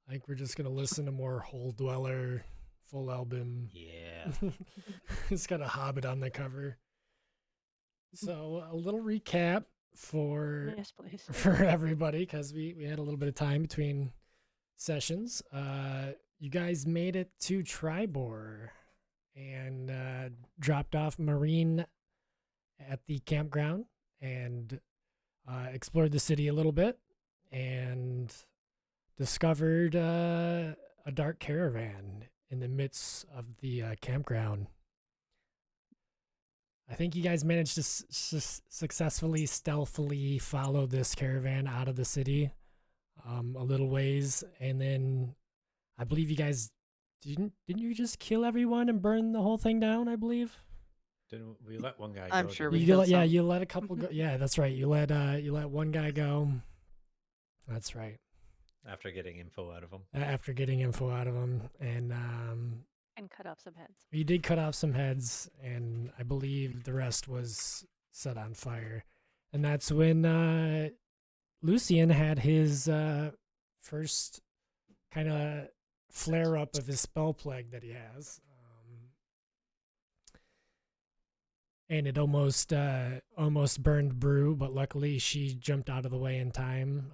I think we're just gonna listen to more Hole Dweller, full album. Yeah. It's got a Hobbit on the cover. So a little recap for Yes, please. for everybody because we had a little bit of time between sessions. You guys made it to Tribor and dropped off Marine at the campground and explored the city a little bit and discovered a dark caravan in the midst of the campground. I think you guys managed to successfully, stealthily follow this caravan out of the city a little ways, and then I believe you guys didn't you just kill everyone and burn the whole thing down? I believe. Didn't we let one guy I'm go? sure didn't we You killed let, yeah, some. you let a couple go. Yeah, that's right. You let one guy go. That's right. After getting info out of him. After getting info out of him, and And cut off some heads. you did cut off some heads, and I believe the rest was set on fire. And that's when Lucian had his first kind of flare up of his spell plague that he has. And it almost burned Brew, but luckily she jumped out of the way in time.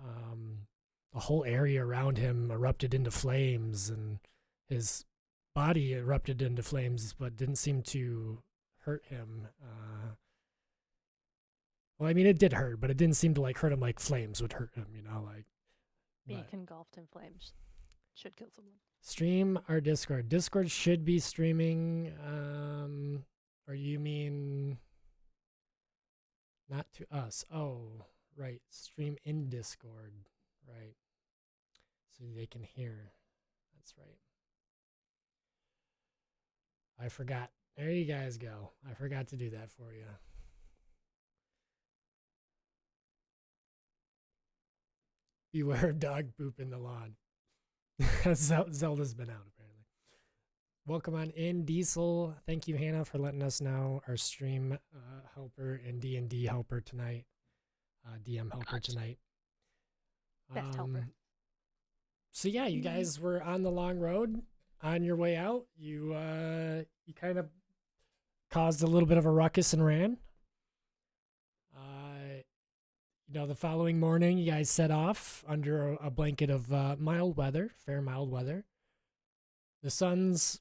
The whole area around him erupted into flames, and his body erupted into flames, but didn't seem to hurt him. Well, I mean, it did hurt, but it didn't seem to like hurt him like flames would hurt him. Like. Being But engulfed in flames should kill someone. stream our Discord. Discord should be streaming. Or you mean not to us? Oh, right. Stream in Discord. Right. So they can hear. That's right. I forgot. There you guys go. I forgot to do that for you. Beware of dog poop in the lawn. Zelda's been out apparently. Welcome on in, Diesel. Thank you, Hannah, for letting us know our stream helper and D&D helper tonight. DM helper tonight. Best helper. So yeah, you guys were on the long road. On your way out, you kind of caused a little bit of a ruckus and ran. The following morning, you guys set off under a blanket of mild weather, fair mild weather. The sun's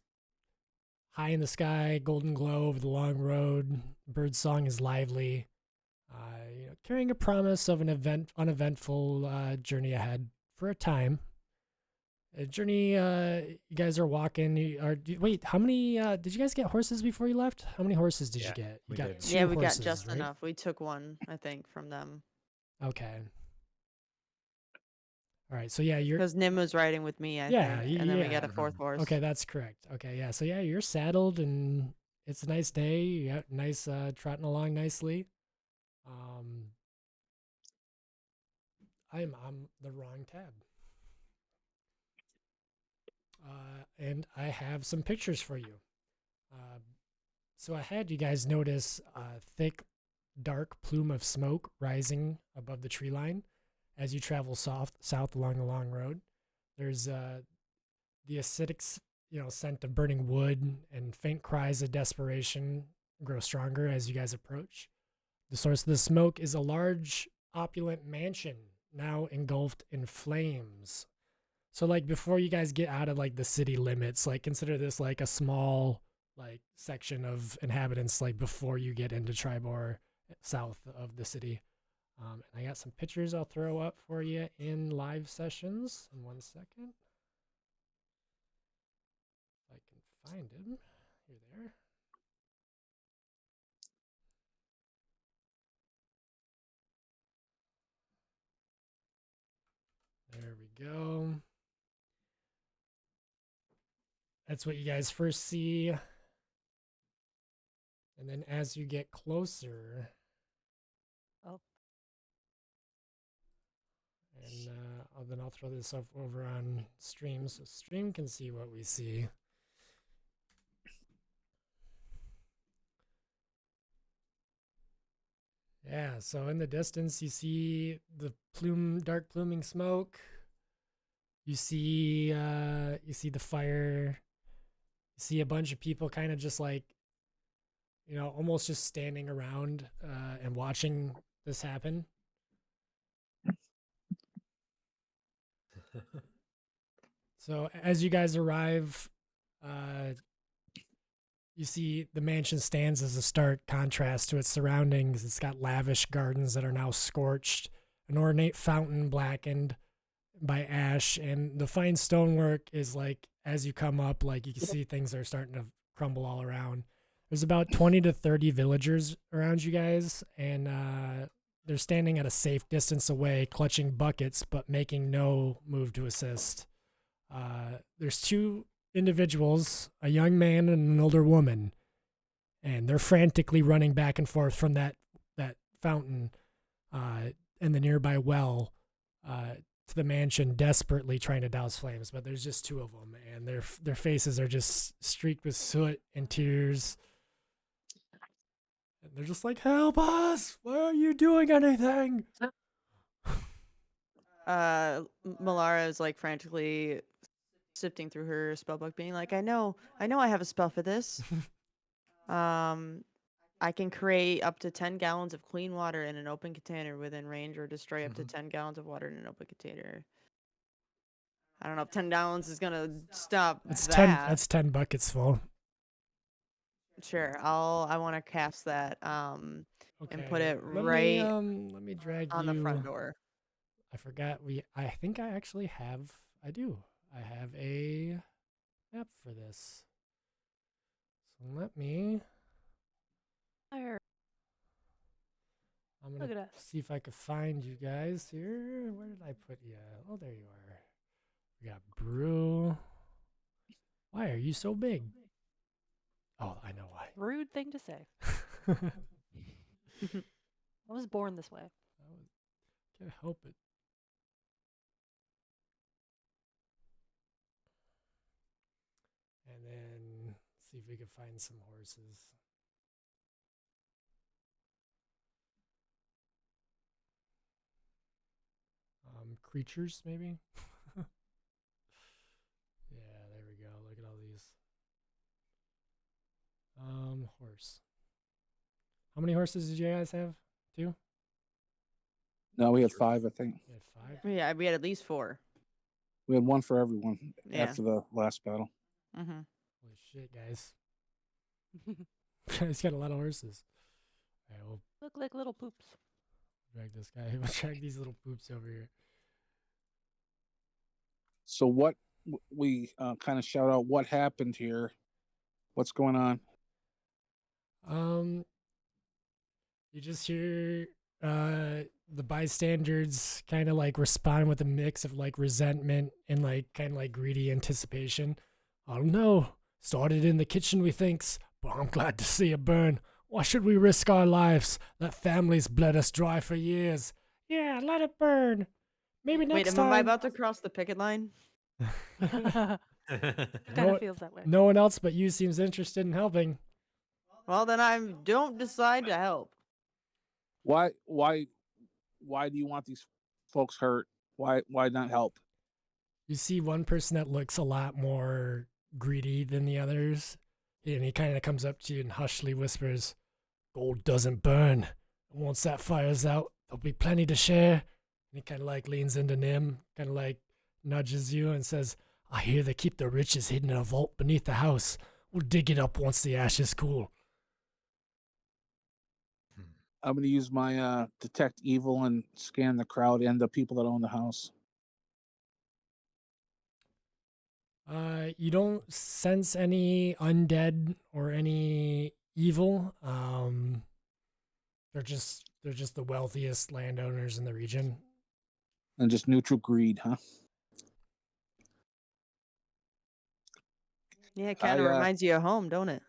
high in the sky, golden glow over the long road. Bird song is lively, carrying a promise of an uneventful journey ahead for a time. A journey, you guys are walking. Wait, how many? Did you guys get horses before you left? How many horses did you get? You we got did. two Yeah, we horses, got just right? enough. We took one, I think, from them. Okay. All right. So yeah, you're Because Nim was riding with me, I Yeah, think. And then we yeah. got a fourth horse. okay. That's correct. Okay, yeah. So yeah, you're saddled and it's a nice day. You got nice trotting along nicely. I'm on the wrong tab. And I have some pictures for you. So I had you guys notice a thick, dark plume of smoke rising above the tree line as you travel south along the long road. There's the acidic, scent of burning wood and faint cries of desperation grow stronger as you guys approach. The source of the smoke is a large, opulent mansion now engulfed in flames. So like before you guys get out of like the city limits, like consider this like a small like section of inhabitants like before you get into Tribor south of the city. And I got some pictures I'll throw up for you in live sessions in 1 second. If I can find him. You're there. There we go. That's what you guys first see. And then as you get closer. Oh. And then I'll throw this up over on stream so stream can see what we see. Yeah, so in the distance you see the dark pluming smoke. You see the fire. You see a bunch of people kind of just like, almost just standing around and watching this happen. So as you guys arrive, you see the mansion stands as a stark contrast to its surroundings. It's got lavish gardens that are now scorched, an ornate fountain blackened by ash, and the fine stonework is like, as you come up, like you can see things are starting to crumble all around. There's about 20 to 30 villagers around you guys, and they're standing at a safe distance away, clutching buckets, but making no move to assist. There's two individuals, a young man and an older woman, and they're frantically running back and forth from that fountain and the nearby well to the mansion, desperately trying to douse flames. But there's just two of them, and their faces are just streaked with soot and tears. And they're just like, "Help us! Why aren't you doing anything?" Malara is like frantically sifting through her spellbook, being like, I know I have a spell for this. I can create up to 10 gallons of clean water in an open container within range, or destroy up to 10 gallons of water in an open container. I don't know if 10 gallons is gonna stop That's that. That's 10 buckets full. Sure, I want to cast that and put it Let right me drag on you the front door. I forgot I think I actually have I do. I have a map for this. So let me Fire. I'm Look gonna at us. see if I can find you guys here. Where did I put you? Oh, there you are. We got Brew. Why are you so big? Oh, I know why. Rude thing to say. I was born this way. Can't help it. And then see if we can find some horses. Creatures, maybe? Yeah, there we go. Look at all these. Horse. How many horses did you guys have? 2? No, we had 5, I think. You had 5? Yeah, we had at least 4. We had one for everyone Yeah. after the last battle. Mm-hmm. Holy shit, guys. Guys got a lot of horses. All right, we'll Look like little poops. drag this guy. We'll drag these little poops over here. So what we kind of shout out what happened here. What's going on? You just hear the bystanders kind of like respond with a mix of like resentment and like kind of like greedy anticipation. I don't know. Started in the kitchen, we thinks, but I'm glad to see it burn. Why should we risk our lives? That family's bled us dry for years. Yeah, let it burn. Maybe Wait, next am I time. about to cross the picket line? Kind of feels that way. No one else but you seems interested in helping. Well, then I don't decide to help. Why do you want these folks hurt? Why not help? You see one person that looks a lot more greedy than the others, and he kind of comes up to you and hushly whispers, "Gold doesn't burn. Once that fire's out, there'll be plenty to share." And he kind of like leans into Nim, kind of like nudges you and says, "I hear they keep the riches hidden in a vault beneath the house. We'll dig it up once the ashes cool." I'm going to use my detect evil and scan the crowd and the people that own the house. You don't sense any undead or any evil. They're just the wealthiest landowners in the region. And just neutral greed, huh? Yeah, it kind of reminds you of home, don't it?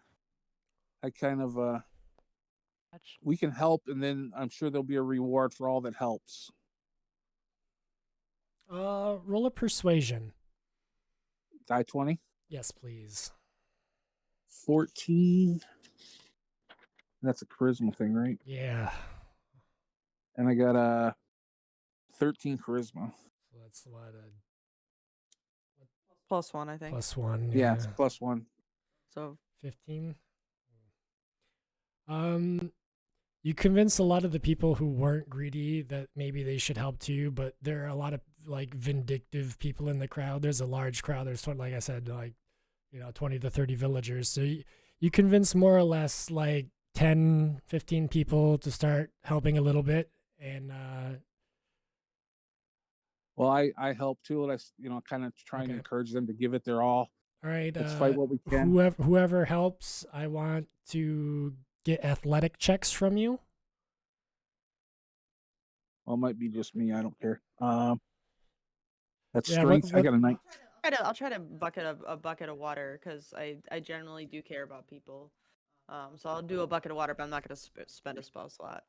I kind of we can help, and then I'm sure there'll be a reward for all that helps. Roll a persuasion. Die 20? Yes, please. 14. That's a charisma thing, right? Yeah. And I got a 13 charisma. So that's what +1, I think. +1. Yeah, it's +1. So 15. You convince a lot of the people who weren't greedy that maybe they should help too, but there are a lot of like vindictive people in the crowd. There's a large crowd. There's like I said, like 20 to 30 villagers. So you convince more or less like 10, 15 people to start helping a little bit, and Well, I help too, and kind of try and Okay. encourage them to give it their all. all right. Let's fight what we can. Whoever helps, I want to get athletic checks from you. Well, it might be just me. I don't care. That's Yeah, strength. I got a 9. I'll try to bucket a bucket of water because I generally do care about people. So I'll do a bucket of water, but I'm not gonna spend a spell slot.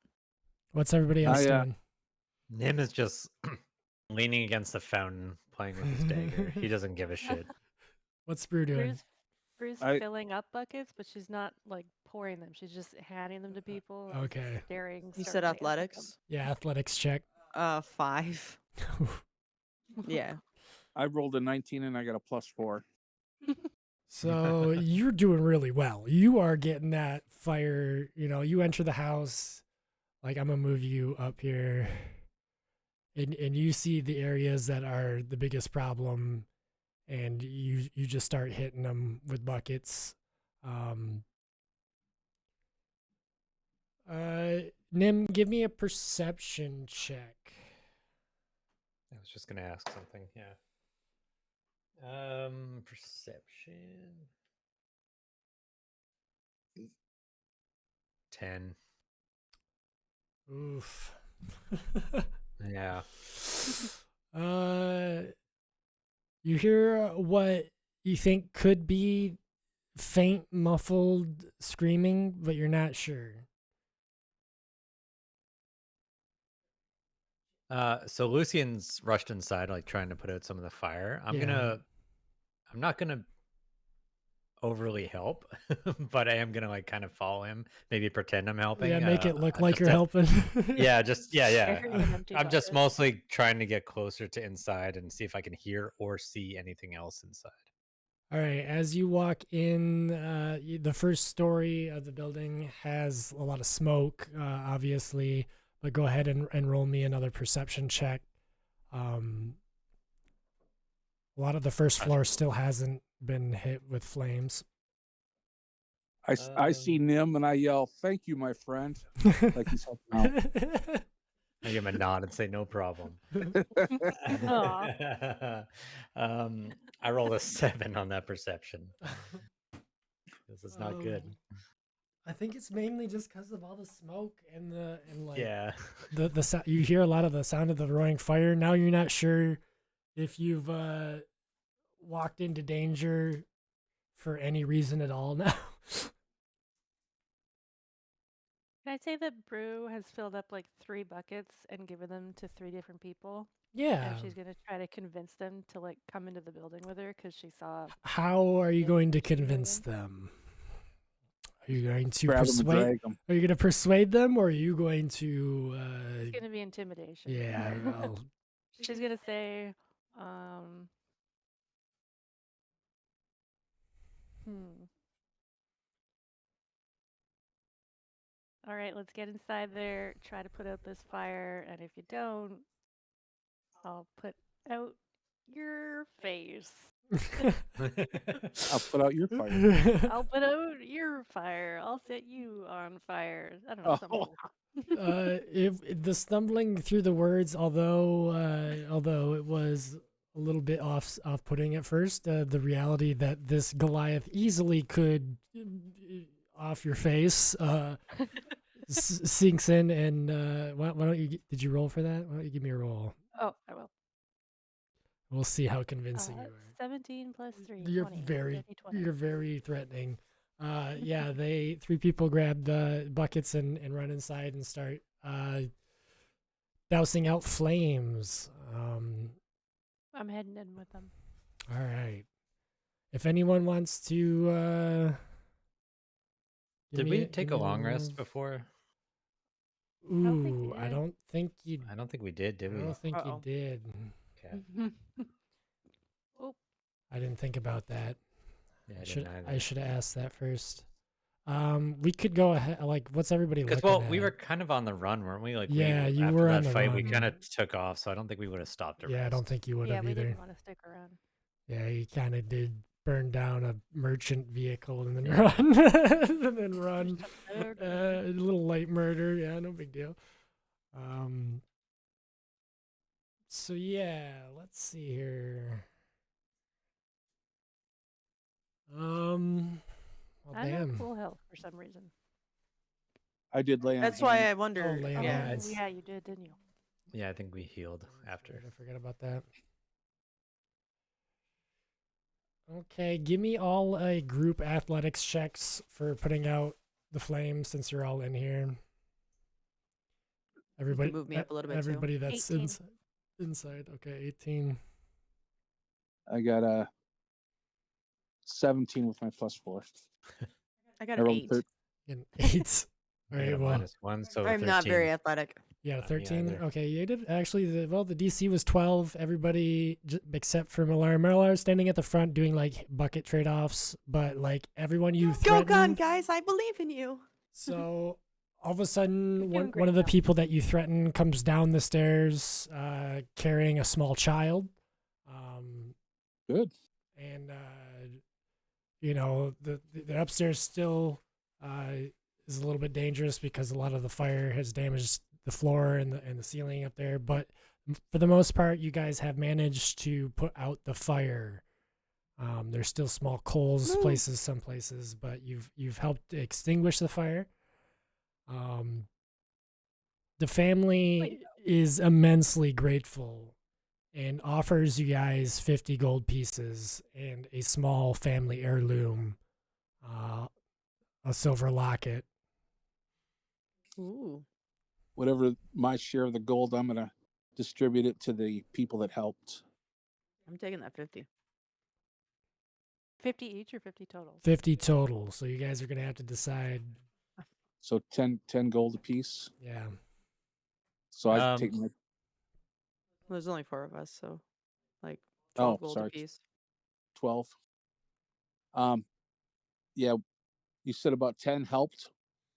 What's everybody else doing? Nim is just leaning against the fountain, playing with his dagger. He doesn't give a shit. What's Brew doing? Bru's filling up buckets, but she's not like pouring them. She's just handing them to people. and Okay. Staring. You said sternly at them. athletics? Yeah, athletics check. 5. Yeah. I rolled a 19 and I got a +4. So you're doing really well. You are getting that fire. You enter the house. Like, I'm gonna move you up here, and you see the areas that are the biggest problem, and you just start hitting them with buckets. Nim, give me a perception check. I was just gonna ask something. Yeah. Perception. 10. Oof. Yeah. You hear what you think could be faint, muffled screaming, but you're not sure. So Lucian's rushed inside, like trying to put out some of the fire. I'm not gonna overly help, but I am gonna like kind of follow him, maybe pretend I'm helping. Yeah, make it look like you're helping. Yeah. I'm just bucket. mostly trying to get closer to inside and see if I can hear or see anything else inside. All right, as you walk in, the first story of the building has a lot of smoke, obviously, but go ahead and roll me another perception check. A lot of the first floor still hasn't been hit with flames. I see Nim and I yell, "Thank you, my friend!" Like he's helping out. I give him a nod and say, "No problem." I rolled a 7 on that perception. This is not good. I think it's mainly just because of all the smoke and Yeah. the you hear a lot of the sound of the roaring fire. Now you're not sure if you've walked into danger for any reason at all now. Can I say that Brew has filled up like 3 buckets and given them to 3 different people? Yeah. And she's gonna try to convince them to like come into the building with her because she saw. How are you going to convince them? Are you going to Grab 'em and persuade? drag 'em. Are you going to persuade them, or are you going to? It's gonna be intimidation. Yeah. Well, She's gonna say, all right, let's get inside there, try to put out this fire, and if you don't, I'll put out your face. I'll put out your fire. I'll put out your fire. I'll set you on fire. I don't know. Something. if the stumbling through the words, although it was a little bit off-putting at first, the reality that this Goliath easily could off your face sinks in, and why don't you? Did you roll for that? Why don't you give me a roll? Oh, I will. We'll see how convincing you are. 17 plus 3. You're 20. you're very threatening. Yeah, 3 people grab the buckets and run inside and start dousing out flames. I'm heading in with them. All right. If anyone wants to, Did we take a long rest before? Ooh, I don't think you. I don't think we did we? I don't think you did. Okay. Oh, I didn't think about that. Yeah, I I didn't should either. have asked that first. We could go ahead. Like, what's everybody Because looking well, we at? were kind of on the run, weren't we? Like Yeah, you after were on that the fight, we kind run. of took off. So I don't think we would have stopped to Yeah, I rest. don't think you would Yeah, have we either. didn't want to stick around. Yeah, you kind of did burn down a merchant vehicle and then Yeah. run, and then run. Just a A little light murder. Yeah, no big deal. So yeah, let's see here. Well, I have damn. full health for some reason. I did lay on. That's why hands. I wondered. lay on Oh, Yeah, hands. yeah, you did, didn't you? Yeah, I think we healed after. I forget about that. Okay, give me all a group athletics checks for putting out the flames since you're all in here. Everybody, move me up a little bit, too. everybody that's 18. inside. Okay, 18. I got a 17 with my +4. I got I an rolled 8. And 8. All I got right, a well, -1, so I'm 13. not very athletic. yeah, Me 13. either. Okay, you did actually. The DC was 12. Everybody except for Millar. Millar standing at the front doing like bucket trade offs, but like everyone you Go threatened. gun, guys! I believe in you. So all of a sudden, You're one doing of great the now. people that you threaten comes down the stairs carrying a small child. Good. And you know the upstairs still is a little bit dangerous because a lot of the fire has damaged the floor and the ceiling up there. But for the most part, you guys have managed to put out the fire. There's still small coals Woo. some places, but you've helped extinguish the fire. The family is immensely grateful and offers you guys 50 gold pieces and a small family heirloom, a silver locket. Ooh. Whatever my share of the gold, I'm gonna distribute it to the people that helped. I'm taking that 50. 50 each or 50 total? 50 total. So you guys are going to have to decide. So 10 gold apiece. Yeah. So I take my. Well, there's only 4 of us, so like 12 gold sorry. apiece. 12. Yeah, you said about 10 helped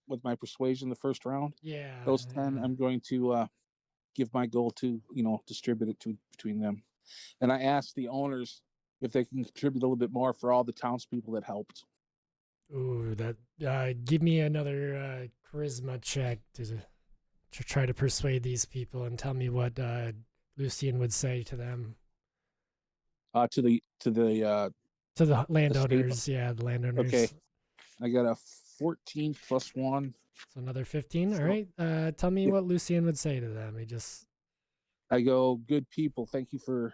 with my persuasion the first round. Yeah. Those 10, I'm going to give my gold to, distribute it between them. And I asked the owners if they can contribute a little bit more for all the townspeople that helped. Ooh, that. Give me another charisma check to try to persuade these people and tell me what Lucian would say to them. To the To the landowners, yeah, the landowners. Okay. I got a 14 plus 1. So another 15. All So- right. Tell me Yep. what Lucian would say to them. He just. I go, good people, thank you for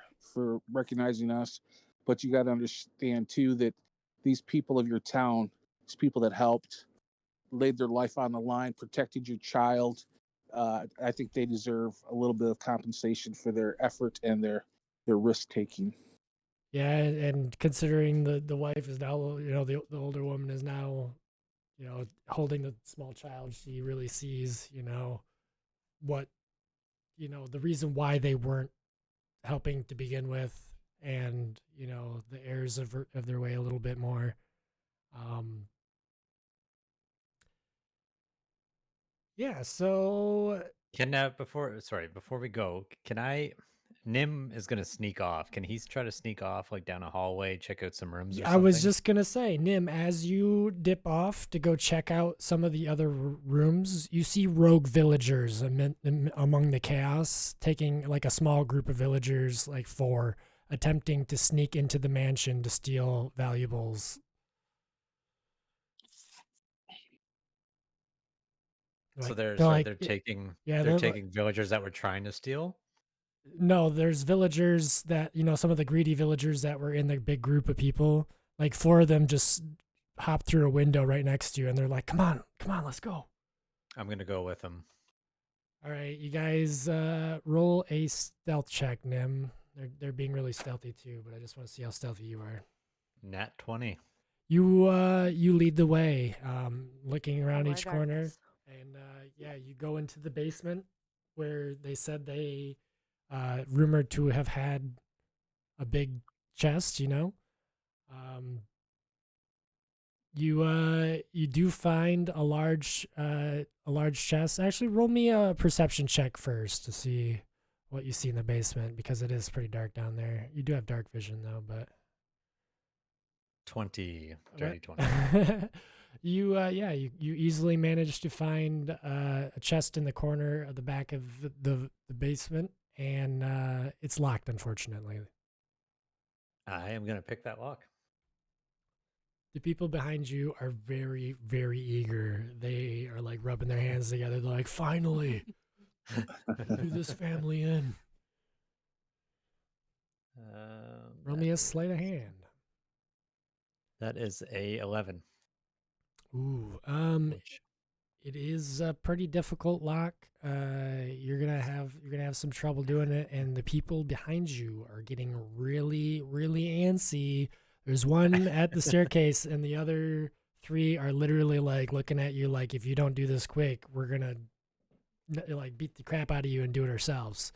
recognizing us, but you got to understand too that these people of your town, these people that helped, laid their life on the line, protected your child. I think they deserve a little bit of compensation for their effort and their risk taking. Yeah, and considering the wife is now, the older woman is now, holding the small child, she really sees, what, the reason why they weren't helping to begin with, and the heirs of their way a little bit more. Yeah. So Before we go, can I? Nim is gonna sneak off. Can he try to sneak off like down a hallway, check out some rooms or I something? was just gonna say, Nim, as you dip off to go check out some of the other rooms, you see rogue villagers among the chaos, taking like a small group of villagers, like 4, attempting to sneak into the mansion to steal valuables. So Like, they're taking taking villagers that were trying to steal. No, there's villagers that, some of the greedy villagers that were in the big group of people, like 4 of them just hop through a window right next to you and they're like, come on, let's go. I'm gonna go with them. All right, you guys roll a stealth check, Nim. They're being really stealthy too, but I just want to see how stealthy you are. Nat 20. You lead the way, looking around my each corner, darkness. and you go into the basement where they said they rumored to have had a big chest, You do find a large chest. Actually, roll me a perception check first to see what you see in the basement, because it is pretty dark down there. You do have dark vision though, but 20, what? 30, 20. You easily managed to find a chest in the corner of the back of the basement, and it's locked, unfortunately. I am going to pick that lock. The people behind you are very, very eager. They are like rubbing their hands together. They're like, finally, do this family in. Roll me a sleight of hand. That is a 11. Ooh, Which, it is a pretty difficult lock. You're gonna have some trouble doing it, and the people behind you are getting really, really antsy. There's one at the staircase, and the other three are literally like looking at you like, if you don't do this quick, we're gonna like beat the crap out of you and do it ourselves.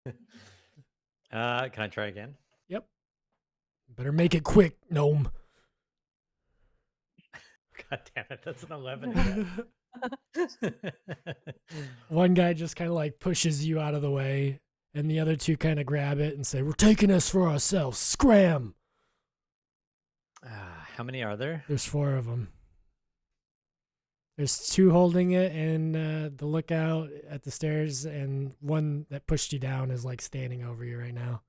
can I try again? Yep. Better make it quick, gnome. God damn it, that's an 11 again. One guy just kind of like pushes you out of the way, and the other two kind of grab it and say, "We're taking this for ourselves. Scram!" How many are there? There's 4 of them. There's 2 holding it, and the lookout at the stairs, and one that pushed you down is like standing over you right now.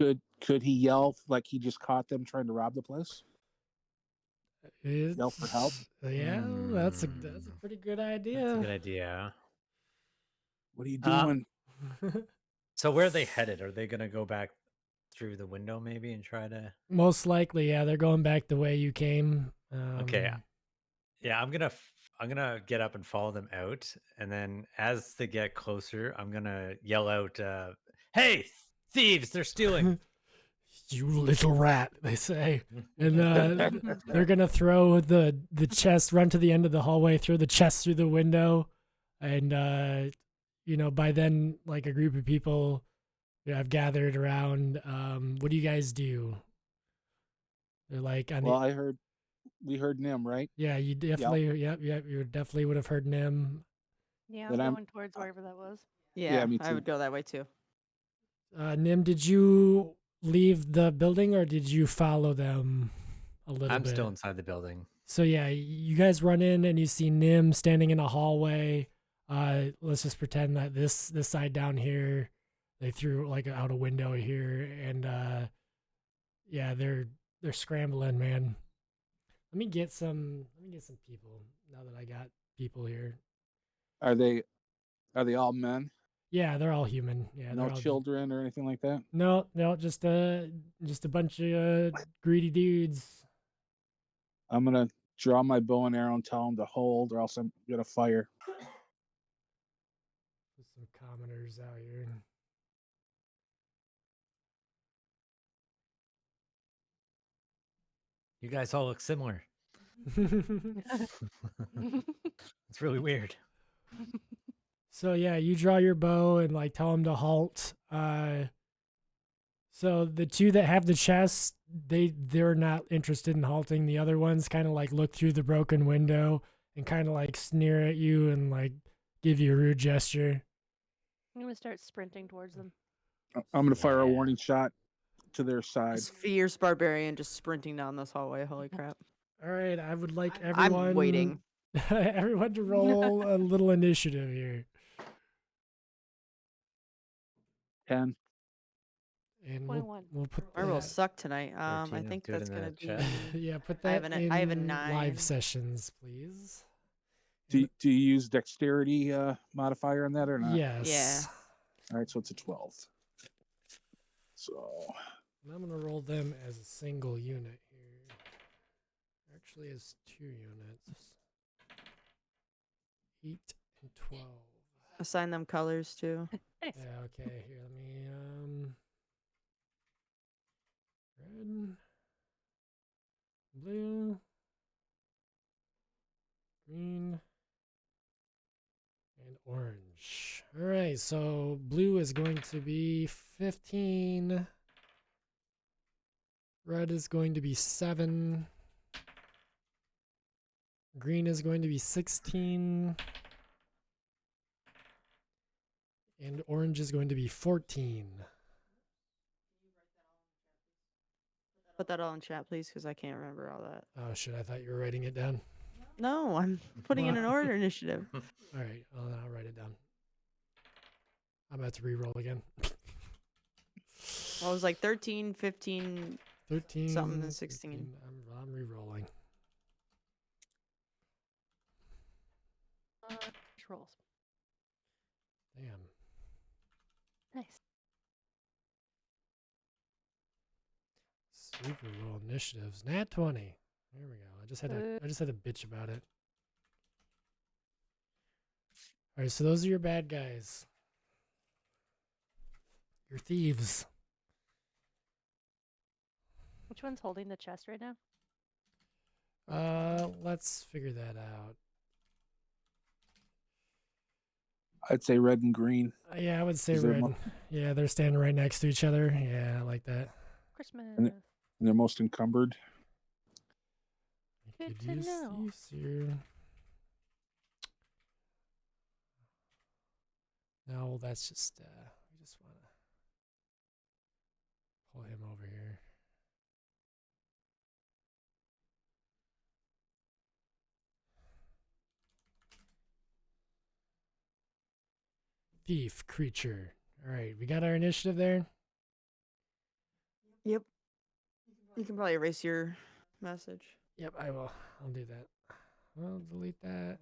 Could he yell like he just caught them trying to rob the place? Yell for help? Yeah, that's a pretty good idea. That's a good idea. What are you doing? So where are they headed? Are they going to go back through the window maybe and try to... Most likely, yeah. They're going back the way you came. Okay. Yeah, I'm gonna get up and follow them out, and then as they get closer, I'm gonna yell out, "Hey, thieves! They're stealing!" You little rat, they say. And they're going to throw the chest, run to the end of the hallway, throw the chest through the window. And, by then, like a group of people have gathered around. What do you guys do? They're like, We heard Nim, right? Yeah, you definitely, yep, you definitely would have heard Nim. Yeah, Then I'm I'm- going towards wherever that was. Yeah, me I too. would go that way too. Nim, did you leave the building, or did you follow them a little bit? I'm still inside the building. So yeah, you guys run in and you see Nim standing in a hallway. Let's just pretend that this side down here, they threw like out a window here, and yeah, they're scrambling, man. Let me get some people now that I got people here. Are they all men? Yeah, they're all human. Yeah, No they're all children or anything like that? No, just a bunch of greedy dudes. I'm gonna draw my bow and arrow and tell them to hold, or else I'm gonna fire. Put some commoners out here. You guys all look similar. It's really weird. So yeah, you draw your bow and like tell them to halt. So the 2 that have the chest, they're not interested in halting. The other ones kind of like look through the broken window and kind of like sneer at you and like give you a rude gesture. I'm gonna start sprinting towards them. I'm gonna fire a Yeah. warning shot to their side. This fierce barbarian just sprinting down this hallway. Holy crap! All right, I would like everyone. I'm waiting. Everyone to roll a little initiative here. 10. And 21. we'll put My rolls that, suck tonight. 14, I I'll think do it that's in the gonna be. chat. yeah, put I that have I have a in 9. live sessions, please. Do you use dexterity modifier on that or not? Yes. All right, so it's a 12. So And I'm gonna roll them as a single unit here. Actually, as 2 units. 8 and 12. Assign them colors too. Nice. Yeah. Okay. Here, let me red, blue, green, and orange. All right. So blue is going to be 15. Red is going to be 7. Green is going to be 16. And orange is going to be 14. Put that all in chat, please, because I can't remember all that. Oh, shit. I thought you were writing it down. No, I'm putting in an order initiative. All right. Well, then I'll write it down. I'm about to re-roll again. Well, it was like 13, 15, 13. something, and 16. 15. I'm re-rolling. Rolls. Damn. Nice. Super low initiatives. Nat 20. There we go. I just had to bitch about it. All right, so those are your bad guys. Your thieves. Which one's holding the chest right now? Let's figure that out. I'd say red and green. Yeah, I would say 'Cause they're red. Yeah, they're standing right next to each other. Yeah, I like that. Christmas. And they're most encumbered. I Good could to use know. thieves here. No, that's just we just want to pull him over here. Thief creature. All right, we got our initiative there. Yep. You can probably erase your message. Yep, I will. I'll do that. I'll delete that.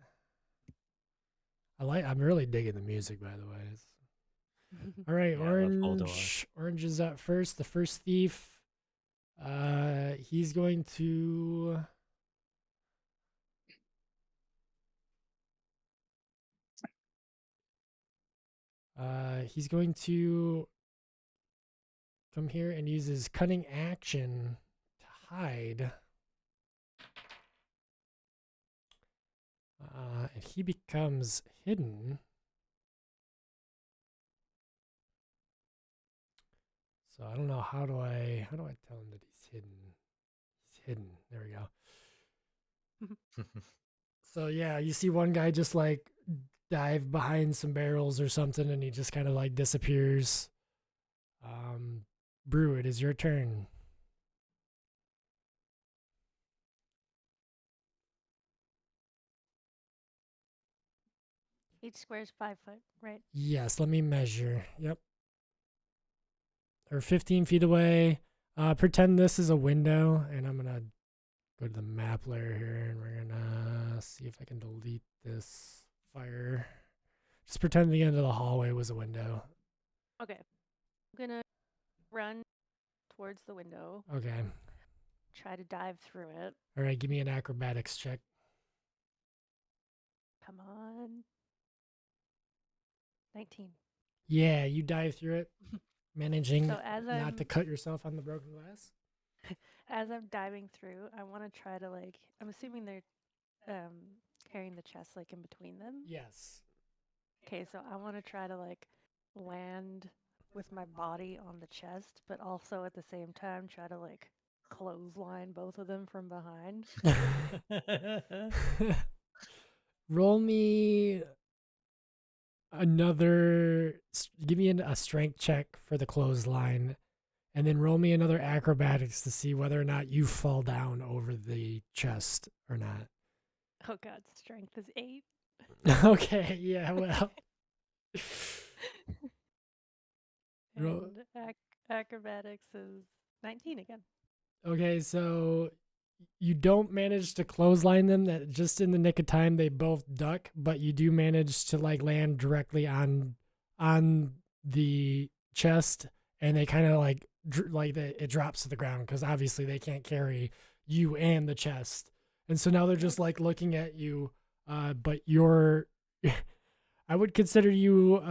I'm really digging the music, by the way. All right, Yeah, I love Hold On. Orange is up first. The first thief. He's going to. He's going to come here and use his cunning action to hide. And he becomes hidden. So I don't know how do I tell him that he's hidden? He's hidden. There we go. So yeah, you see one guy just like dive behind some barrels or something, and he just kind of like disappears. Brew, it is your turn. Each square is 5 foot, right? Yes, let me measure. Yep. Or 15 feet away. Pretend this is a window, and I'm gonna go to the map layer here, and we're gonna see if I can delete this fire. Just pretend the end of the hallway was a window. Okay. I'm gonna run towards the window. Okay. Try to dive through it. All right, give me an acrobatics check. Come on. 19. Yeah, you dive through it, managing So as not to cut yourself on the broken glass. as I'm diving through, I want to try to like. I'm assuming they're carrying the chest like in between them. Yes. Okay, so I want to try to like land with my body on the chest, but also at the same time try to like clothesline both of them from behind. Roll me give me a strength check for the clothesline, and then roll me another acrobatics to see whether or not you fall down over the chest or not. Oh god, strength is 8. Okay, yeah, well. Roll- And acrobatics is 19 again. Okay, so you don't manage to clothesline them. That just in the nick of time they both duck, but you do manage to like land directly on the chest, and they kind of like it drops to the ground because obviously they can't carry you and the chest, and so now they're just like looking at you. But you're, I would consider you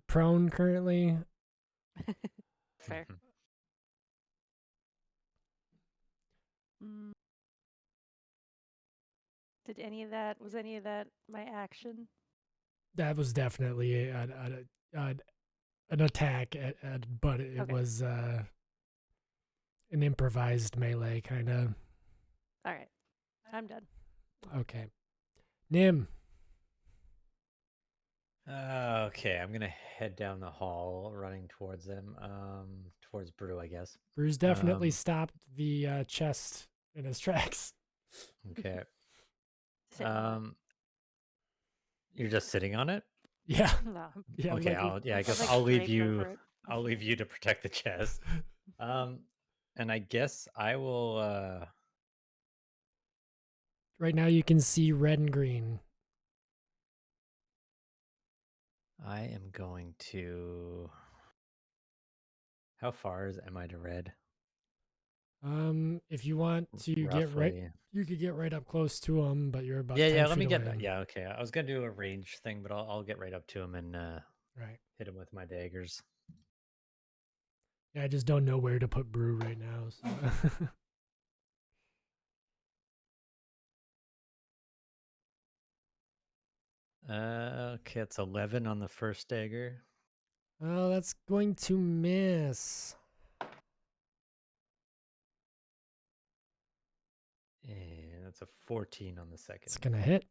prone currently. Fair. Mm. Was any of that my action? That was definitely an attack, but it Okay. was an improvised melee kind of. All right, I'm done. Okay. Nim. Okay, I'm gonna head down the hall, running towards them. Towards Brew, I guess. Bruce definitely Um, stopped the chest in his tracks. Okay. Sit on it. You're just sitting on it. Yeah. No, Yeah. Okay, Like, I I guess like I'll leave draped you. over it. I'll leave you to protect the chest. And I guess I will. right now you can see red and green. I am going to. How far am I to red? If you want to get right, Roughly. you could get right up close to him, but you're about Yeah, 10 yeah. Let feet me away. get. Yeah, okay. I was gonna do a range thing, but I'll get right up to him and Right. hit him with my daggers. Yeah, I just don't know where to put Brew right now. So. Okay, it's 11 on the first dagger. Oh, that's going to miss. And that's a 14 on the second. It's gonna hit.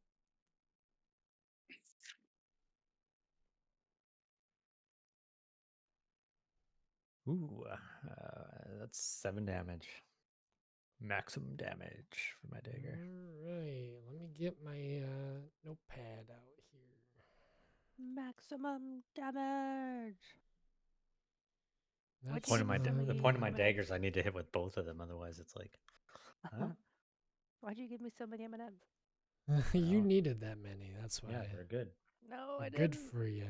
Ooh, that's 7 damage. Maximum damage for my dagger. All right, let me get my notepad out here. Maximum damage. What'd That's you give me so The many point of my M&Ms? daggers, I need to hit with both of them, otherwise it's like, huh? Why'd you give me so many M&Ms? You Well, needed that many. That's why. yeah, they're good. No, I Good didn't. for you.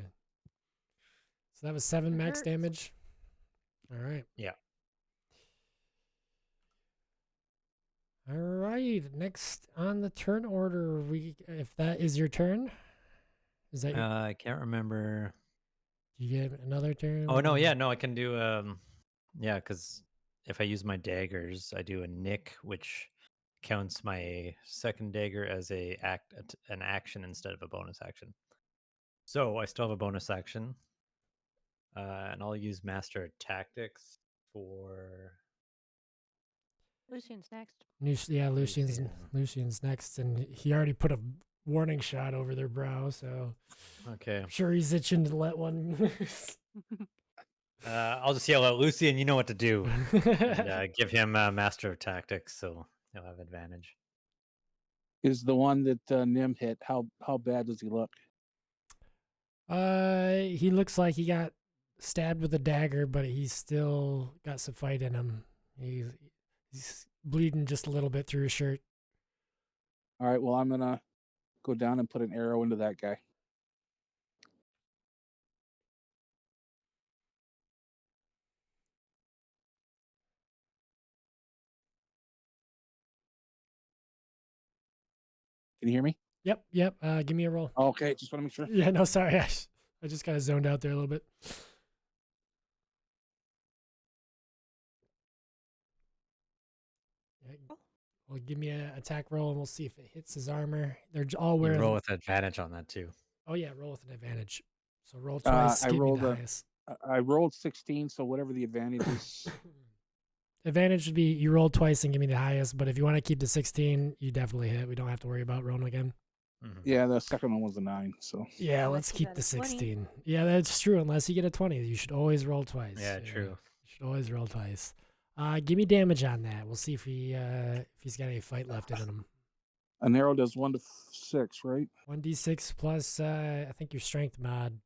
So that was 7 It max hurts. damage. All right. Yeah. All right. Next on the turn order, if that is your turn, is that I can't remember. you get another turn? Oh no, yeah, no, I can do yeah, because if I use my daggers, I do a nick, which counts my second dagger as an action instead of a bonus action. So I still have a bonus action. And I'll use Master of Tactics for Lucian's next. Lucian's Lucian. next, and he already put a warning shot over their brow, so Okay. I'm sure he's itching to let one. I'll just yell out, Lucian, you know what to do. And give him Master of Tactics, so he'll have advantage. Is the one that Nim hit? How bad does he look? He looks like he got stabbed with a dagger, but he's still got some fight in him. He's bleeding just a little bit through his shirt. All right. Well, I'm gonna go down and put an arrow into that guy. Can you hear me? Yep. Give me a roll. Okay, just want to make sure. Yeah, no, sorry. I just kind of zoned out there a little bit. Yeah, well, give me an attack roll and we'll see if it hits his armor. They're all You wearing. roll with advantage on that too. Oh yeah, roll with an advantage. So roll twice. Give me the highest. I rolled 16, so whatever the advantage is. Advantage would be you roll twice and give me the highest, but if you want to keep the 16, you definitely hit. We don't have to worry about rolling again. Mm-hmm. Yeah, the second one was a 9. So yeah, Unless let's you keep got the a 20. 16. Yeah, that's true. Unless you get a 20, you should always roll twice. Yeah, true. You should always roll twice. Give me damage on that. We'll see if he's got any fight left in him. an arrow does 1 to 6, right? 1d6 plus I think your strength mod.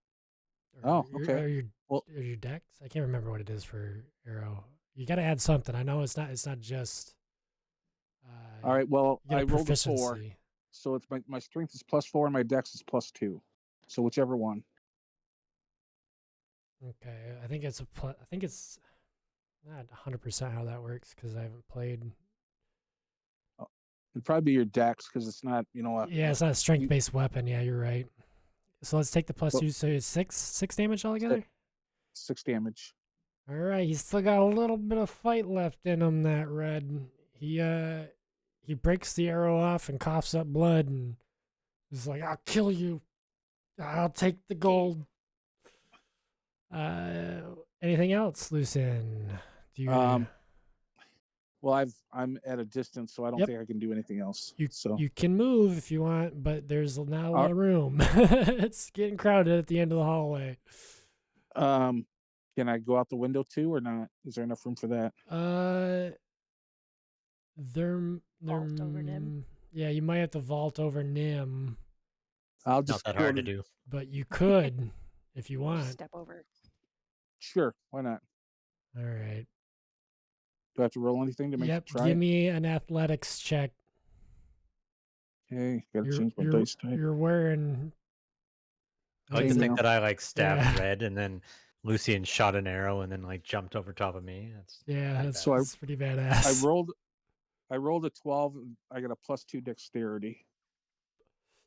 Oh, okay. Or Well- your dex. I can't remember what it is for arrow. You got to add something. I know it's not just. All right. Well, You get I a rolled a 4, proficiency. so it's my strength is +4 and my dex is +2. So whichever one. Okay, I think it's I think it's not 100% how that works because I haven't played. It'd probably be your dex because it's not, Yeah, it's not a strength-based weapon. Yeah, you're right. So let's take the Well- +2. So it's six damage altogether. 6 damage. All right, he's still got a little bit of fight left in him. That red. He breaks the arrow off and coughs up blood and he's like, "I'll kill you. I'll take the gold." Anything else, Lucien? Do you? Well, I'm at a distance, so I don't Yep. think I can do anything else. You So you can move if you want, but there's not a lot Ar- of room. It's getting crowded at the end of the hallway. can I go out the window too, or not? Is there enough room for that? They're Vault over Nim. Yeah, you might have to vault over Nim, I'll Not just that go hard to do. but you could if you Just want. step over. Sure, why not? All right. Do I have to roll anything to make Yep. try Give it? me an athletics check. Okay, gotta You're change my you're dice type. you're wearing. I like to Hang think on. that I like stabbed Yeah. Red and then Lucian shot an arrow and then like jumped over top of me. That's Yeah, pretty that's, So I- that's pretty badass. I rolled a 12. And I got a +2 dexterity.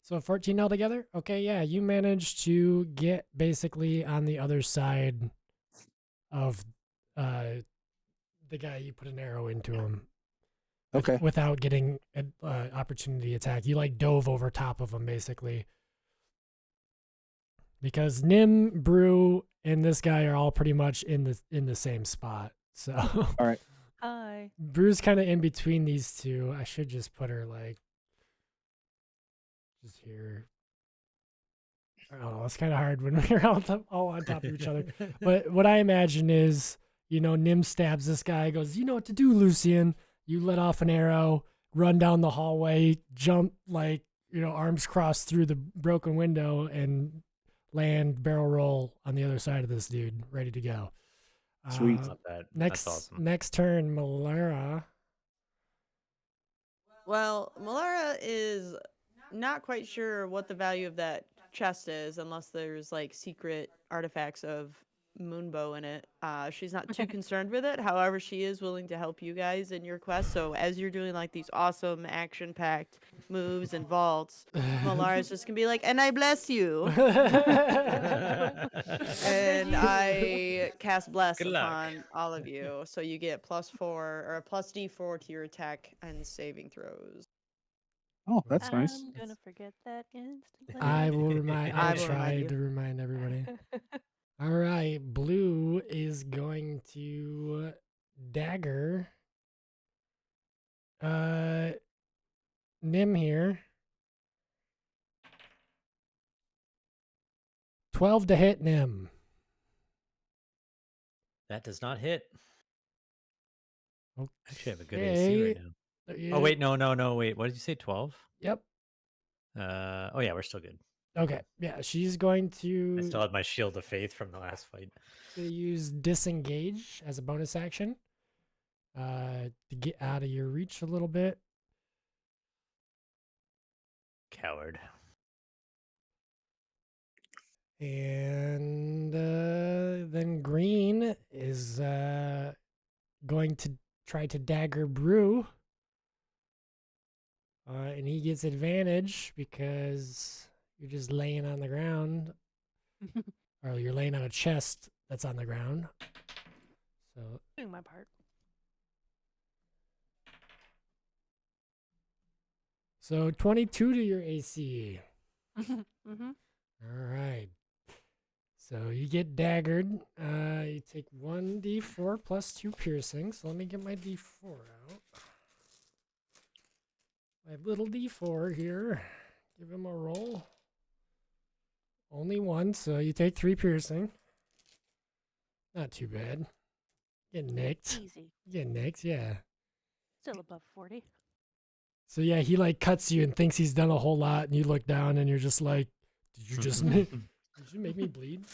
So 14 altogether? Okay, yeah, you managed to get basically on the other side of the guy you put an arrow into him. Okay. Without getting an opportunity attack. You like dove over top of him basically. Because Nim, Brew, and this guy are all pretty much in the same spot. So All right. Hi. Brew's kind of in between these two. I should just put her like just here. I don't know. It's kind of hard when we're all on top of each other. But what I imagine is, Nim stabs this guy, goes, "You know what to do, Lucian." You let off an arrow, run down the hallway, jump arms crossed through the broken window, and land barrel roll on the other side of this dude, ready to go. Sweet. not bad. Next, That's awesome. next turn, Malara. Well, Malara is not quite sure what the value of that chest is unless there's like secret artifacts of Moonbow in it. She's not too concerned with it. However, she is willing to help you guys in your quest. So as you're doing like these awesome action-packed moves and vaults, Malara's just gonna be like, "And I bless you." And I cast bless Good luck. upon all of you, so you get +4 or a +D4 to your attack and saving throws. Oh, that's nice. I'm gonna forget that instantly. I will remind. I I will remind tried you. to remind everybody. All right, Blue is going to dagger Nim here. 12 to hit Nim. That does not hit. I actually have a good AC Okay. right now. Oh wait, no, wait. What did you say? 12? Yep. Oh yeah, we're still good. Okay. Yeah, she's going I to still had my shield of faith from the last fight. use disengage as a bonus action to get out of your reach a little bit. Coward. And then Green is going to try to dagger Brew. And he gets advantage because you're just laying on the ground. Or you're laying on a chest that's on the ground. So Doing my part. so 22 to your AC. Mm-hmm. All right. So you get daggered. You take 1d4 plus 2 piercing. So let me get my d4 out. My little d4 here. Give him a roll. Only one, so you take 3 piercing. Not too bad. Get nicked. Easy. Get nicked, yeah. Still above 40. So yeah, he like cuts you and thinks he's done a whole lot, and you look down and you're just like, did you just did you make me bleed?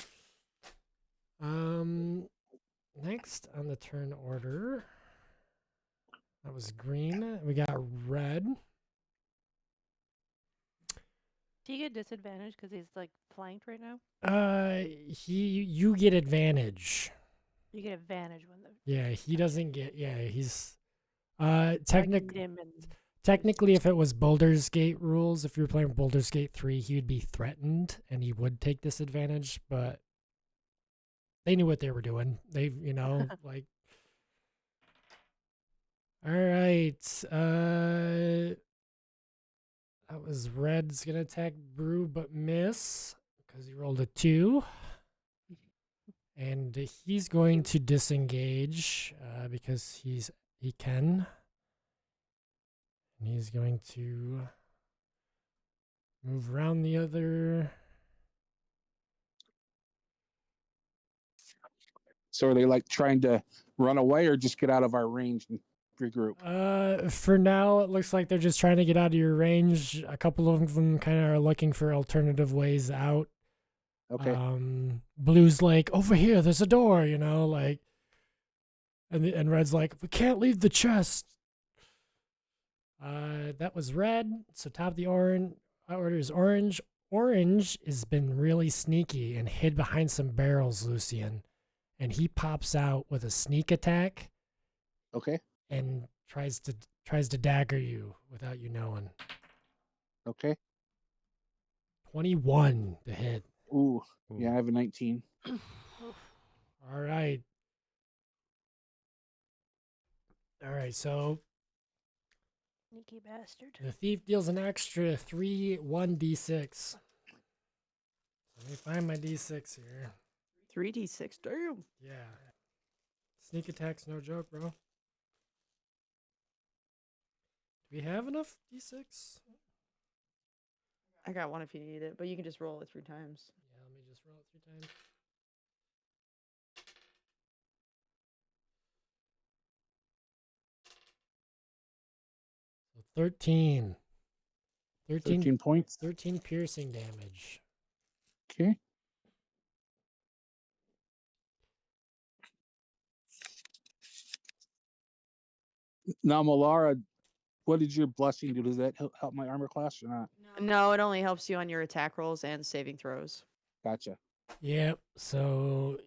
Next on the turn order, that was green. We got red. Do you get disadvantage because he's like flanked right now? You get advantage. You get advantage when the Yeah, he doesn't get. Yeah, he's target him and technically, if it was Baldur's Gate rules, if you were playing Baldur's Gate 3, he would be threatened and he would take disadvantage, but they knew what they were doing. They, like. All right. That was Red's going to attack Brew, but miss because he rolled a 2. And he's going to disengage because he he can. And he's going to move around the other. So are they like trying to run away or just get out of our range and regroup? For now, it looks like they're just trying to get out of your range. A couple of them kind of are looking for alternative ways out. Okay. Blue's like, over here, there's a door, like, and Red's like, we can't leave the chest. That was Red. So top of the order is Orange. Orange has been really sneaky and hid behind some barrels, Lucian. And he pops out with a sneak attack Okay. and tries to dagger you without you knowing. Okay. 21 to hit. Ooh. Yeah, I have a 19. All right. All right, so Sneaky bastard. the thief deals an extra 1d6. Let me find my d6 here. 3d6. Damn. Yeah. Sneak attack's no joke, bro. Do we have enough d6? I got one if you need it, but you can just roll it 3 times. Yeah, let me just roll it 3 times. So 13. 13 points. 13 piercing damage. Okay. Now, Malara, what did your blessing do? Does that help my armor class or not? No, it only helps you on your attack rolls and saving throws. Gotcha. Yep. So,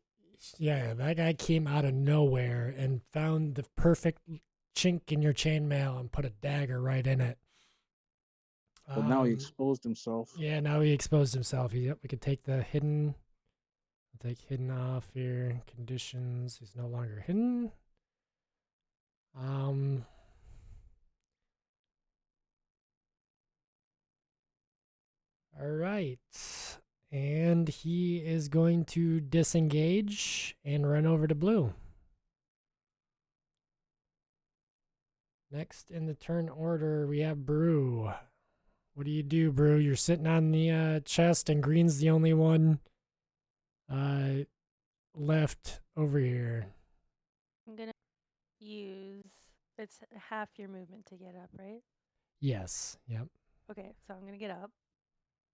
yeah, that guy came out of nowhere and found the perfect chink in your chainmail and put a dagger right in it. Well, now he exposed himself. Yeah, now he exposed himself. Yep, we could take the hidden. Take hidden off here. Conditions. He's no longer hidden. All right. And he is going to disengage and run over to Blue. Next in the turn order, we have Brew. What do you do, Brew? You're sitting on the chest, and Green's the only one left over here. I'm gonna use. It's half your movement to get up, right? Yes. Yep. Okay, so I'm gonna get up,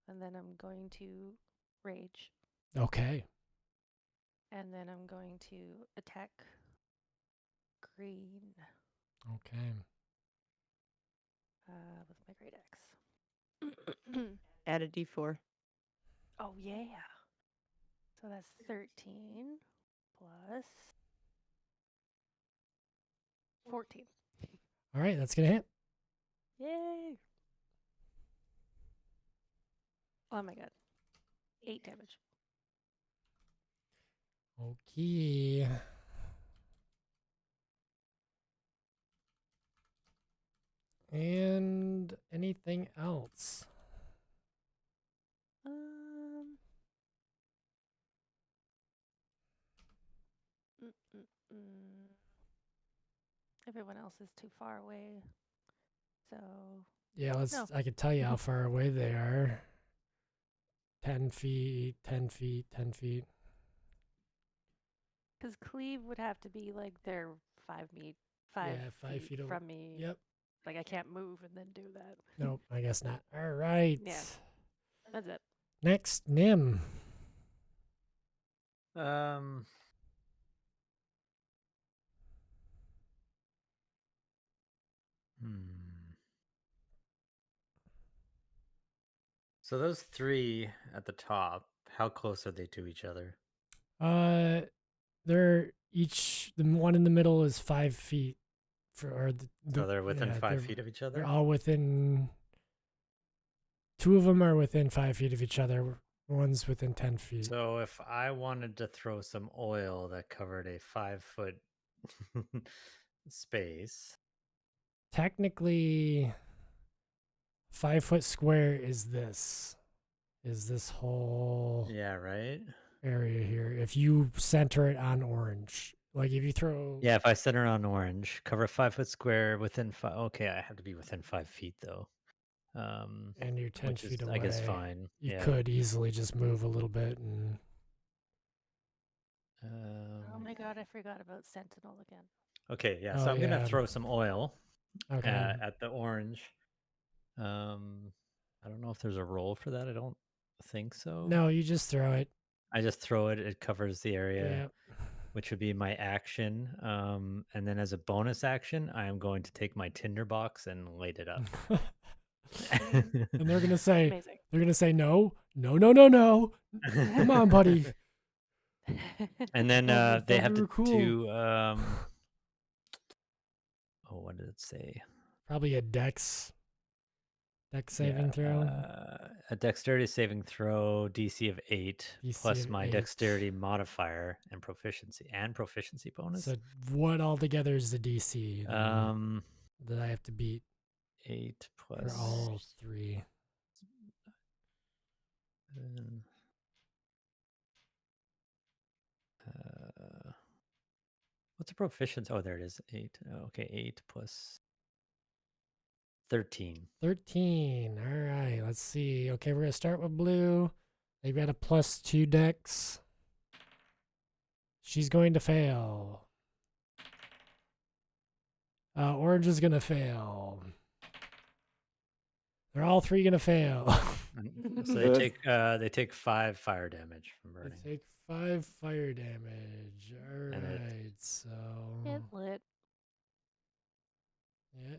and then I'm going to rage, Okay. and then I'm going to attack Green Okay. with my great axe. Add a d4. Oh yeah. So that's 13 plus 14. All right, that's gonna hit. Yay! Oh my god. 8 damage. Okay. And anything else? Everyone else is too far away. So Yeah, No. I could tell you how far away they are. 10 feet, 10 feet, 10 feet. because cleave would have to be like they're 5 feet away. from me. Yep. Like I can't move and then do that. Nope, I guess not. All right. Yeah. That's it. Next, Nim. So those 3 at the top, how close are they to each other? They're the one in the middle is 5 feet. So they're within 5 feet of each other? They're all within. 2 of them are within 5 feet of each other. One's within 10 feet. So if I wanted to throw some oil that covered a 5-foot space. Technically, 5-foot square is this whole Yeah, right? area here. If you center it on orange, Like if you throw. Yeah, if I center on orange, cover a 5-foot square within 5. Okay, I have to be within 5 feet though. And you're 10 Which is, feet away. I guess, fine. You Yeah. could easily just move a little bit and. Oh my god, I forgot about Sentinel again. Okay, yeah. Oh, So I'm gonna yeah. throw some oil Okay. at the orange. I don't know if there's a roll for that. I don't think so. No, you just throw it. I just throw it. It covers the area, Yeah. which would be my action. And then as a bonus action, I am going to take my tinderbox and light it up. And they're gonna say, Amazing. no, no, no, no, no. Come on, buddy. And then Thought they we have were to cool. do. Oh, what did it say? Probably a dex saving throw. A dexterity saving throw, DC of 8, DC plus of my 8. dexterity modifier and proficiency bonus. So what altogether is the DC Um, that I have to beat 8 for plus all 3? What's a proficiency? Oh, there it is. 8. Okay, 8 plus 13. 13. All right. Let's see. Okay, we're gonna start with blue. They've got a +2 dex. She's going to fail. Orange is gonna fail. They're all 3 gonna fail. So they take 5 fire damage from They burning. take 5 fire damage. All And it- right. So It lit. yeah,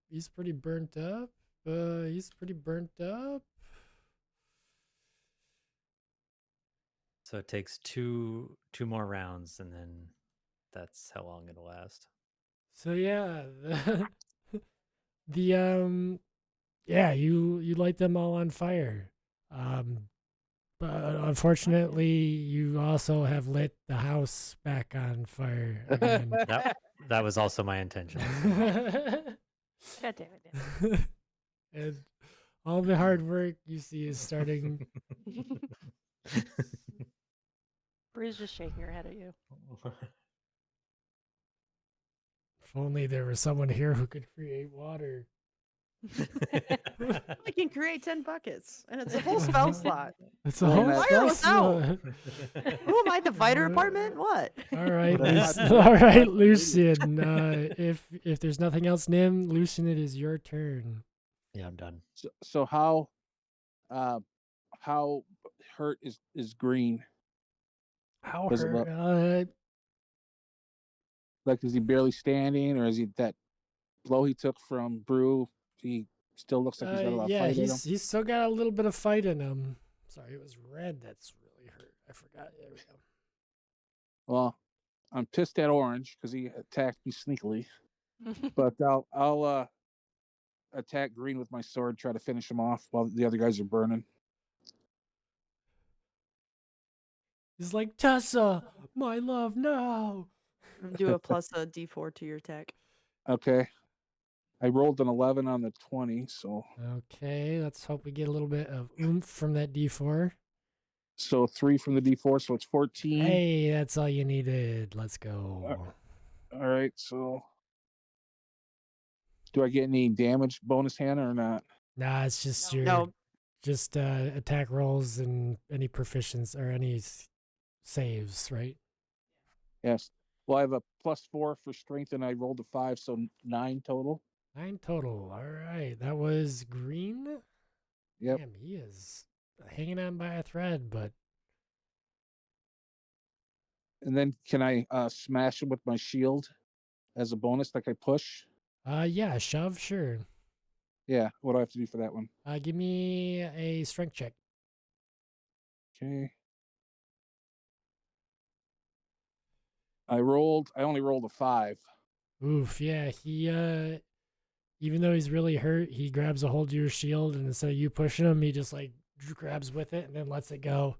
he's pretty burnt up. He's pretty burnt up. So it takes two more rounds, and then that's how long it'll last. So yeah, yeah, you light them all on fire. But unfortunately, you also have lit the house back on fire again. That was also my intention. God damn it. And all the hard work you see is starting. Bree's just shaking her head at you. If only there was someone here who could create water. I can create 10 buckets, and it's a full spell slot. It's a Well, whole Matt- Fire us spell out. slot. Who am I, the fighter department? What? All right, But that's not- all right, that's Lucian. If there's nothing else, Nim, Lucian, it is your turn. Yeah, I'm done. So how hurt is green? How Does it hurt? look- Like, is he barely standing, or is he that blow he took from Brew? He still looks like he's got a lot of yeah, fight in him. he's still got a little bit of fight in him. Sorry, it was red. That's really hurt. I forgot. There we go. Well, I'm pissed at Orange because he attacked me sneakily, but I'll attack Green with my sword, try to finish him off while the other guys are burning. He's like, Tessa, my love, no. Do a plus a d4 to your attack. Okay. I rolled an 11 on the 20, so Okay, let's hope we get a little bit of oomph from that D4. 3 from the D4, so it's 14. Hey, that's all you needed. Let's go. All right, so do I get any damage bonus, Hannah, or not? Nah, it's just your No, attack rolls and any proficiency or any saves, right? Yes. Well, I have a +4 for strength, and I rolled a 5, so 9 total. 9 total. All right, that was green. Yep. Damn, he is hanging on by a thread, but And then can I smash him with my shield as a bonus, like I push? yeah, shove, sure. Yeah. What do I have to do for that one? Give me a strength check. Okay. I only rolled a 5. Oof, yeah, he even though he's really hurt, he grabs a hold of your shield, and instead of you pushing him, he just like grabs with it and then lets it go.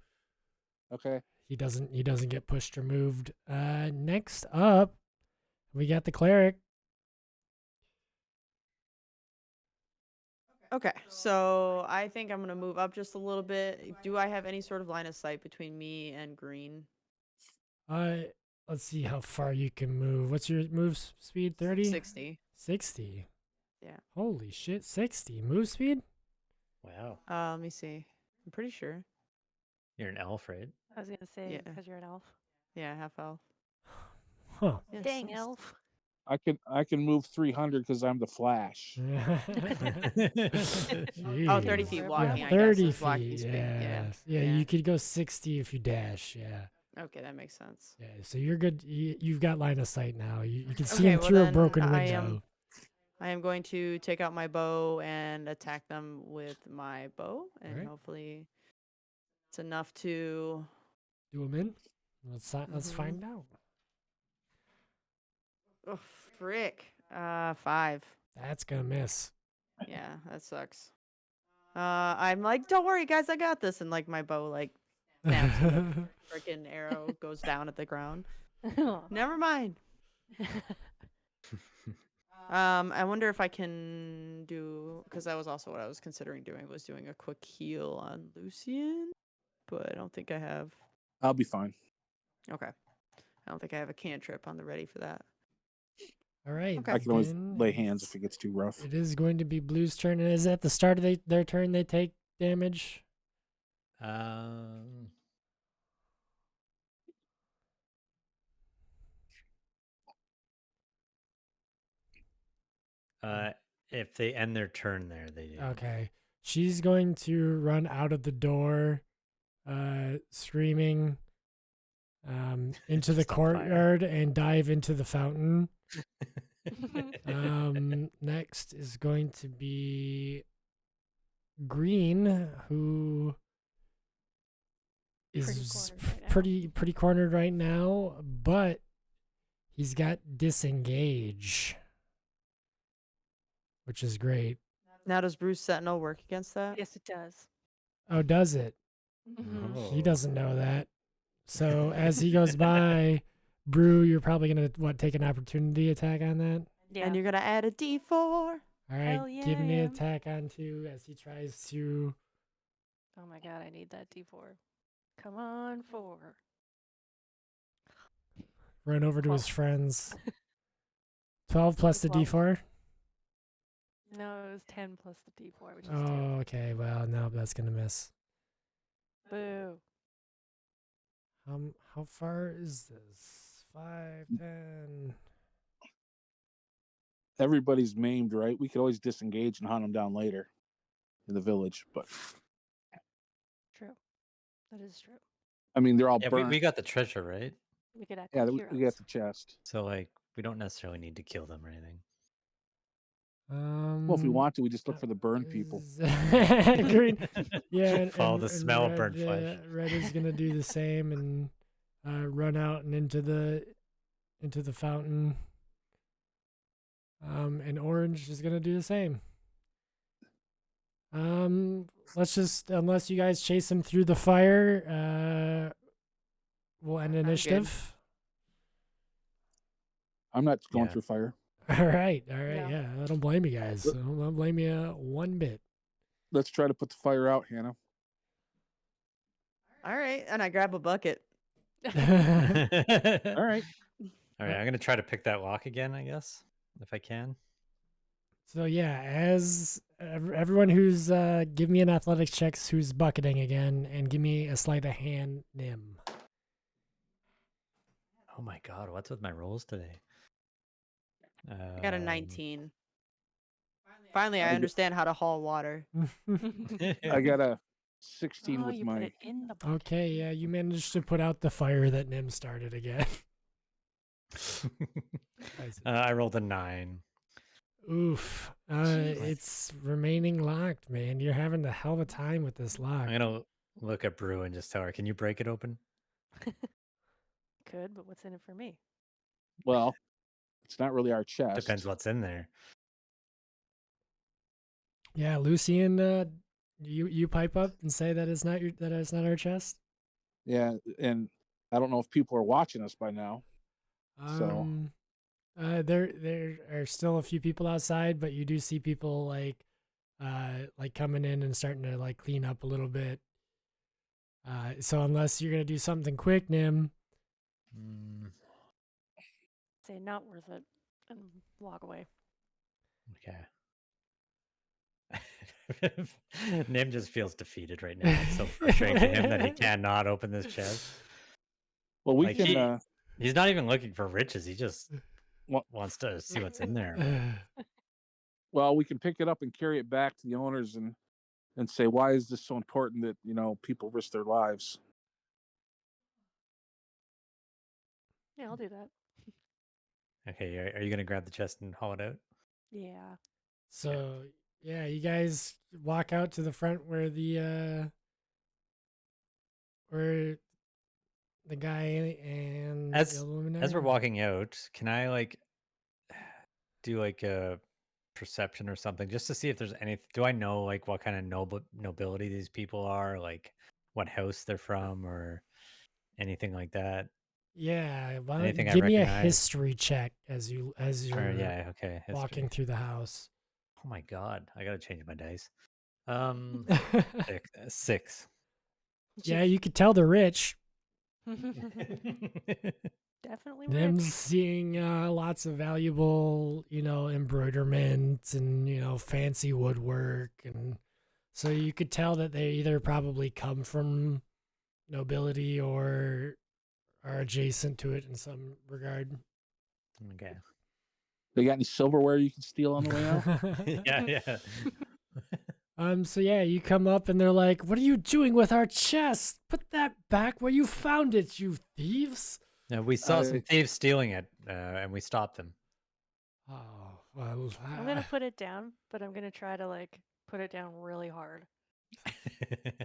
Okay. He doesn't get pushed or moved. Next up, we got the cleric. Okay, so I think I'm gonna move up just a little bit. Do I have any sort of line of sight between me and Green? Let's see how far you can move. What's your speed? 30? 60. 60. Yeah. Holy shit, 60 move speed? Wow. Let me see. I'm pretty sure. You're an elf, right? I was gonna say Yeah. because you're an elf. Yeah, half elf. Huh. Yeah, Dang 60. elf. I can move 300 because I'm the Flash. Oh, 30 Jeez. feet Yeah, walking, Yeah, I guess, 30 is walking feet. speed. Yeah. Yeah. You could go 60 if you dash. Yeah. Okay, that makes sense. Yeah. So you're good. You've got line of sight now. You can see Okay, him well through a then broken I window. am going to take out my bow and attack them with my bow, and Alright. hopefully it's enough to. Do him in. Let's Mhm. find out. Oh, frick. 5. That's gonna miss. Yeah, that sucks. I'm like, don't worry, guys, I got this, and like my bow like snaps and the freaking arrow goes down at the ground. Never mind. I wonder if I can do, because that was also what I was considering doing, was doing a quick heal on Lucian, but I don't think I have. I'll be fine. Okay, I don't think I have a cantrip on the ready for that. All right. Okay. I can always then lay hands it's- if it gets too rough. It is going to be Blue's turn. And is at the start of their turn they take damage? Um, if they end their turn there, they do. Okay. She's going to run out of the door, screaming, into the It's on fire. courtyard and dive into the fountain. Next is going to be Green, who is pretty cornered right now, but he's got disengage, which is great. Now, does Bruce Sentinel work against that? Yes, it does. Oh, does it? Mhm. He doesn't know that. So as he goes by, Brew, you're probably gonna take an opportunity attack on that. Yeah. And you're gonna add a D4. All right, Hell yeah, give me I an am. attack on 2 as he tries to Oh my god, I need that D4. Come on, 4. run over to his 12. friends. 12 plus the 12. D4. No, it was 10 plus the D4, which is 2. Oh, okay. Well, no, that's gonna miss. Boo. How far is this? 5, 10. Everybody's maimed, right? We could always disengage and hunt them down later in the village, but True. That is true. I mean they're all Yeah, burnt. we got the treasure, right? We could act Yeah, like we heroes. got the chest. So like, we don't necessarily need to kill them or anything. Well, if we want to, we just look for the burned people. Green, yeah, Follow the smell of burnt flesh. Red is gonna do the same and run out and into the fountain. And Orange is gonna do the same. Let's just, unless you guys chase him through the fire, we'll end good. initiative. I'm not going Yeah. through fire. All right, Yeah. yeah. I don't blame you guys. I don't blame you one bit. Let's try to put the fire out, Hannah. All right, and I grab a bucket. All All right. right, I'm gonna try to pick that lock again, I guess, if I can. So yeah, as everyone who's give me an athletics checks who's bucketing again, and give me a sleight of hand Nim. Oh my god, what's with my rolls today? I got a 19. Finally, I I understand how to haul water. I got a 16 Oh, with you put my. it in the bucket. Okay, yeah, you managed to put out the fire that Nim started again. I rolled a 9. Oof. It's remaining locked, man. You're having a hell of a time with this lock. I'm gonna look at Brew and just tell her, "Can you break it open?" Could, but what's in it for me? Well, it's not really our chest. Depends what's in there. Yeah, Lucian, you pipe up and say that it's not our chest. Yeah, and I don't know if people are watching us by now. So There are still a few people outside, but you do see people like coming in and starting to like clean up a little bit. So unless you're gonna do something quick, Nim, Say not worth it and walk away. Okay. Nim just feels defeated right now. It's so frustrating to him that he cannot open this chest. Well, we Like, can. He's not even looking for riches. He just Well- wants to see what's in there. Well, we can pick it up and carry it back to the owners and say, why is this so important that people risk their lives? Yeah, I'll do that. Okay, are you gonna grab the chest and haul it out? Yeah. So yeah, you guys walk out to the front where the guy and the other woman As we're are. walking out, can I like do like a perception or something just to see if there's any? Do I know like what kind of nobility these people are, like what house they're from, or anything like that? Yeah, why don't Anything I give me a recognize? history check as you're Yeah, okay. History. walking through the house. Oh my god, I gotta change my dice. 6. Yeah, you could tell they're rich. Definitely Them rich. seeing lots of valuable, embroiderment and fancy woodwork, and so you could tell that they either probably come from nobility or are adjacent to it in some regard. Okay. They got any silverware you can steal on the way out? Yeah. So yeah, you come up and they're like, "What are you doing with our chest? Put that back where you found it, you thieves!" No, we saw some thieves stealing it, and we stopped them. Oh, well, I'm gonna put it down, but I'm gonna try to like put it down really hard,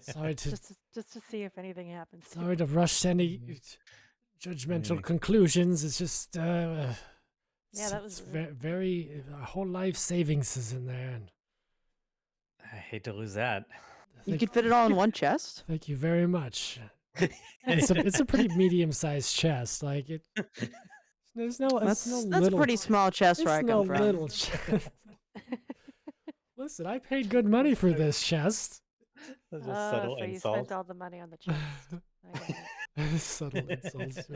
sorry to just to see if anything happens. sorry to rush to any judgmental conclusions. It's just Yeah, that was rude. very a whole life savings is in there, and I hate to lose that. You could fit it all in one chest. thank you very much. It's a pretty medium-sized chest. Like it. There's no. That's no a little, pretty small chest where I It's come no from. little chest. Listen, I paid good money for this chest. That's just subtle so you insult. spent all the money on the chest. I get it. Subtle insults.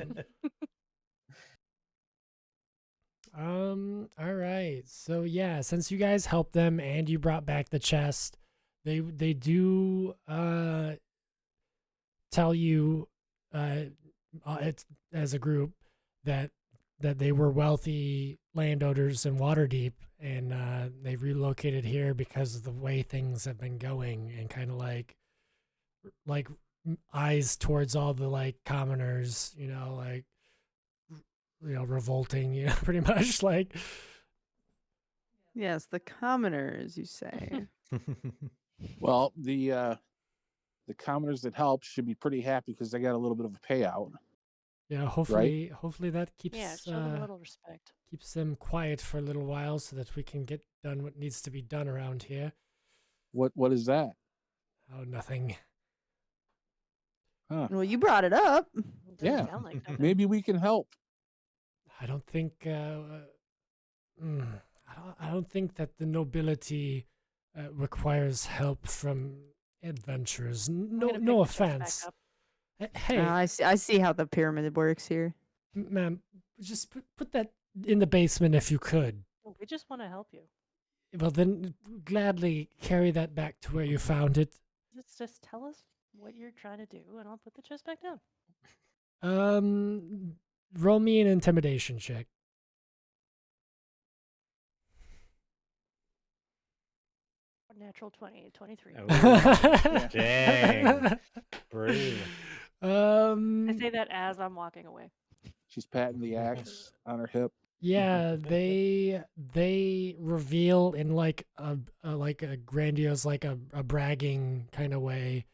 All right. So yeah, since you guys helped them and you brought back the chest, they do tell you it's as a group that they were wealthy landowners in Waterdeep, and they relocated here because of the way things have been going, and kind of like eyes towards all the like commoners, revolting, pretty much like. Yes, the commoners, you say. Well, the commoners that helped should be pretty happy because they got a little bit of a payout. Yeah, hopefully that keeps Yeah, show them a little respect. keeps them quiet for a little while so that we can get done what needs to be done around here. What is that? Oh, nothing. Huh. Well, you brought it up. It doesn't Yeah. sound like nothing. Maybe we can help. I don't think. I don't think that the nobility requires help from adventurers. I'm No, gonna pick no the chest back offense. up. Hey, I see how the pyramid works here. ma'am, just put that in the basement if you could. We just want to help you. Well, then gladly carry that back to where you found it. Just tell us what you're trying to do, and I'll put the chest back down. Roll me an intimidation check. Natural 20, 23. Oh, dang. Brave. I say that as I'm walking away. She's patting the axe on her hip. Yeah, they reveal in like a grandiose, like a bragging kind of way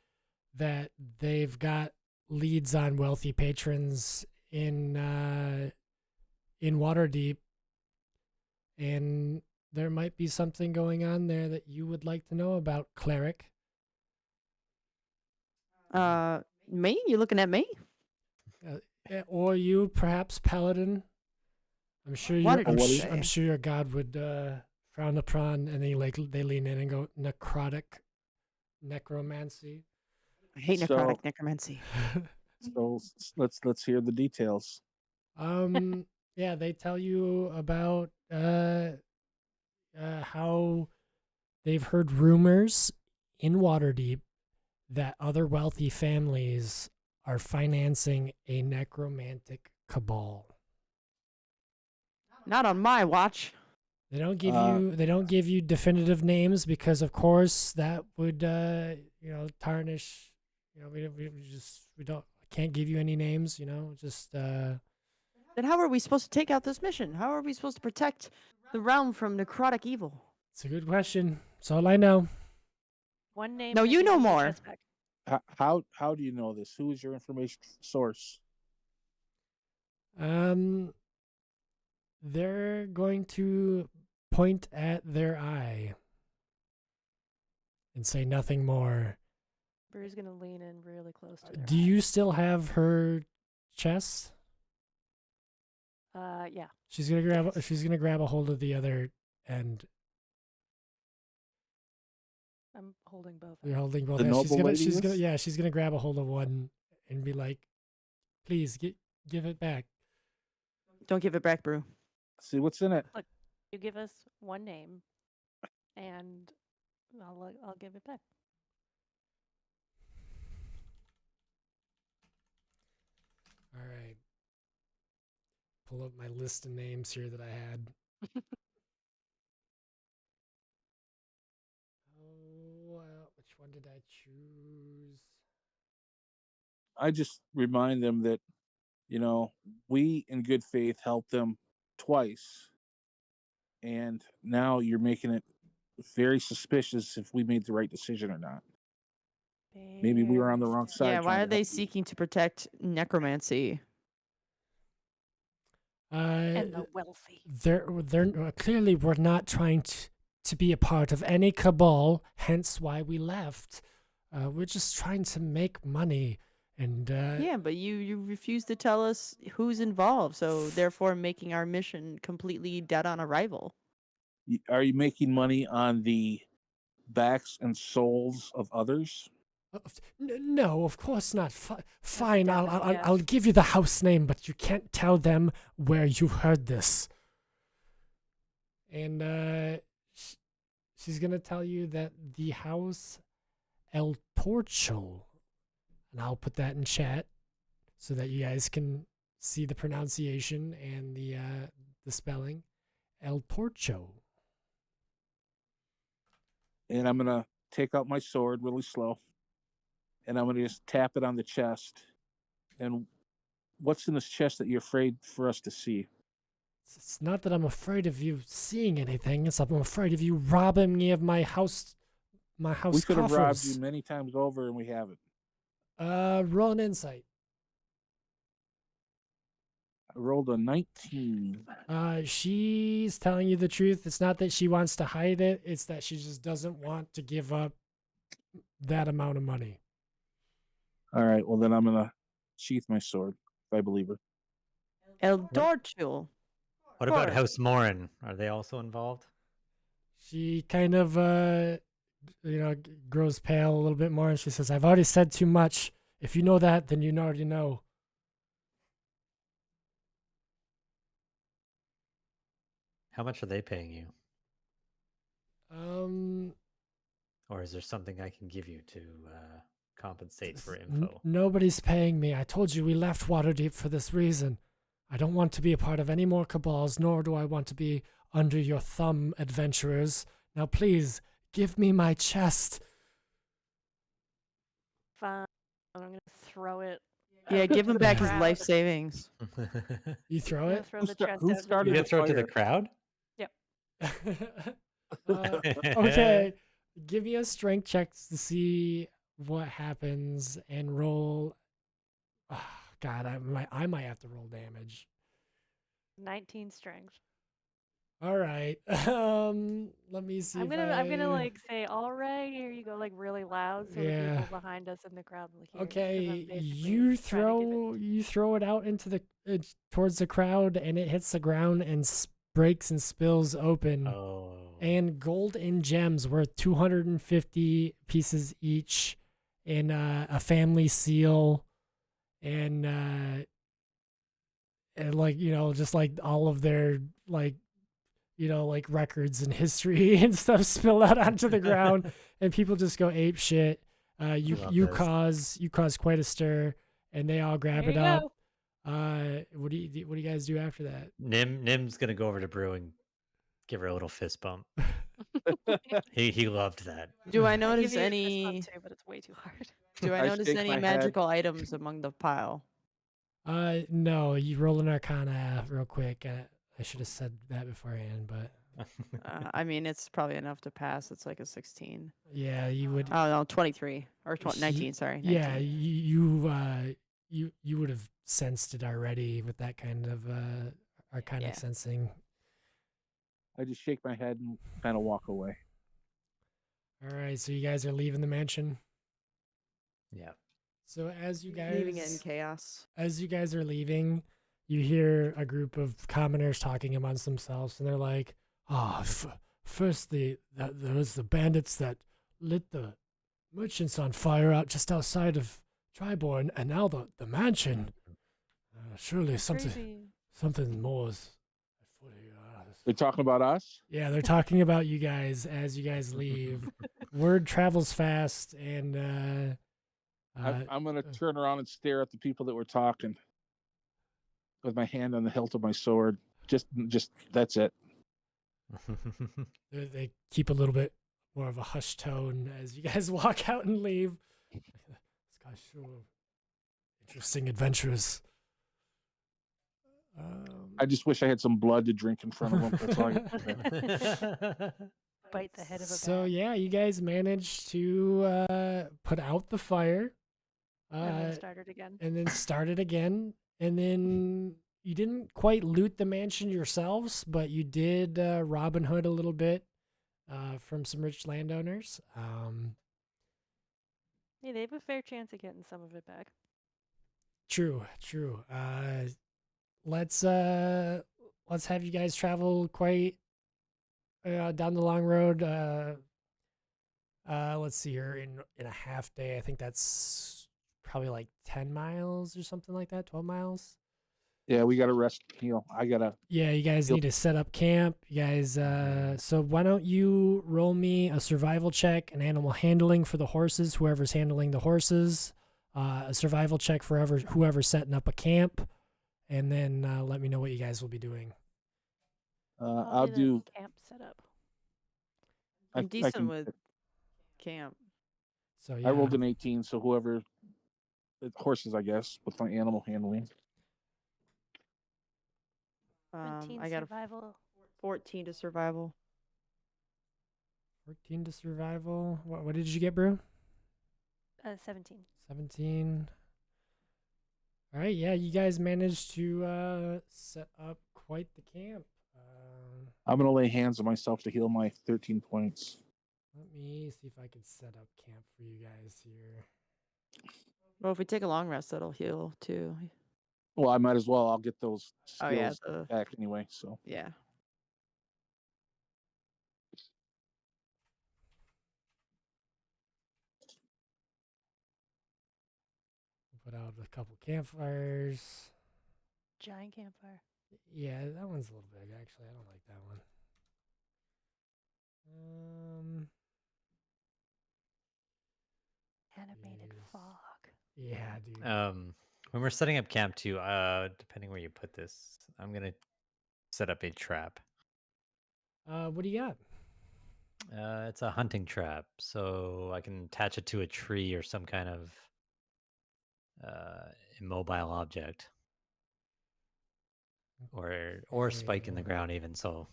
that they've got leads on wealthy patrons in Waterdeep, and there might be something going on there that you would like to know about, cleric. Me? You looking at me? Or you, perhaps, paladin. I'm sure What your did you I'm say? sure your god would frown upon, and they lean in and go necromancy. I hate So- necrotic necromancy. So let's hear the details. Yeah, they tell you about how they've heard rumors in Waterdeep that other wealthy families are financing a necromantic cabal. Not on my watch. They don't give you definitive names because of course that would tarnish, we don't can't give you any names, just Then how are we supposed to take out this mission? How are we supposed to protect the realm from necrotic evil? it's a good question. That's all I know. One name. No, that you gives know your more. chest back. How do you know this? Who is your information source? They're going to point at their eye and say nothing more. Brew's gonna lean in really close to their Do you still have her chest? Yeah. She's gonna grab a hold of the other end. I'm holding both. You're holding both The hands. noble lady is? She's gonna grab a hold of one and be like, please give it back. Don't give it back, Brew. See what's in it. You give us one name, and I'll give it back. All right. Pull up my list of names here that I had. Which one did I choose? I just remind them that, we in good faith helped them twice. And now you're making it very suspicious if we made the right decision or not. Maybe we were on the Very wrong sad. side. Yeah, why trying are to they help you. seeking to protect necromancy? And the wealthy. They're clearly we're not trying to be a part of any cabal, hence why we left. We're just trying to make money, and Yeah, but you refuse to tell us who's involved, so therefore making our mission completely dead on arrival. Are you making money on the backs and souls of others? no, of course not. Fine, definite I'll yes. give you the house name, but you can't tell them where you heard this. And she's gonna tell you that the house El Torcho, and I'll put that in chat so that you guys can see the pronunciation and the spelling. El Torcho. And I'm gonna take out my sword really slow, and I'm gonna just tap it on the chest. And what's in this chest that you're afraid for us to see? It's not that I'm afraid of you seeing anything. It's I'm afraid of you robbing me of my house. My house We could have robbed you coffers. many times over, and we haven't. Roll an insight. I rolled a 19. She's telling you the truth. It's not that she wants to hide it. It's that she just doesn't want to give up that amount of money. All right, well then I'm gonna sheath my sword if I believe her. El Dorchul. What about course. House Morin? Are they also involved? She kind of, grows pale a little bit more, and she says, "I've already said too much. If you know that, then you already know." How much are they paying you? Or is there something I can give you to compensate for info? Nobody's paying me. I told you we left Waterdeep for this reason. I don't want to be a part of any more cabals, nor do I want to be under your thumb, adventurers. Now, please, give me my chest. Fine. I'm gonna throw it. Yeah, out give into him the back his crowd. life savings. You throw I'm gonna it? throw the chest Who out. started You the gonna throw it to the fire? crowd? Okay, give me a strength check to see what happens and roll. God, I might have to roll damage. 19 strength. All right. Let me see. I'm gonna like say, all right, here you go, like really loud, so the Yeah. people behind us in the crowd will hear. 'cause I'm Okay, basically you trying to give it- you throw it out into the towards the crowd, and it hits the ground and breaks and spills open. Oh. And gold and gems worth 250 pieces each, and a family seal, and and like just like all of their like like records and history and stuff spill out onto the ground, and people just go ape shit. You Love you this. cause quite a stir, and they all grab There it you up. go. What do you guys do after that? Nim's gonna go over to Brew and give her a little fist bump. He loved that. Do I I give notice you a fist bump any? too, but it's way too hard. Do I I notice shake any my head. magical items among the pile? No, you roll an Arcana real quick. I should have said that beforehand, but I mean, it's probably enough to pass. It's like a 16. yeah, you would. Oh no, 23 or He- 19. Sorry, 19. Yeah, you would have sensed it already with that kind of Arcanic Yeah. sensing. I just shake my head and kind of walk away. All right, so you guys are leaving the mansion. Yeah. So as you Leaving it in guys chaos. are leaving, you hear a group of commoners talking amongst themselves, and they're like, "Ah, first there was the bandits that lit the merchants on fire out just outside of Triborn, and now the mansion. Surely Crazy. something more is afoot here." They're talking about us. Yeah, they're talking about you guys as you guys leave. Word travels fast, and I'm gonna turn around and stare at the people that were talking with my hand on the hilt of my sword. Just that's it. they keep a little bit more of a hushed tone as you guys walk out and leave. This guy's sure interesting adventures. I just wish I had some blood to drink in front of them. That's all I got to say. Bite the head of a So bat. yeah, you guys managed to put out the fire, And then start it again. and then start it again, and then you didn't quite loot the mansion yourselves, but you did Robin Hood a little bit from some rich landowners. Hey, they have a fair chance of getting some of it back. True. Let's have you guys travel quite down the long road. Let's see here, in a half day. I think that's probably like 10 miles or something like that. 12 miles. Yeah, we got to rest. I gotta. Yeah, you guys need to set up camp. You guys, so why don't you roll me a survival check, an animal handling for the horses, whoever's handling the horses, a survival check for whoever's setting up a camp, and then let me know what you guys will be doing. I'll the do. camp setup. I- I'm I decent can- with camp. So yeah, I rolled an 18, so whoever, horses, I guess, with my animal handling. 17 I got a survival. 14 to survival. 14 to survival. What did you get, Brew? 17. 17. All right, yeah, you guys managed to set up quite the camp. I'm gonna lay hands on myself to heal my 13 points. Let me see if I can set up camp for you guys here. Well, if we take a long rest, that'll heal too. Well, I might as well. I'll get those Oh yeah, skills back anyway. So yeah. Put out a couple campfires. Giant campfire. Yeah, that one's a little big, actually. I don't like that one. Animated Jeez. fog. Yeah, dude. When we're setting up camp too, depending where you put this, I'm gonna set up a trap. What do you got? It's a hunting trap, so I can attach it to a tree or some kind of immobile object, or spike in the Okay. ground even. So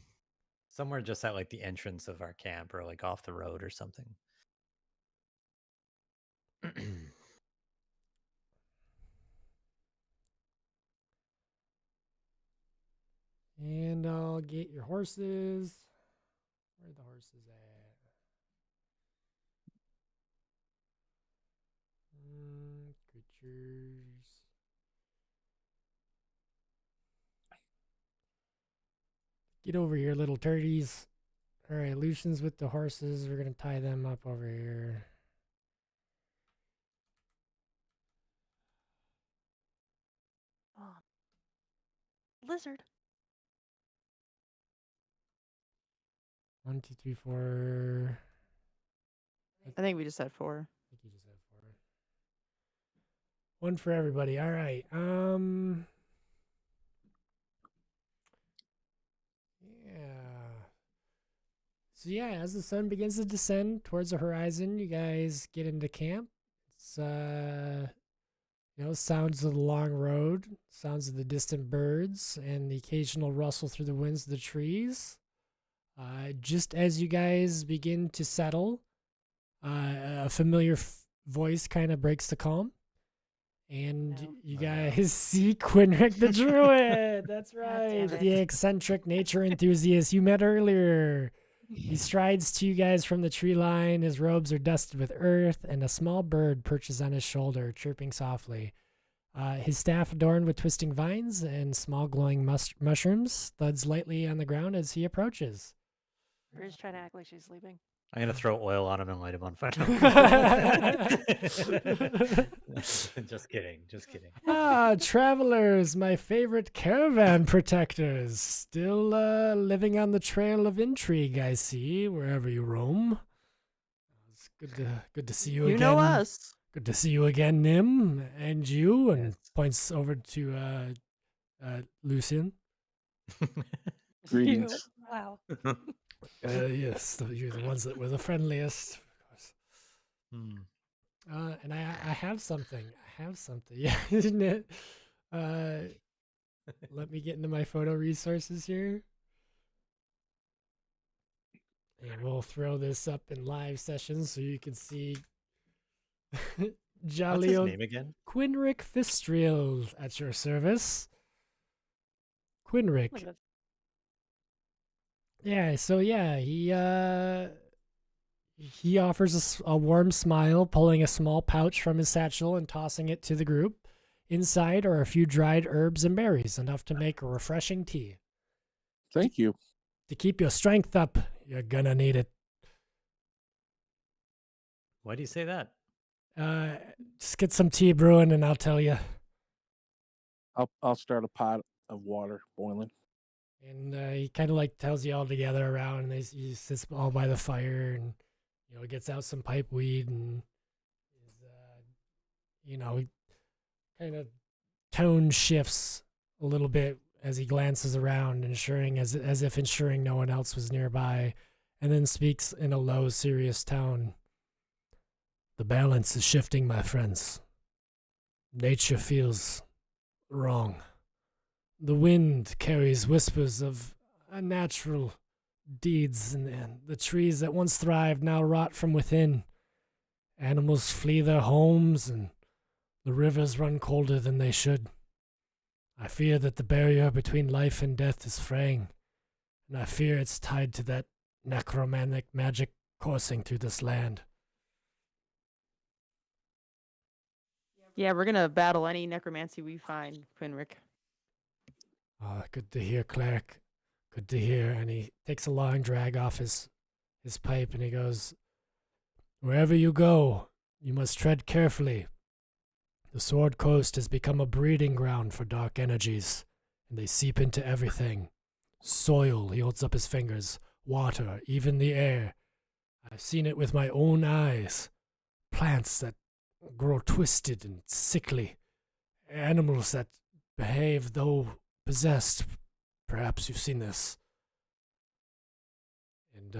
somewhere just at like the entrance of our camp or like off the road or something. And I'll get your horses. Where are the horses at? Creatures. Get over here, little turdies. All right, Lucian's with the horses. We're going to tie them up over here. Oh, lizard. 1, 2, 3, 4. I think we just had 4. I think you just had 4. 1 for everybody. All right. Yeah. So yeah, as the sun begins to descend towards the horizon, you guys get into camp. It's sounds of the long road, sounds of the distant birds, and the occasional rustle through the winds of the trees. Just as you guys begin to settle, a familiar voice kind of breaks the calm. And No. you Oh, no. guys see Quinrick the Druid. That's God right. damn The it. eccentric nature enthusiast you met earlier. He strides to you guys from the tree line. His robes are dusted with earth, and a small bird perches on his shoulder, chirping softly. His staff adorned with twisting vines and small glowing mushrooms thuds lightly on the ground as he approaches. Bri's trying to act like she's sleeping. I'm gonna throw oil on him and light him on fire. Just kidding. Just kidding. Travelers, my favorite caravan protectors. Still living on the trail of intrigue, I see, wherever you roam. It's good to see you You again. know us. Good to see you again, Nim, and you, and Yes. points over to Lucian. Greetings. Wow. Yes, you're the ones that were the friendliest. Of course. Hmm. And I have something. Yeah, isn't it? Let me get into my photo resources here. And we'll throw this up in live sessions so you can see What's Jolly his old name again? Quinrick Fistriel at your service. Quinrick. Look at that. Yeah, so yeah, he offers a warm smile, pulling a small pouch from his satchel and tossing it to the group. Inside are a few dried herbs and berries, enough to make a refreshing tea. Thank you. To keep your strength up, you're gonna need it. Why do you say that? Just get some tea brewing and I'll tell you. I'll start a pot of water boiling. And he kind of like tells you all to gather around, and he sits all by the fire, and gets out some pipe weed, and is kind of tone shifts a little bit as he glances around, ensuring as if ensuring no one else was nearby, and then speaks in a low, serious tone. The balance is shifting, my friends. Nature feels wrong. The wind carries whispers of unnatural deeds, and the trees that once thrived now rot from within. Animals flee their homes, and the rivers run colder than they should. I fear that the barrier between life and death is fraying, and I fear it's tied to that necromantic magic coursing through this land. Yeah, we're gonna battle any necromancy we find, Quinrick. Good to hear, cleric. Good to hear. And he takes a long drag off his pipe, and he goes, wherever you go, you must tread carefully. The Sword Coast has become a breeding ground for dark energies, and they seep into everything. Soil, he holds up his fingers, water, even the air. I've seen it with my own eyes. Plants that grow twisted and sickly. Animals that behave though possessed. Perhaps you've seen this. And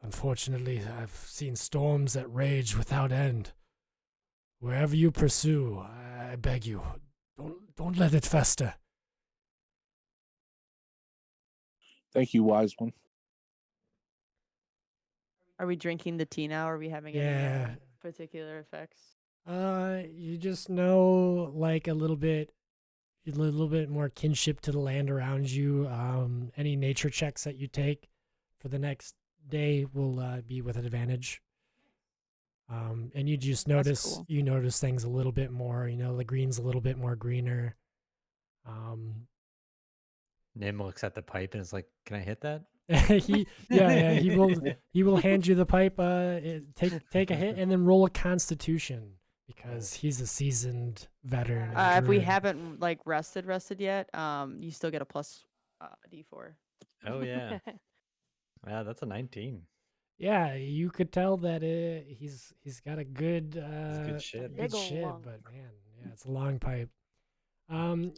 unfortunately, I've seen storms that rage without end. Wherever you pursue, I beg you, don't let it fester. Thank you, wise one. Are we drinking the tea now? Or are we having Yeah. any particular effects? You just know like a little bit more kinship to the land around you. Any nature checks that you take for the next day will be with an advantage. And you just notice cool. you notice things a little bit more. The green's a little bit more greener. Nim looks at the pipe and is like, "Can I hit that?" he will hand you the pipe. Take a hit and then roll a Constitution. because he's a seasoned veteran. If we druid. haven't like rested yet, you still get a plus D4. Oh yeah. Yeah, that's a 19. Yeah, you could tell that he's got a good good shit. good Big ol' shit, lung. but man, yeah, it's a long pipe.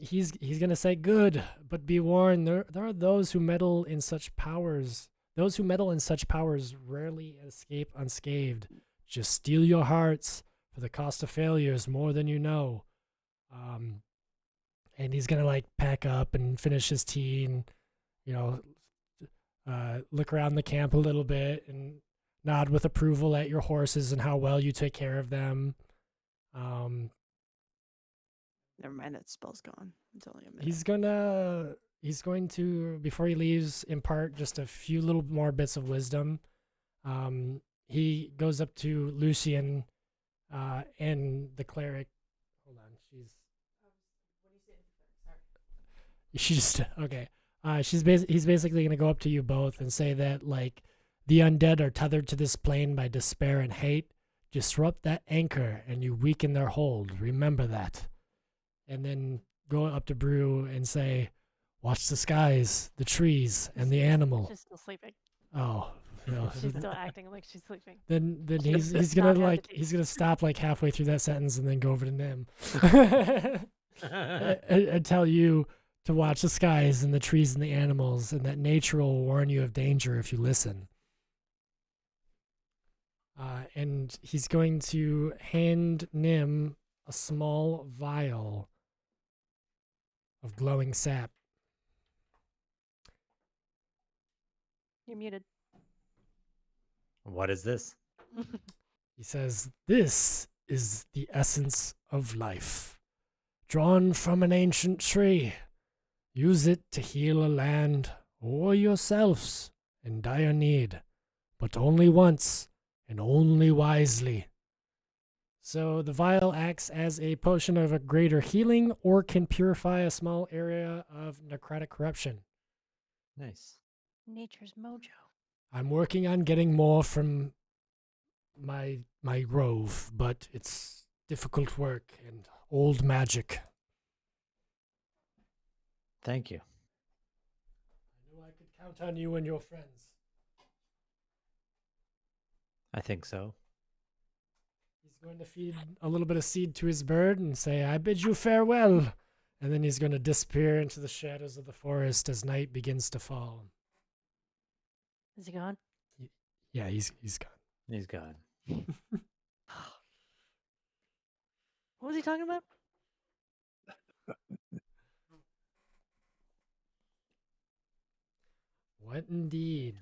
He's gonna say good, but be warned. There are those who meddle in such powers. Those who meddle in such powers rarely escape unscathed. Just steel your hearts, for the cost of failure is more than you know. And he's gonna like pack up and finish his tea and you know look around the camp a little bit and nod with approval at your horses and how well you take care of them. Never mind, that spell's gone. It's only a minute. He's going to, before he leaves, impart just a few little more bits of wisdom. He goes up to Lucian and the cleric. Hold on, she's okay. He's basically going to go up to you both and say that like the undead are tethered to this plane by despair and hate. Disrupt that anchor and you weaken their hold. Remember that. And then go up to Brew and say, watch the skies, the trees, and the animal. She's still sleeping. Oh, no. She's still acting like she's sleeping. Then She's he's gonna not like hesitate. he's gonna stop like halfway through that sentence and then go over to Nim and tell you to watch the skies and the trees and the animals, and that nature will warn you of danger if you listen. And he's going to hand Nim a small vial of glowing sap. You're muted. What is this? He says, "This is the essence of life, drawn from an ancient tree. Use it to heal a land or yourselves in dire need, but only once and only wisely." So the vial acts as a potion of a greater healing or can purify a small area of necrotic corruption. Nice. Nature's mojo. I'm working on getting more from my grove, but it's difficult work and old magic. Thank you. I knew I could count on you and your friends. I think so. He's going to feed a little bit of seed to his bird and say, "I bid you farewell." And then he's going to disappear into the shadows of the forest as night begins to fall. Is he gone? Yeah, he's gone. He's gone. What was he talking about? What indeed?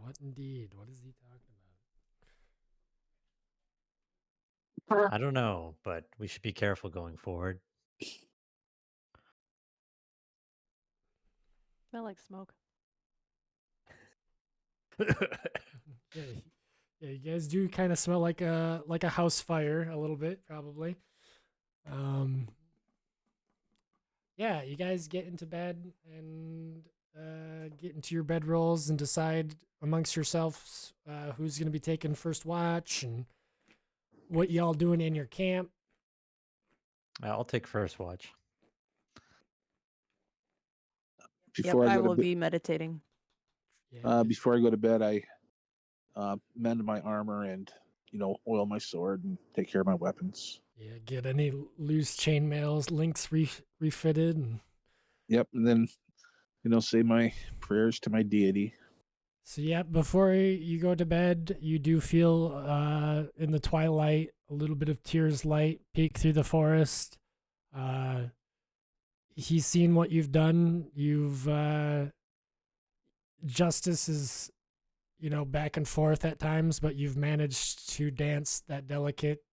What indeed? What is he talking about? I don't know, but we should be careful going forward. Smell like smoke. Yeah, you guys do kind of smell like a house fire a little bit, probably. Yeah, you guys get into bed and get into your bedrolls and decide amongst yourselves who's going to be taking first watch and what y'all doing in your camp. I'll take first watch. Before I I go will to be meditating. Yeah, before I go to bed, I mend my armor and oil my sword and take care of my weapons. yeah, get any loose chainmails, links refitted, and Yep, and then say my prayers to my deity. so yeah, before you go to bed, you do feel in the twilight a little bit of Tyr's light peek through the forest. He's seen what you've done. You've justice is back and forth at times, but you've managed to dance that delicate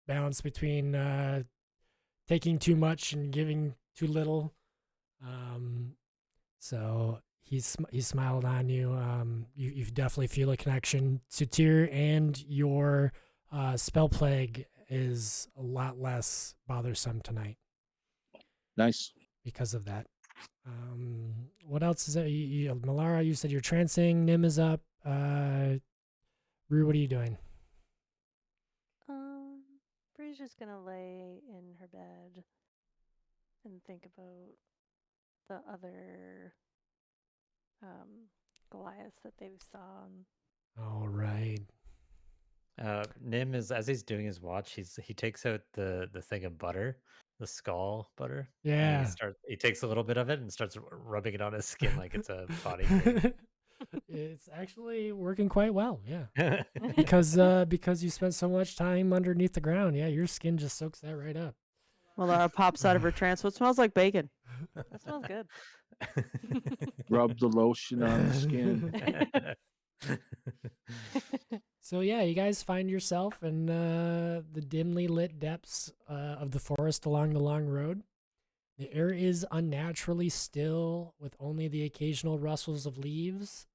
balance between taking too much and giving too little. So he smiled on you. You definitely feel a connection to Tyr, and your spell plague is a lot less bothersome tonight Nice. because of that. What else is there? Malara, you said you're trancing. Nim is up. Rue, what are you doing? she's just gonna lay in her bed and think about the other Goliaths that they saw. All right. Nim is, as he's doing his watch, he takes out the thing of butter, the skull butter. And Yeah. he takes a little bit of it and starts rubbing it on his skin like it's a body cream. It's actually working quite well. Yeah. Because you spent so much time underneath the ground. Yeah, your skin just soaks that right up. Laura pops out of her trance. What smells like bacon? That smells good. Rub the lotion on the skin. So yeah, you guys find yourself in the dimly lit depths of the forest along the long road. The air is unnaturally still, with only the occasional rustles of leaves,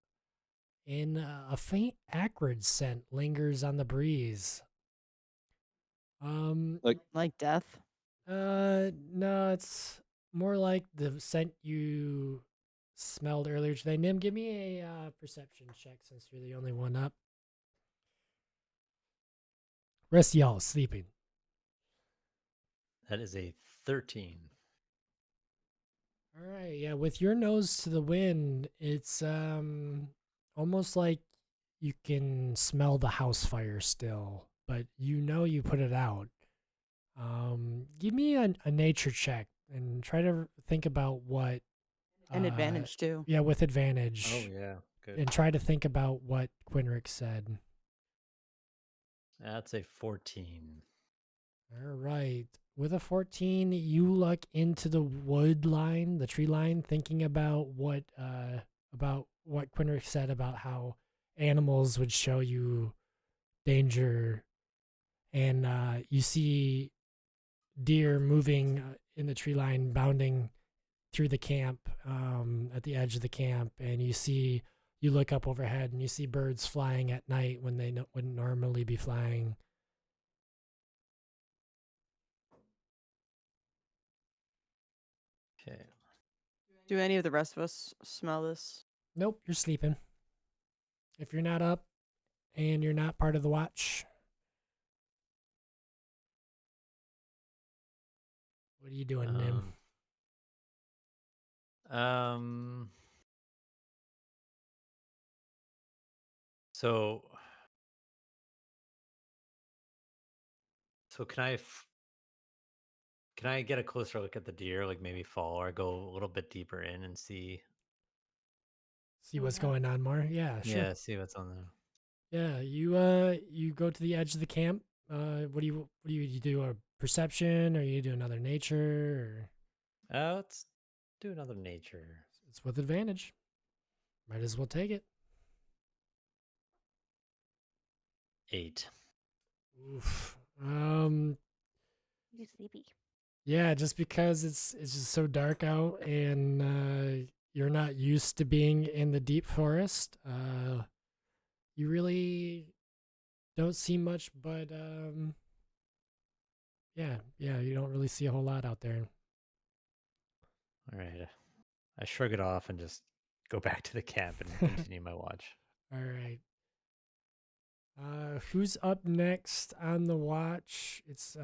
and a faint acrid scent lingers on the breeze. Like death. No, it's more like the scent you smelled earlier today. Nim, give me a perception check since you're the only one up. Rest of y'all sleeping. That is a 13. All right, yeah. With your nose to the wind, it's almost like you can smell the house fire still, but you know you put it out. Give me a nature check and try to think about what An advantage too. Yeah, with advantage. Oh yeah, good. And try to think about what Quinric said. That's a 14. All right. With a 14, you look into the wood line, the tree line, thinking about what Quinric said about how animals would show you danger, and you see deer moving in the tree line, bounding through the camp, at the edge of the camp, and you look up overhead and you see birds flying at night when they wouldn't normally be flying. Okay. Do any of the rest of us smell this? Nope, you're sleeping. If you're not up and you're not part of the watch, what are you doing, Nim? So can I get a closer look at the deer, like maybe follow or go a little bit deeper in and see See what's going on more? Yeah, sure. Yeah, see what's on there. Yeah, you go to the edge of the camp. What do you do? A perception, or you do another nature? Or Let's do another nature. it's with advantage. Might as well take it. 8. Oof. You sleepy. Yeah, just because it's just so dark out, and you're not used to being in the deep forest. You really don't see much, but yeah, you don't really see a whole lot out there. All right. I shrug it off and just go back to the camp and continue my watch. All right. Who's up next on the watch? It's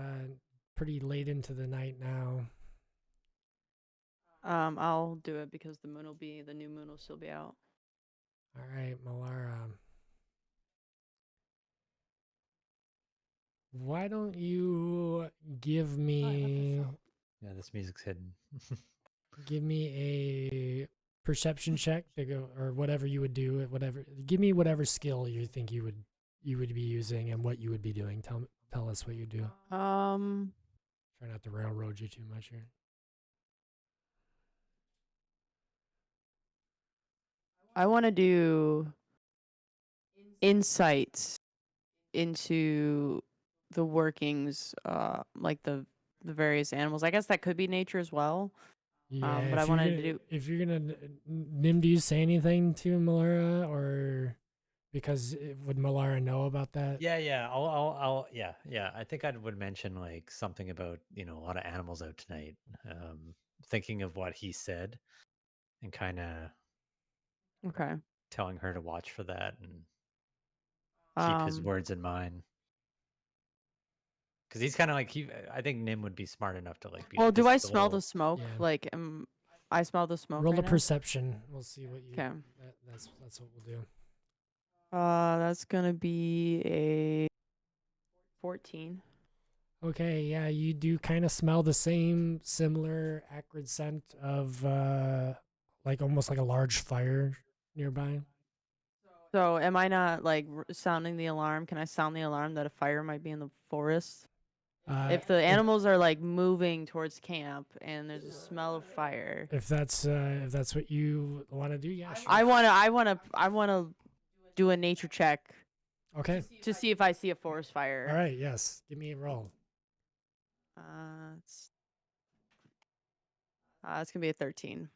pretty late into the night now. I'll do it because the new moon will still be out. All right, Malara. Why don't you give me Yeah, this music's hidden. give me a perception check to go, or whatever you would do, whatever. Give me whatever skill you think you would be using and what you would be doing. Tell us what you do. Try not to railroad you too much here. I want to do insights into the workings, like the various animals. I guess that could be nature as well. Yeah, but I wanted to do. If you're gonna, Nim, do you say anything to Malara, or because would Malara know about that? Yeah. I'll. Yeah. I think I would mention like something about a lot of animals out tonight. Thinking of what he said, and kind of Okay. telling her to watch for that and keep his words in mind. Because he's kind of like I think Nim would be smart enough to like be. Well, like, do this I is a smell little- the smoke? Yeah. Like, I smell the smoke Roll right a now? perception. We'll see what you. Okay. That's what we'll do. That's gonna be a 14. Okay, yeah, you do kind of smell the same similar acrid scent of like almost like a large fire nearby. So, am I not like sounding the alarm? Can I sound the alarm that a fire might be in the forest? If the animals are like moving towards camp and there's a smell of fire, if that's what you want to do, yeah, sure. I wanna do a nature check Okay. to see if I see a forest fire. All right, yes. Give me a roll. It's gonna be a 13.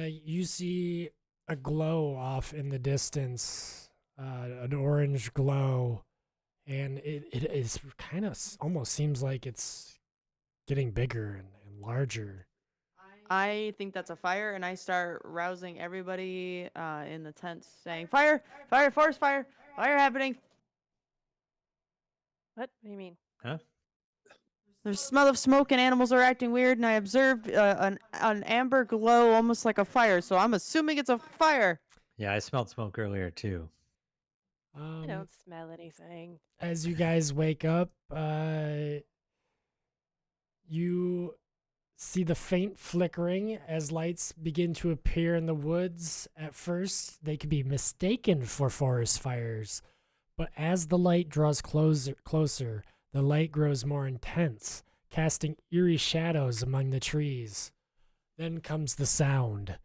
You see a glow off in the distance, an orange glow, and it is kind of almost seems like it's getting bigger and larger. I think that's a fire, and I start rousing everybody in the tents, saying, "Fire! Fire! Forest fire! Fire happening!" What do you mean? Huh? There's a smell of smoke, and animals are acting weird. And I observed an amber glow, almost like a fire. So I'm assuming it's a fire. Yeah, I smelled smoke earlier too. I don't smell anything. As you guys wake up, you see the faint flickering as lights begin to appear in the woods. At first, they could be mistaken for forest fires, but as the light draws closer, the light grows more intense, casting eerie shadows among the trees. Then comes the sound,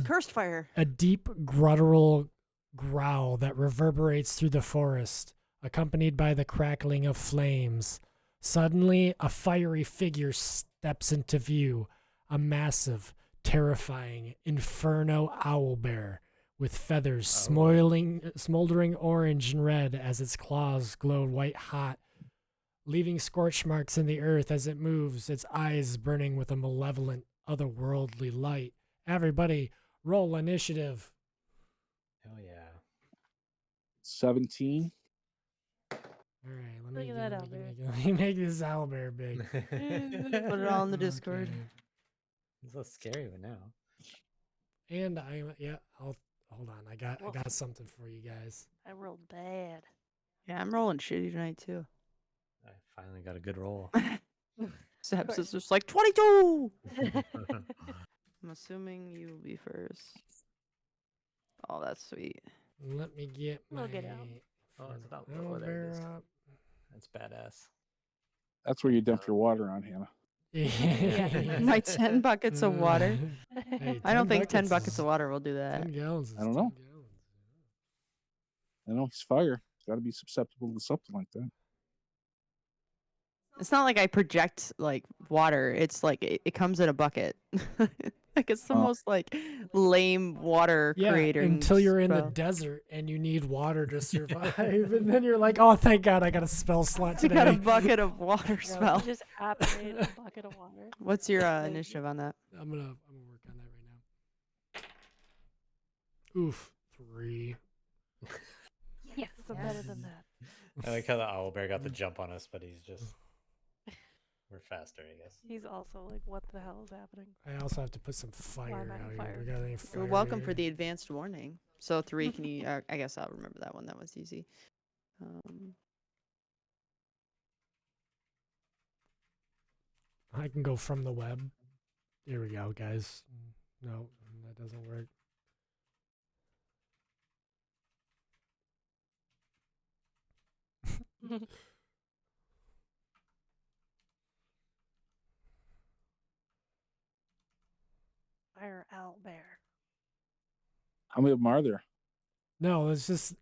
Cursed fire. a deep guttural growl that reverberates through the forest, accompanied by the crackling of flames. Suddenly, a fiery figure steps into view, a massive, terrifying inferno owlbear with feathers smoldering orange and red as its claws glow white hot, leaving scorch marks in the earth as it moves, its eyes burning with a malevolent, otherworldly light. Everybody, roll initiative. Hell yeah. 17. All right, let Look me, at get- that let me, owlbear. let me make this owlbear big. Put it all in the Discord. Okay. It's so scary right now. And I'll hold on. I got something for you guys. I rolled bad. Yeah, I'm rolling shitty tonight too. I finally got a good roll. Zaps course. is just like 22. I'm assuming you will be first. Oh, that's sweet. Let me get my We'll get out. Oh, it's about oh, there it is. owlbear up. That's badass. That's where you dump your water on, Hannah. Yeah. My 10 buckets of water. Hey, I don't think 10 buckets buckets is- of water will do that. 10 gallons. Is I don't 10 know. gallons. I know he's fire. He's got to be susceptible to something like that. It's not like I project like water. It's like it comes in a bucket. Like it's the Oh. most like lame water Yeah, creator. until you're in the desert and you need water to survive, and then you're like, "Oh, thank God, I got a spell slot You got a today." bucket of water You smell. just operate a bucket of water. What's your Thank you. initiative on that? I'm gonna work on that right now. Oof, 3. Yes, I'm better than that. I like how the owlbear got the jump on us, but he's just we're faster, I guess. He's also like, what the hell is happening? I also have to put some fire am I on out here. fire? We got any You're fire welcome for here? the advanced warning. So 3, can you? I guess I'll remember that one. That was easy. I can go from the web. Here we go, guys. No, that doesn't work. Fire owl bear. How many of them are there? No, it's just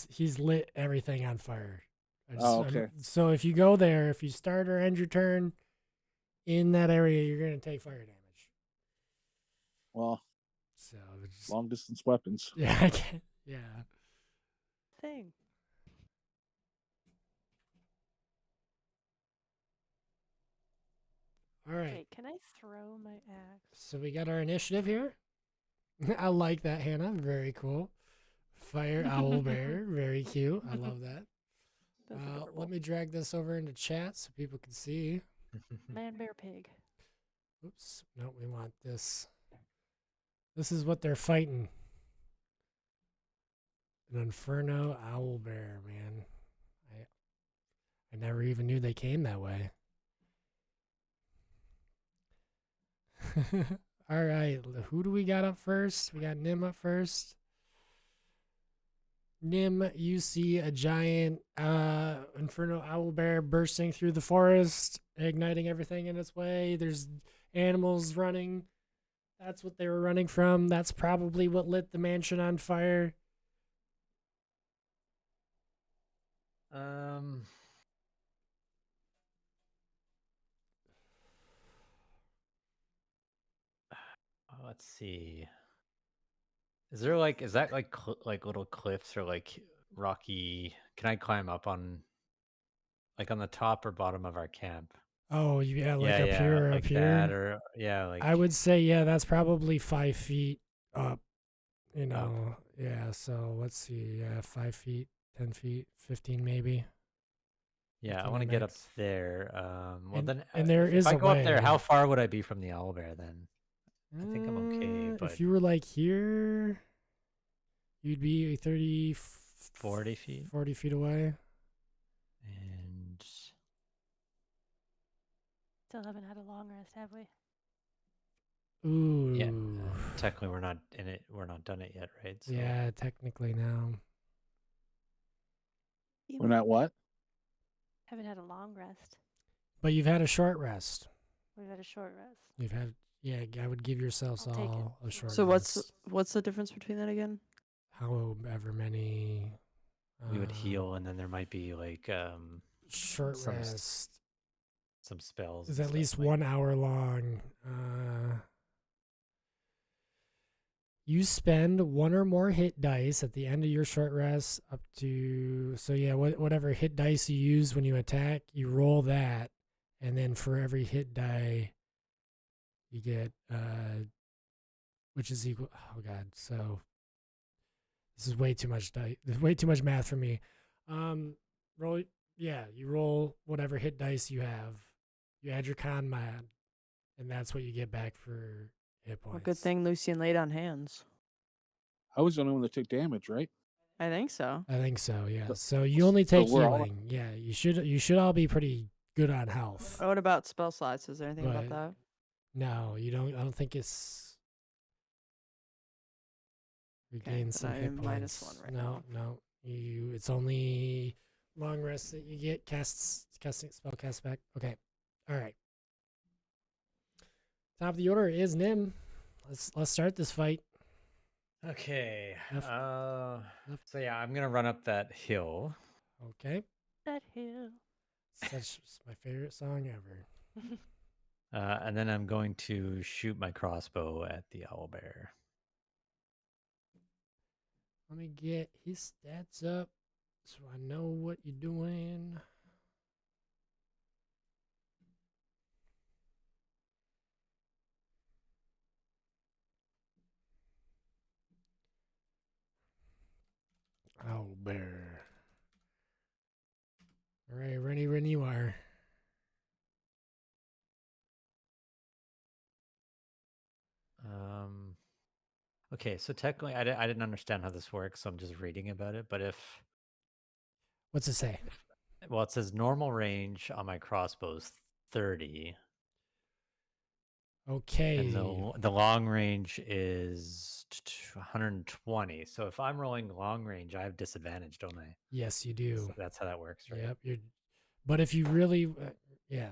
he's lit everything on fire. Oh, okay. So if you go there, if you start or end your turn in that area, you're gonna take fire damage. Well, So it's long distance weapons. yeah, I can't. Yeah. Thing. All right. Wait, can I throw my axe? So we got our initiative here. I like that, Hannah. Very cool. Fire owl bear. Very cute. I love that. That's adorable. Let me drag this over into chat so people can see. Man, bear, pig. Oops. No, we want this. This is what they're fighting. An Inferno owlbear, man. I never even knew they came that way. All right, who do we got up first? We got Nim up first. Nim, you see a giant Inferno owlbear bursting through the forest, igniting everything in its way. There's animals running. That's what they were running from. That's probably what lit the mansion on fire. Let's see. Is that like little cliffs or like rocky? Can I climb up on like on the top or bottom of our camp? Oh, yeah, like Yeah, up yeah, here, like up that, here. or yeah, like I would say, yeah, that's probably 5 feet up. You up. know, yeah. So let's see, 5 feet, 10 feet, 15 maybe. Yeah, I 15 want to at get up max. there. Well, And then there if is I a go up there, way. how far would I be from the owlbear then? I think I'm okay, but If you were like here, you'd be 30, 40 feet. 40 feet away. And Still haven't had a long rest, have we? Ooh. yeah, technically we're not in it. We're not done it yet, right? So Yeah, technically now. We're not what? Haven't had a long rest. But you've had a short rest. We've had a short rest. You've had, yeah, I would give yourselves I'll take it. all a short So rest. what's the difference between that again? However many. we would heal, and then there might be like Short some rest some spells. is and at stuff, least like- 1 hour long. You spend 1 or more hit dice at the end of your short rest up to, so yeah, whatever hit dice you use when you attack, you roll that, and then for every hit die, you get, which is equal, oh god, so this is way too much dice, there's way too much math for me. Roll, yeah, you roll whatever hit dice you have, you add your con mod, and that's what you get back for hit points. Well, good thing Lucian laid on hands. I was the only one that took damage, right? I think so. I think so, yeah. So- So you only take we're all- healing. Yeah, you should all be pretty good on health. What about spell slots? Is there anything about But- that? No, you don't. I don't think it's regain then some I hit am points. -1 right no, no. It's only long rest that you get. Casting spell cast back. Okay, all right. Top of the order is Nim. Let's start this fight. Okay. Left. So yeah, I'm gonna run up that hill. Okay, That hill. such my favorite song ever. And then I'm going to shoot my crossbow at the owlbear. Let me get his stats up so I know what you're doing. Oh, bear. All right, ready when you are. Okay, so technically, I didn't understand how this works, so I'm just reading about it. But What's it say? well, it says normal range on my crossbow is 30, Okay. and the long range is 120. So if I'm rolling long range, I have disadvantage, don't I? Yes, you do. So that's how that works, right? Yep. But if you really, yeah.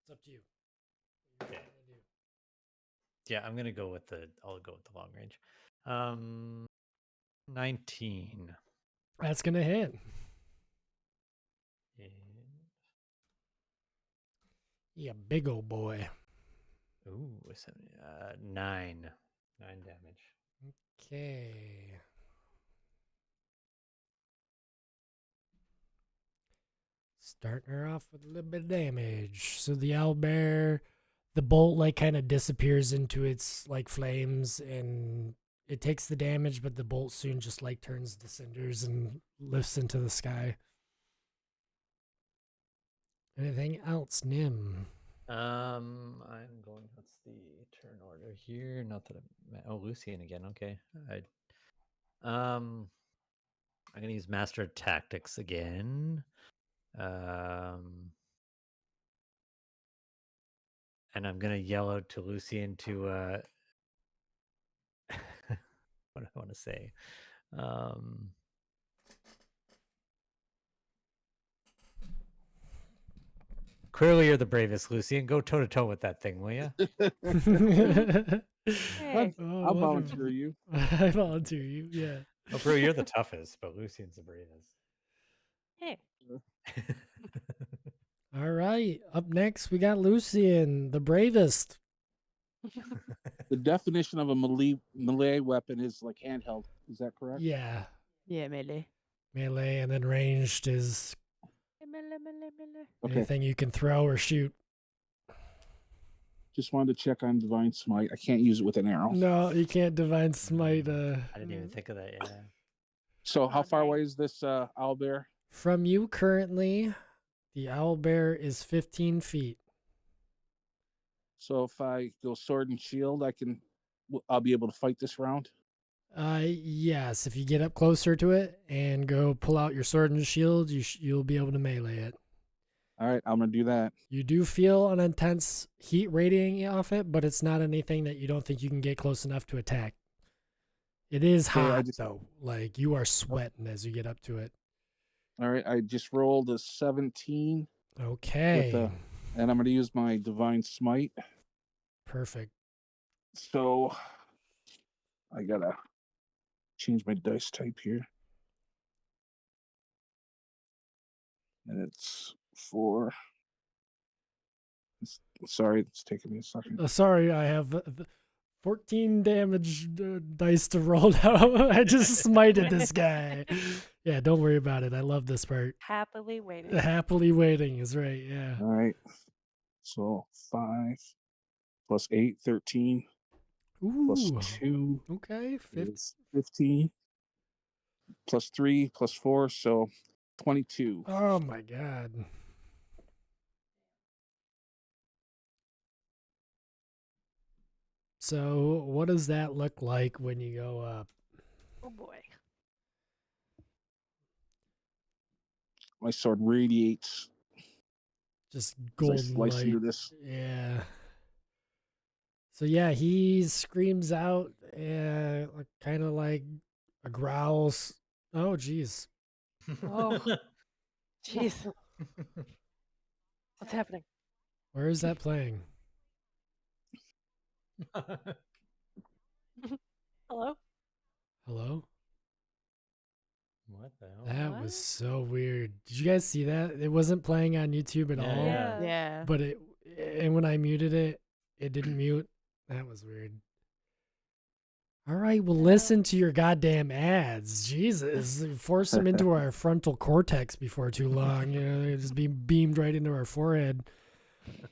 It's up to you. Okay. Yeah, I'll go with the long range. 19. That's gonna hit. And... Yeah, big old boy. Ooh, 9 damage. Okay. Starting her off with a little bit of damage. So the owlbear, the bolt like kind of disappears into its like flames and it takes the damage, but the bolt soon just like turns to cinders and lifts into the sky. Anything else, Nim? I'm going. What's the turn order here? Not that Lucian again. Okay. I'm gonna use Master of Tactics again. And I'm gonna yell out to Lucian to what do I want to say? Clearly, you're the bravest, Lucian. Go toe to toe with that thing, will you? Hey. I'll volunteer you. I volunteer you. Yeah. Oh, bro, you're the toughest, but Lucian's the bravest. Hey. All right. Up next, we got Lucian, the bravest. The definition of a melee weapon is like handheld. Is that correct? Yeah. Yeah, melee. Melee, and then ranged is Okay. anything you can throw or shoot. Just wanted to check on Divine Smite. I can't use it with an arrow. No, you can't divine smite. I didn't even think of that. Yeah. So how Oh, far dang. away is this owlbear? From you currently, the owlbear is 15 feet. So if I go sword and shield, I'll be able to fight this round. Yes. If you get up closer to it and go pull out your sword and shield, you'll be able to melee it. All right, I'm gonna do that. You do feel an intense heat radiating off it, but it's not anything that you don't think you can get close enough to attack. It is Okay, hot though. Like you are sweating as you get up to it. All right, I just rolled a 17, Okay. and I'm gonna use my Divine Smite. Perfect. So I gotta change my dice type here. And it's 4. Sorry, it's taking me a second. Sorry, I have 14 damage dice to roll now. I just smited this guy. Yeah, don't worry about it. I love this part. Happily waiting. Happily waiting is right. Yeah. All right. So 5 plus 8, 13, plus Ooh. 2 Okay. is 15, plus 3, plus 4, so 22. Oh my God. So, what does that look like when you go up? Oh boy. My sword radiates Just as I golden slice light. into this. Yeah. So yeah, he screams out, kind of like a growls. Oh, geez. Oh. Jeez. What's happening? Where is that playing? Hello? Hello? What the hell? That What? was so weird. Did you guys see that? It wasn't playing on YouTube at all. Yeah. Yeah. But and when I muted it, it didn't mute. That was weird. All right, well, listen to your goddamn ads. Jesus, force them into our frontal cortex before too long. You know, they just be beamed right into our forehead.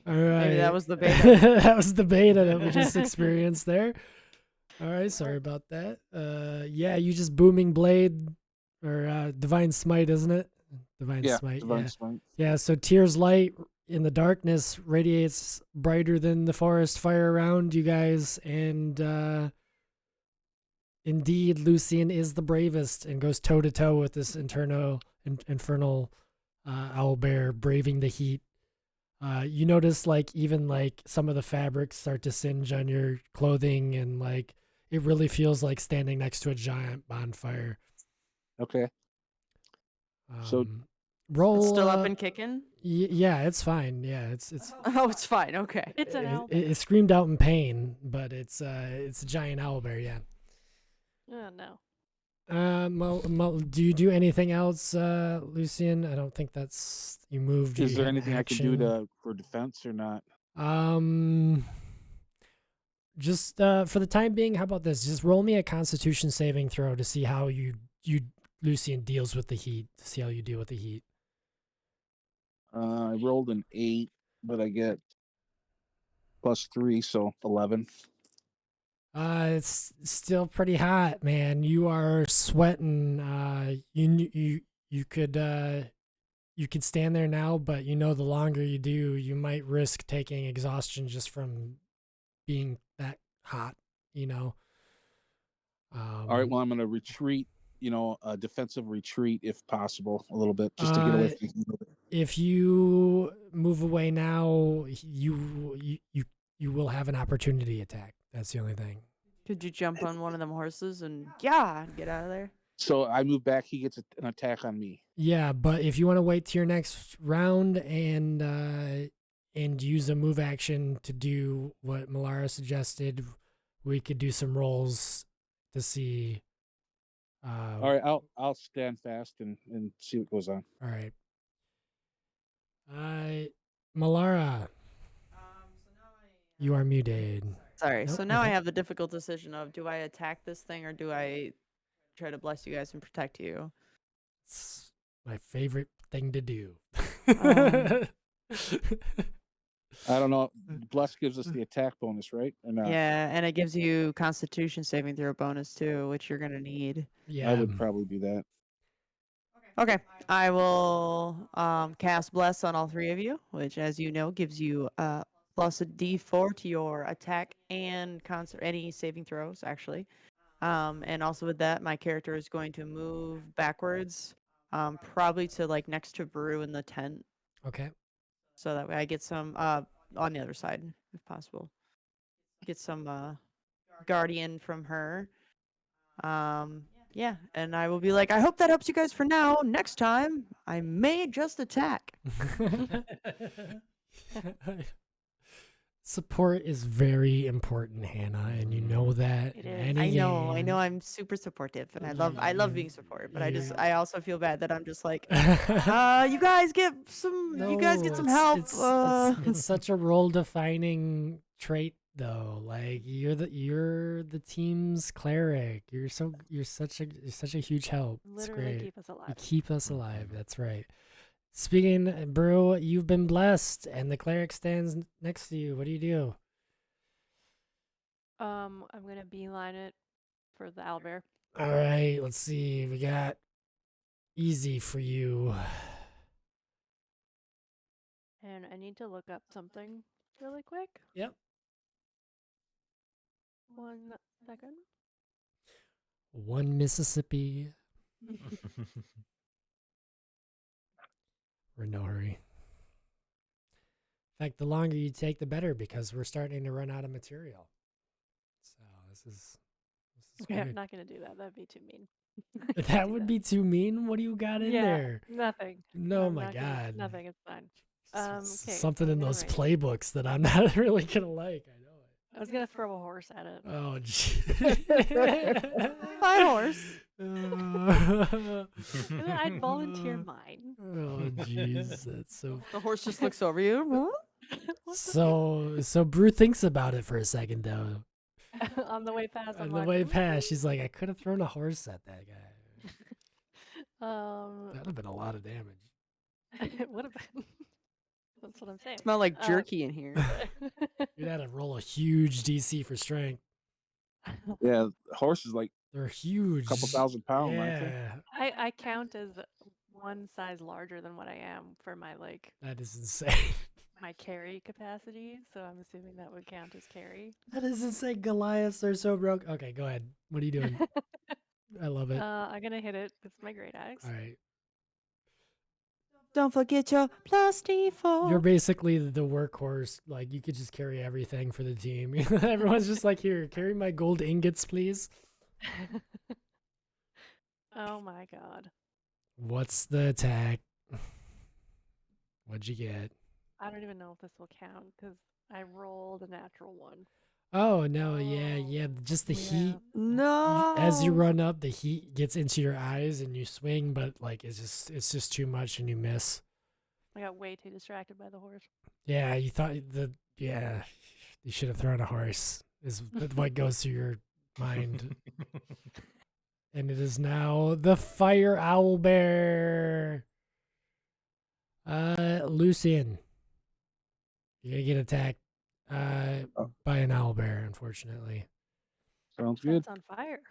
All right, Maybe that was the beta. that was the beta that we just experienced there. All right, sorry about that. Yeah, you just booming blade or divine smite, isn't it? Divine smite. Divine Smite. Yeah, so Tyr's light in the darkness radiates brighter than the forest fire around you guys, and indeed, Lucian is the bravest and goes toe to toe with this infernal owlbear, braving the heat. You notice, like, even like some of the fabrics start to singe on your clothing, and like it really feels like standing next to a giant bonfire. Okay. So roll. It's still up and kicking? Yeah, it's fine. Yeah, it's Oh, it's fine. Okay. It's an owl. it screamed out in pain, but it's a giant owlbear. Yeah. Oh no. Do you do anything else, Lucian? I don't think that's you moved. is you there hit anything I can do action. for defense or not? Just for the time being, how about this? Just roll me a Constitution saving throw to see how you Lucian deals with the heat. To see how you deal with the heat. I rolled an 8, but I get plus 3, so 11. It's still pretty hot, man. You are sweating. You could stand there now, but you know the longer you do, you might risk taking exhaustion just from being that hot. You know. All right, well, I'm going to retreat, a defensive retreat if possible, a little bit, just to get away from the heat of it. If you move away now, you will have an opportunity attack. That's the only thing. Could you jump on one of them horses and get out of there? So I move back, he gets an attack on me. Yeah, but if you want to wait to your next round and use a move action to do what Malara suggested, we could do some rolls to see. All right, I'll stand fast and see what goes on. All right. Malara, you are muted. Sorry. Nope, So now I okay. have the difficult decision of, do I attack this thing or do I try to bless you guys and protect you? It's my favorite thing to do. I don't know. Bless gives us the attack bonus, right? Or not? Yeah, and it gives you Constitution saving throw bonus too, which you're gonna need. Yeah. I would probably do that. Okay, I will cast Bless on all three of you, which, as you know, gives you plus a D4 to your attack and any saving throws, actually. And also with that, my character is going to move backwards, probably to like next to Brew in the tent, Okay. so that way I get some on the other side, if possible. Get some guardian from her. Yeah, and I will be like, I hope that helps you guys for now. Next time, I may just attack. Support is very important, Hannah, and you know that. It in is. any I game. know I'm super supportive, and I love being supportive, but I also feel bad that I'm just like, you guys get some help. It's such a role defining trait though. Like you're the team's cleric. You're such a huge help. It's Literally great. keep us alive. You keep us alive. That's right. Speaking, Brew, you've been blessed, and the cleric stands next to you. What do you do? I'm gonna beeline it for the owlbear. All right, let's see. We got easy for you. And I need to look up something really quick. Yep. 1 second. One Mississippi. We're in no hurry. In fact, the longer you take, the better, because we're starting to run out of material. So this is Okay, I'm great. not gonna do that. That'd be too mean. That would be too mean. What do you got in there? Nothing. No, I'm my not gonna- God. nothing. It's fine. Okay, Something so in I'm gonna those write- playbooks that I'm not really gonna like. I know it. I was gonna throw a horse at it. Oh, gee. My horse. And then I'd volunteer mine. Oh, jeez, that's so. The horse just looks over you. So Brew thinks about it for a second though. On the way past. On I'm the like, way past, she's like, I could have thrown a horse at that guy. That'd have been a lot of damage. It would have been. That's what I'm saying. Smell like jerky in here. You'd have to roll a huge DC for strength. Yeah, horse is like They're huge. a couple thousand pounds, aren't they? Yeah, I count as one size larger than what I am for my that is insane. my carry capacity, so I'm assuming that would count as carry. That is insane. Goliaths are so broke. Okay, go ahead. What are you doing? I love it. I'm gonna hit it with my great axe. All right. Don't forget your plus D4. You're basically the workhorse. Like, you could just carry everything for the team. Everyone's just like, here, carry my gold ingots, please. Oh my god. What's the attack? What'd you get? I don't even know if this will count because I rolled a natural one. Oh, no. Yeah. Just the heat. No. As you run up, the heat gets into your eyes and you swing, but like it's just too much and you miss. I got way too distracted by the horse. Yeah, you thought you should have thrown a horse is what goes through your mind. And it is now the fire owl bear. Lucian, you're gonna get attacked by an owl bear, unfortunately. Sounds good. That's on fire.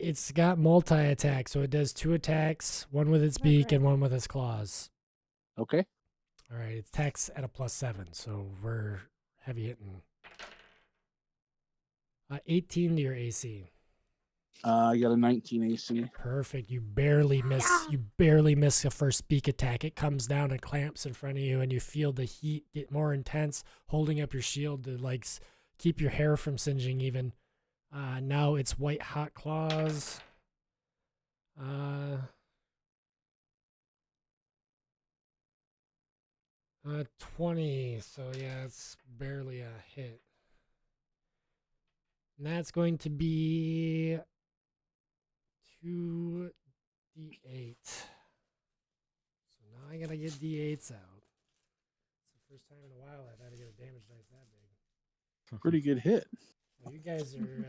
It's got multi-attack, so it does 2 attacks, one with its Oh, beak great. and one with its claws. Okay. All right, it attacks at a +7, so we're heavy hitting. 18 to your AC. I got a 19 AC. Perfect. You barely miss. Yeah. You barely miss the first beak attack. It comes down and clamps in front of you, and you feel the heat get more intense, holding up your shield to like keep your hair from singeing. Even now, it's white hot claws. 20. So yeah, it's barely a hit. And that's going to be 2d8. So now I gotta get d8s out. It's the first time in a while I've had to get a damage dice that big. Pretty good hit. Well, you guys are getting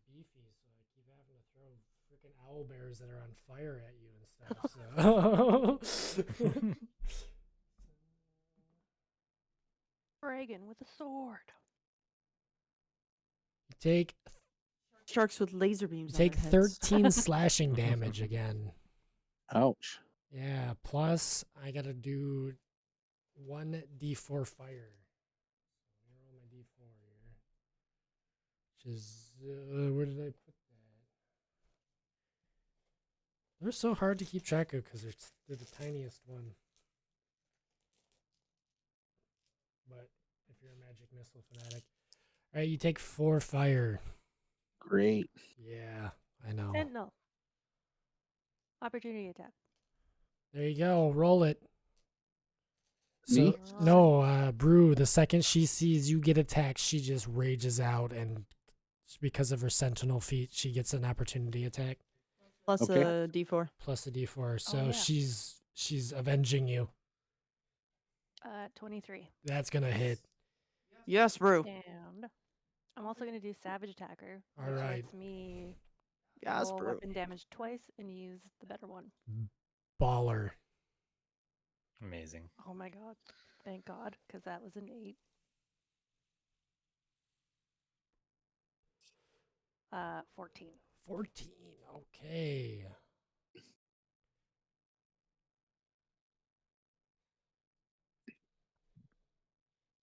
beefy, so I keep having to throw freaking owl bears that are on fire at you and stuff. So Reagan with a sword. you take Sharks with laser beams. you take on their heads. 13 slashing damage again. Ouch. Yeah, plus I gotta do 1d4 fire. Let me roll my d4 here. Which is where did I put that? They're so hard to keep track of because they're the tiniest one. But if you're a magic missile fanatic, all right, you take 4 fire. Great. Yeah, I know. Sentinel. Opportunity attack. There you go. Roll it. Me? So no, Brew. The second she sees you get attacked, she just rages out, and because of her sentinel feat, she gets an opportunity attack Plus Okay. a D4. plus a d4. So yeah. she's avenging you. 23. That's gonna hit. Yes, brew. And I'm also going to do Savage Attacker. All Which right. lets me Yes, roll brew. weapon damage twice and use the better one. Baller. Amazing. Oh my god. Thank God, because that was an 8. 14. 14. Okay.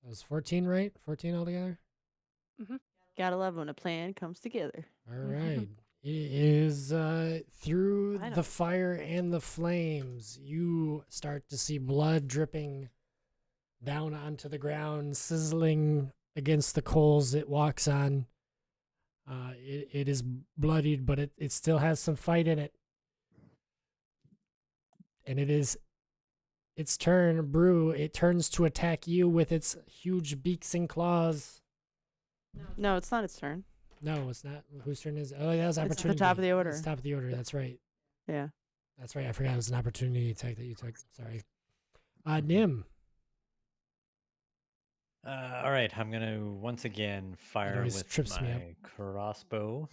That was 14, right? 14 altogether? Gotta love when a plan comes together. All right. It is through I know. the fire and the flames, you start to see blood dripping down onto the ground, sizzling against the coals it walks on. It is bloodied, but it still has some fight in it. And it is its turn, Brew. It turns to attack you with its huge beaks and claws. No, it's not its turn. No, it's not. Whose turn is it? Oh, that was It's opportunity. the top of the order. It's top of the order. That's right. Yeah. That's right. I forgot it was an opportunity attack that you took. Sorry. Nim. All right, I'm gonna once again fire always with trips me up. my crossbow.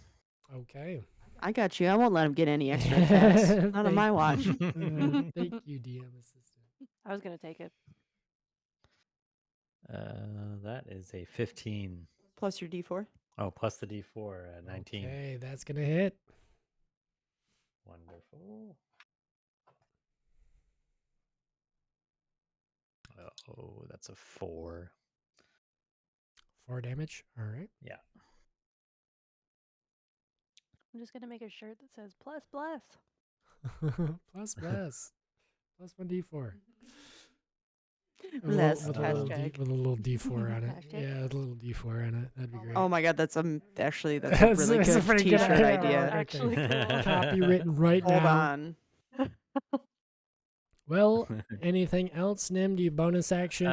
Okay. I got you. I won't let him get any extra attacks. Not on my watch. Thank you, DM assistant. I was going to take it. That is a 15. Plus your D4. Oh, plus the D4, 19. Okay, that's gonna hit. Wonderful. Oh, that's a 4. 4 damage. All right. Yeah. I'm just going to make a shirt that says plus bless. Plus bless. Plus 1d4. Bless, With a little hashtag. with a little d4 on it. Hashtag. Yeah, with a little d4 on it. That'd be great. Oh my god, that's actually that's a That's- really that's a good pretty good t-shirt idea. idea. Actually, cool. Copywritten right Hold now. on. Well, anything else, Nim? Do you bonus action?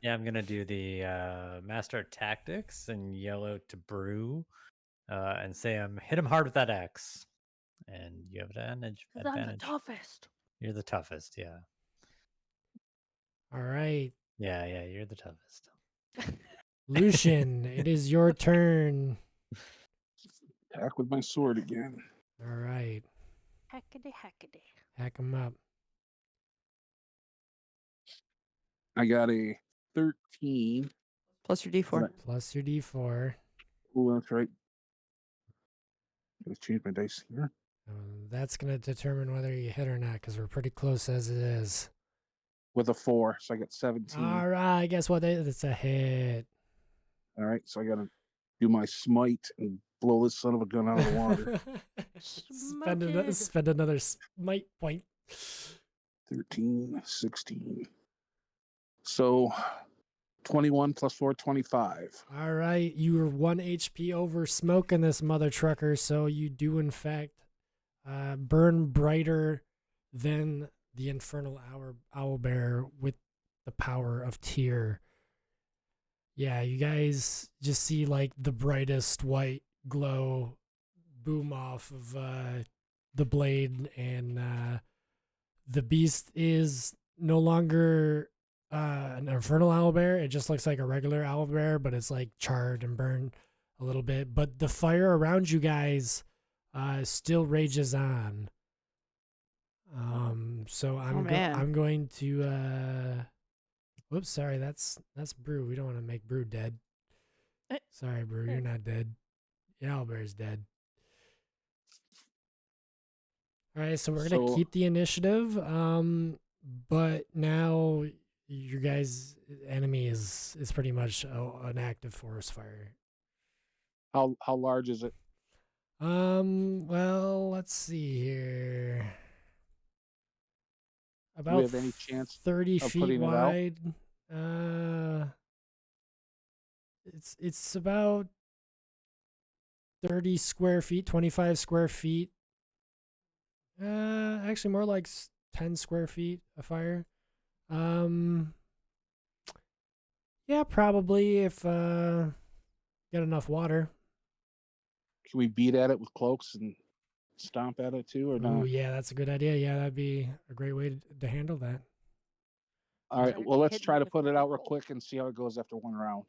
Yeah, I'm gonna do the master of tactics and yell out to Brew, and say hit him hard with that axe, and you have advantage. 'Cause I'm the toughest. You're the toughest. Yeah. All right. Yeah, you're the toughest. Lucian, it is your turn. Attack with my sword again. All right. Hackety hackety. Hack him up. I got a 13. Plus your D4. Plus your d4. Oh, that's right. Let's change my dice here. That's going to determine whether you hit or not because we're pretty close as it is. With a 4, so I got 17. All right, guess what? It's a hit. All right, so I got to do my smite and blow this son of a gun out of the water. Spend another smite point. 13, 16. So 21 plus 4, 25. All right, you were 1 HP over smoking this mother trucker, so you do in fact burn brighter than the infernal owlbear with the power of Tyr. Yeah, you guys just see like the brightest white glow boom off of the blade, and the beast is no longer an infernal owlbear. It just looks like a regular owlbear, but it's like charred and burned a little bit. But the fire around you guys still rages on. So I'm going to whoops, sorry, that's Brew. We don't want to make Brew dead. Sorry, Brew, you're not dead. The owlbear's dead. All right, so we're gonna keep the initiative. But now your guys' enemy is pretty much an active forest fire. How large is it? Well, let's see here. About Do we have any chance 30 of feet putting it out? wide. It's about 30 square feet, 25 square feet. Actually more like 10 square feet of fire. Yeah, probably if get enough water. Can we beat at it with cloaks and stomp at it too, or Oh, not? yeah, that's a good idea. Yeah, that'd be a great way to handle that. All right, Start well, let's hitting try it to with put it out real gravel. quick and see how it goes after one round.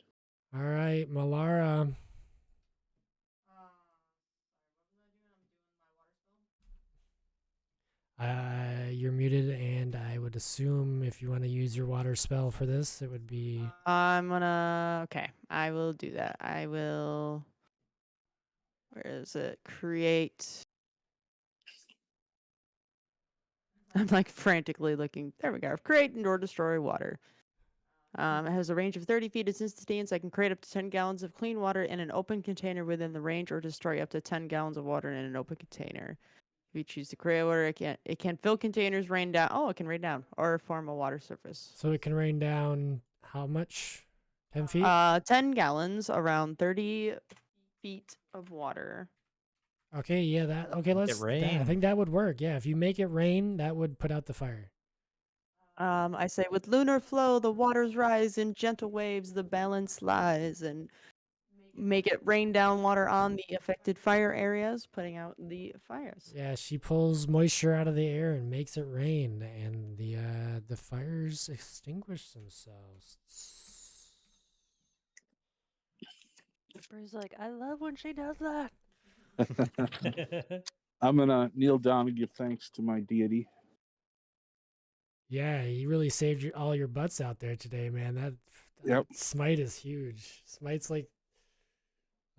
All right, Malara. You're muted, and I would assume if you want to use your water spell for this, it would be. Okay, I will do that. I will. Where is it? Create. I'm like frantically looking. There we go. Create and or destroy water. It has a range of 30 feet. It's instantaneous. I can create up to 10 gallons of clean water in an open container within the range, or destroy up to 10 gallons of water in an open container. If you choose to create water, it can fill containers, rain down. Oh, it can rain down or form a water surface. So it can rain down how much? 10 feet? 10 gallons, around 30 feet of water. Okay, yeah, okay, Make it rain. I think that would work. Yeah, if you make it rain, that would put out the fire. I say, with lunar flow, the waters rise in gentle waves, the balance lies, and make it rain down water on the affected fire areas, putting out the fires. Yeah, she pulls moisture out of the air and makes it rain, and the fires extinguish themselves. Brew's like, I love when she does that. I'm gonna kneel down and give thanks to my deity. Yeah, you really saved all your butts out there today, man. That Yep. smite is huge. Smite's like,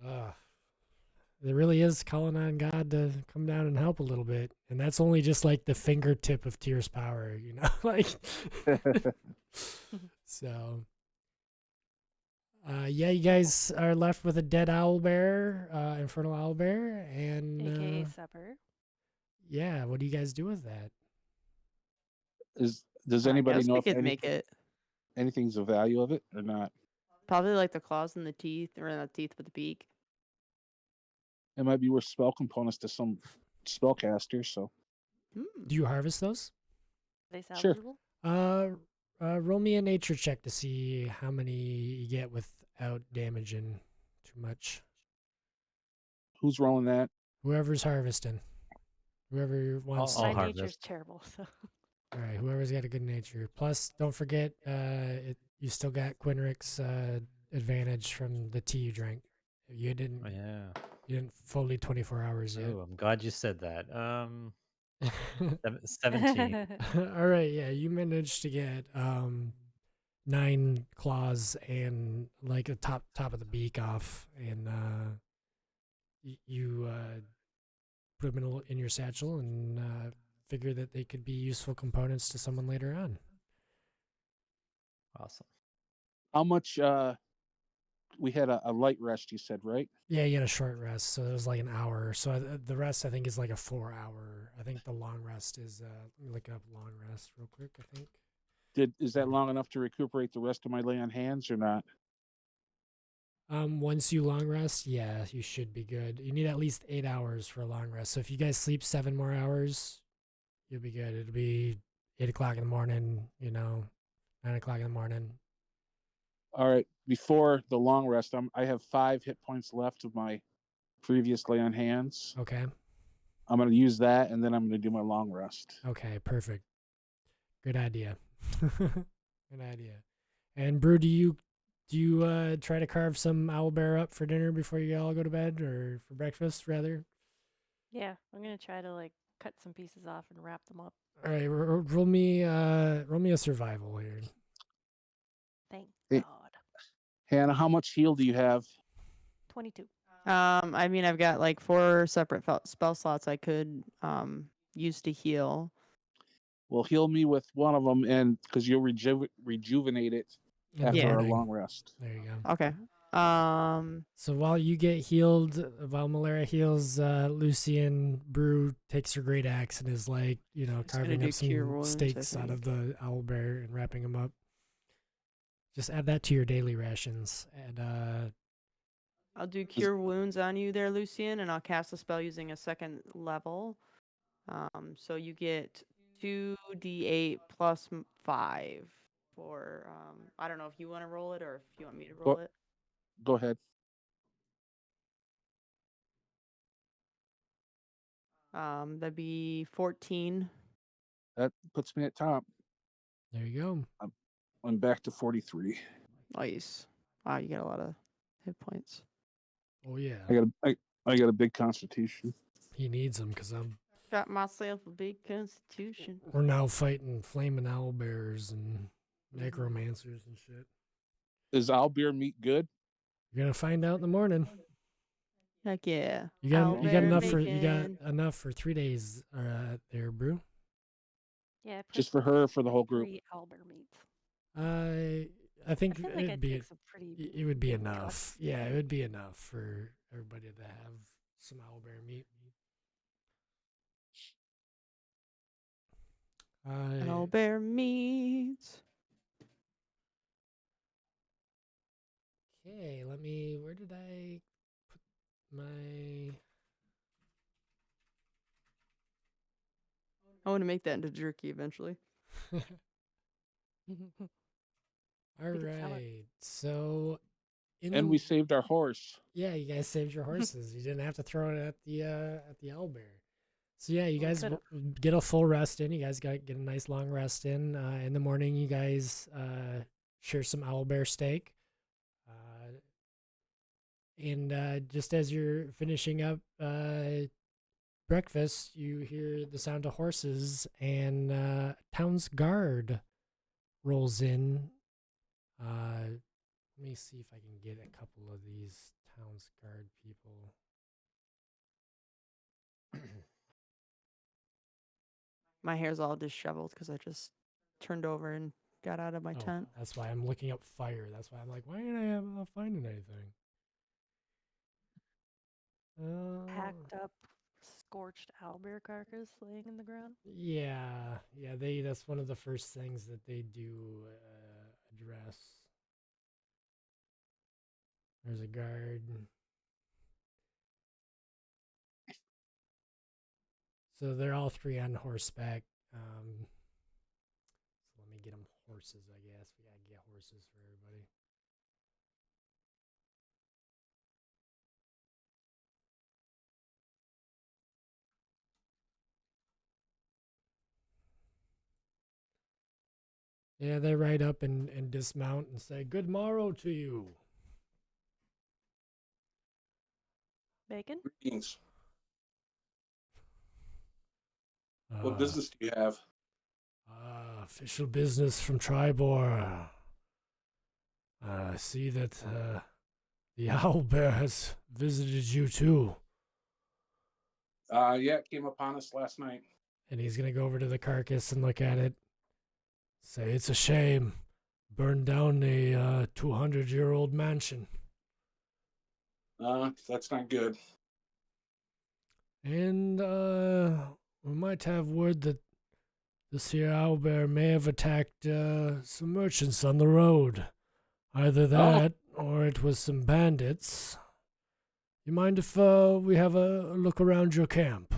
it really is calling on God to come down and help a little bit, and that's only just like the fingertip of Tyr's power, you know, like. So, yeah, you guys are left with a dead owlbear, infernal owlbear, and AKA supper. yeah, what do you guys do with that? Does I anybody guess know we if could make it. anything's the value of it or not? Probably like the claws and the teeth, or not teeth, but the beak. It might be worth spell components to some spellcasters. So Do you harvest those? Are they Sure. salvageable? Roll me a nature check to see how many you get without damaging too much. who's rolling that? Whoever's harvesting. Whoever wants. I'll My harvest. nature's terrible, so. All right, whoever's got a good nature. Plus, don't forget, you still got Quinric's advantage from the tea you drank. You didn't. Oh, yeah. You didn't fully 24 hours yet. Oh, I'm glad you said that. 17. All right, yeah, you managed to get 9 claws and like the top of the beak off, and you put them in your satchel and figure that they could be useful components to someone later on. Awesome. How much? We had a light rest. You said, right? Yeah, you had a short rest, so it was like an hour. So the rest I think is like a 4 hour. I think the long rest is let me look up long rest real quick. I think. Is that long enough to recuperate the rest of my lay on hands or not? Once you long rest, yeah, you should be good. You need at least 8 hours for a long rest. So if you guys sleep 7 more hours, you'll be good. It'll be 8 o'clock in the morning. 9 o'clock in the morning. All right. Before the long rest, I have 5 hit points left of my previous lay on hands. Okay. I'm going to use that, and then I'm going to do my long rest. Okay. Perfect. Good idea. Good idea. And Brew, do you try to carve some owlbear up for dinner before you all go to bed, or for breakfast rather? Yeah, I'm gonna try to like cut some pieces off and wrap them up. All right. Roll me a survival here. Thank Hey. God. Hannah, how much heal do you have? 22. I mean, I've got like 4 separate spell slots I could use to heal. Well, heal me with one of them, and because you'll rejuvenate it In the after our morning. long rest. There you go. Okay. So while you get healed, while Malera heals, Lucian, Brew takes her great axe and is like, carving do up cure some wounds, I steaks out of the owlbear and wrapping them up. Just add that to your daily rations. And I'll do cure wounds on you there, Lucian, and I'll cast a spell using a second level. So you get 2d8 plus 5 for I don't know if you want to roll it or if you want me to roll it. Go ahead. That'd be 14. That puts me at top. there you go. I'm back to 43. Nice. Wow, you got a lot of hit points. Oh yeah, I got a big constitution. he needs them because Got myself a big constitution. we're now fighting flaming owlbears and necromancers and shit. Is owlbear meat good? You're gonna find out in the morning. Heck yeah. You got enough Bacon. for 3 days there, Brew. Yeah, I put Just for her or for the whole group? 3 owlbear meats. I think I feel like it'd I'd be take some pretty. it would be big enough. cuts. Yeah, it would be enough for everybody to have some owlbear meat. Owlbear meats. Okay, where did I put my... I want to make that into jerky eventually. All We could sell it. right, so And we saved our horse. yeah, you guys saved your horses. You didn't have to throw it at the owlbear. So yeah, you guys get a full rest in. You guys get a nice long rest in. In the morning, you guys share some owlbear steak. And just as you're finishing up breakfast, you hear the sound of horses, and town's guard rolls in. Let me see if I can get a couple of these town's guard people. My hair's all disheveled because I just turned over and got out of my tent. That's why I'm looking up fire. That's why I'm like, why ain't I not finding anything? Packed up, scorched owlbear carcass laying in the ground. Yeah, that's one of the first things that they do address. There's a guard. So they're all 3 on horseback. So let me get them horses, I guess. We gotta get horses for everybody. Yeah, they ride up and dismount and say, "Good morrow to you." Bacon? Greetings. What business do you have? Official business from Tribor. I see that the owlbear has visited you too. Yeah, it came upon us last night. And he's going to go over to the carcass and look at it. Say, it's a shame. Burned down a 200-year-old mansion. That's not good. And we might have word that this here owlbear may have attacked some merchants on the road. Either that, or it was some bandits. You mind if we have a look around your camp?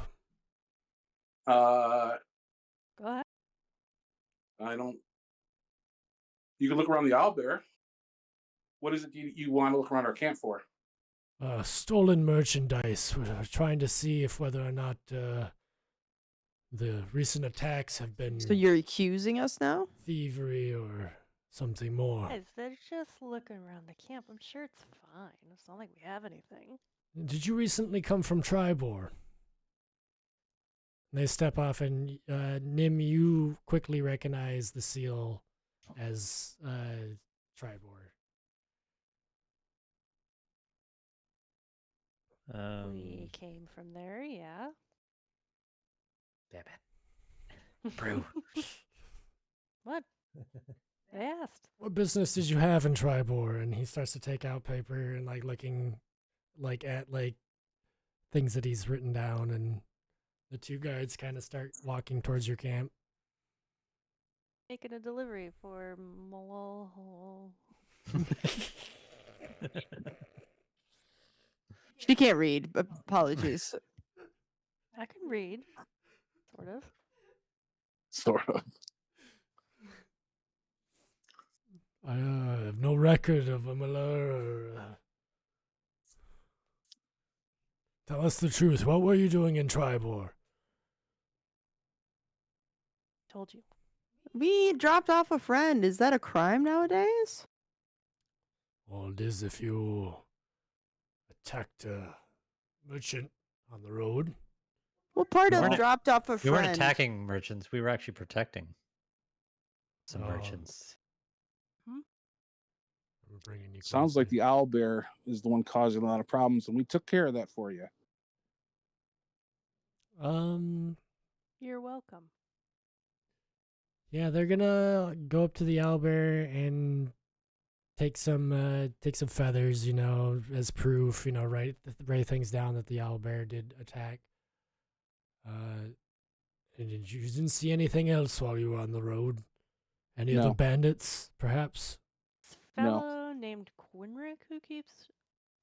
Go ahead. I don't. You can look around the owlbear. What is it you want to look around our camp for? Stolen merchandise. We're trying to see if whether or not the recent attacks have been So you're accusing us now? thievery or something more. Guys, they're just looking around the camp. I'm sure it's fine. It's not like we have anything. Did you recently come from Tribor? They step off, and Nim, you quickly recognize the seal as Tribor. We came from there, yeah. Damn it. Brew. What? They asked. What business did you have in Tribor? And he starts to take out paper and looking at things that he's written down, and the two guards kind of start walking towards your camp. Making a delivery for Malol. She can't read. Apologies. I can read, sort of. Sort of. I have no record of a malur. Tell us the truth. What were you doing in Tribor? Told you. We dropped off a friend. Is that a crime nowadays? Well, it is if you attacked a merchant on the road. What part We of weren't- dropped off a We friend? weren't attacking merchants. We were actually protecting some Oh. merchants. We're bringing you Sounds like closer. the owlbear is the one causing a lot of problems, and we took care of that for you. You're welcome. Yeah, they're gonna go up to the owlbear and take some feathers, as proof. Write things down that the owlbear did attack. And you didn't see anything else while you were on the road? Any other No. bandits, perhaps? This No. fellow named Quinrick who keeps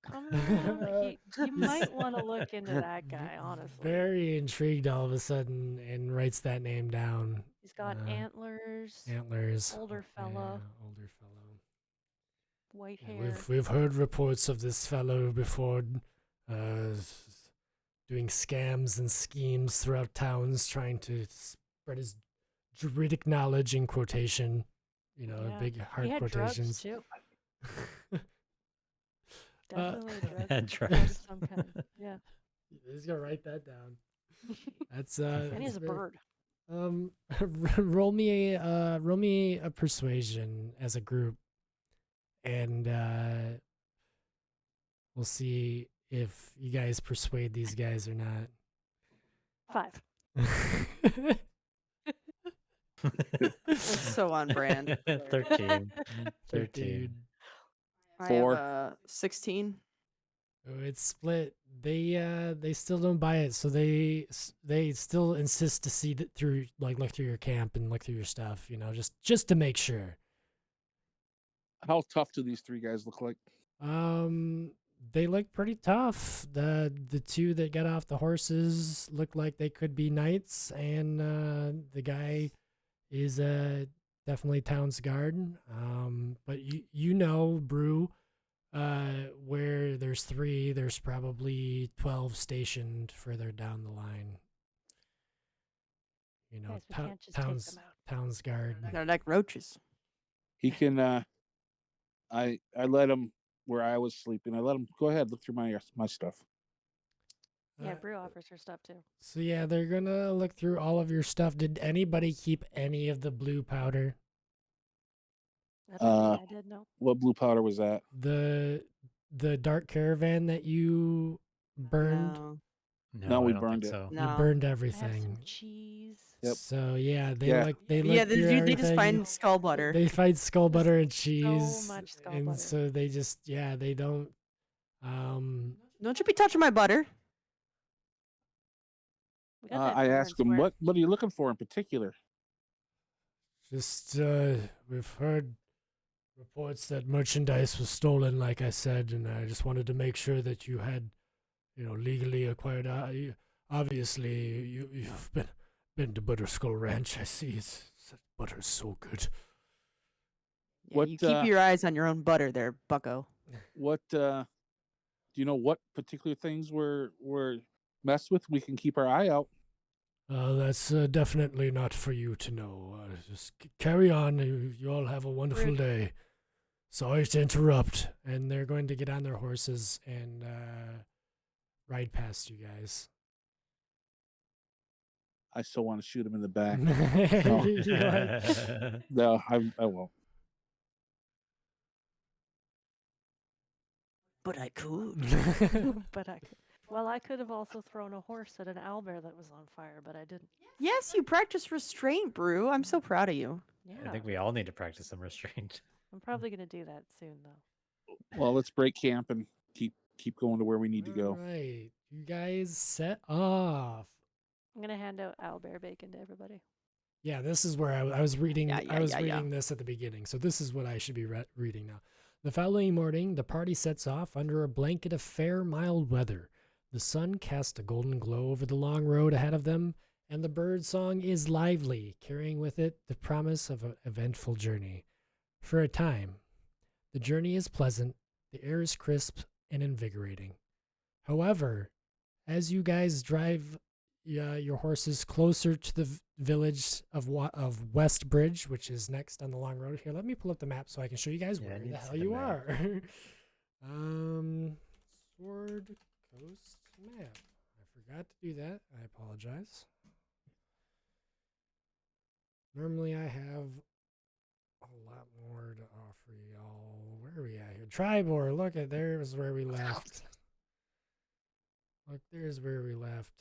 coming around. You might want to look into that guy, honestly. Very intrigued all of a sudden, and writes that name down. He's got antlers, Antlers. older fella, Yeah, older fellow. white Yeah, hair. we've heard reports of this fellow before, doing scams and schemes throughout towns, trying to spread his druidic knowledge in quotation. Yeah. Big He hard had quotations. drugs too. Definitely Had drug drugs. of some kind. Yeah. He's gonna write that down. That's And he has a that's very- bird. roll me a persuasion as a group, and we'll see if you guys persuade these guys or not. 5. That's so on brand. 13. 13. I 4. have a 16. Oh, it's split. They still don't buy it, so they still insist to see that through, look through your camp and look through your stuff, just to make sure. How tough do these three guys look like? They look pretty tough. The two that got off the horses look like they could be knights, and the guy is definitely town's guard. But Brew, where there's 3, there's probably 12 stationed further down the line. Guys, we can't just take town's them out. town's guard. They're like roaches. He can. I let him where I was sleeping. I let him go ahead, look through my stuff. Yeah, Brew offers her stuff too. So yeah, they're gonna look through all of your stuff. Did anybody keep any of the blue powder? I don't Uh, think I did, no. What blue powder was that? The dark caravan that you burned, No. No, we I don't think burned it. so. you No. burned I have everything. some cheese. Yep. So yeah, they Yeah. look Yeah, through they just everything. find skull butter. They find skull Just butter and cheese, much skull and butter. so they just they don't. Don't you be touching my butter. We got that I fair asked and him, square. what are you looking for in particular? Just we've heard reports that merchandise was stolen, like I said, and I just wanted to make sure that you had, legally acquired. Obviously, you've been to Butterskull Ranch. I see. Butter's so good. Yeah, What, you keep your eyes on your own butter there, bucko. What do you know what particular things were messed with? We can keep our eye out. That's definitely not for you to know. Just carry on. You all have a wonderful Rude. day. Sorry to interrupt. And they're going to get on their horses and ride past you guys. I still want to shoot him in the back. You're like, No, I won't. But I could. But I could have also thrown a horse at an owlbear that was on fire, but I didn't. Yes, you practice restraint, Brew. I'm so proud of you. Yeah, I think we all need to practice some restraint. I'm probably gonna do that soon though. Well, let's break camp and keep going to where we need to go. All right. You guys set off. I'm gonna hand out owlbear bacon to everybody. Yeah, this is where I was reading. Yeah, I was yeah. reading this at the beginning, so this is what I should be reading now. The following morning, the party sets off under a blanket of fair, mild weather. The sun casts a golden glow over the long road ahead of them, and the bird song is lively, carrying with it the promise of an eventful journey. For a time, the journey is pleasant, the air is crisp and invigorating. However, as you guys drive your horses closer to the village of Westbridge, which is next on the long road. Here, let me pull up the map so I can show you guys Yeah, I where need the to see hell the you map. are. Sword Coast map. I forgot to do that. I apologize. Normally I have a lot more to offer y'all. Where are we at here? Tribor. Look at there's where we left. Look, there's where we left.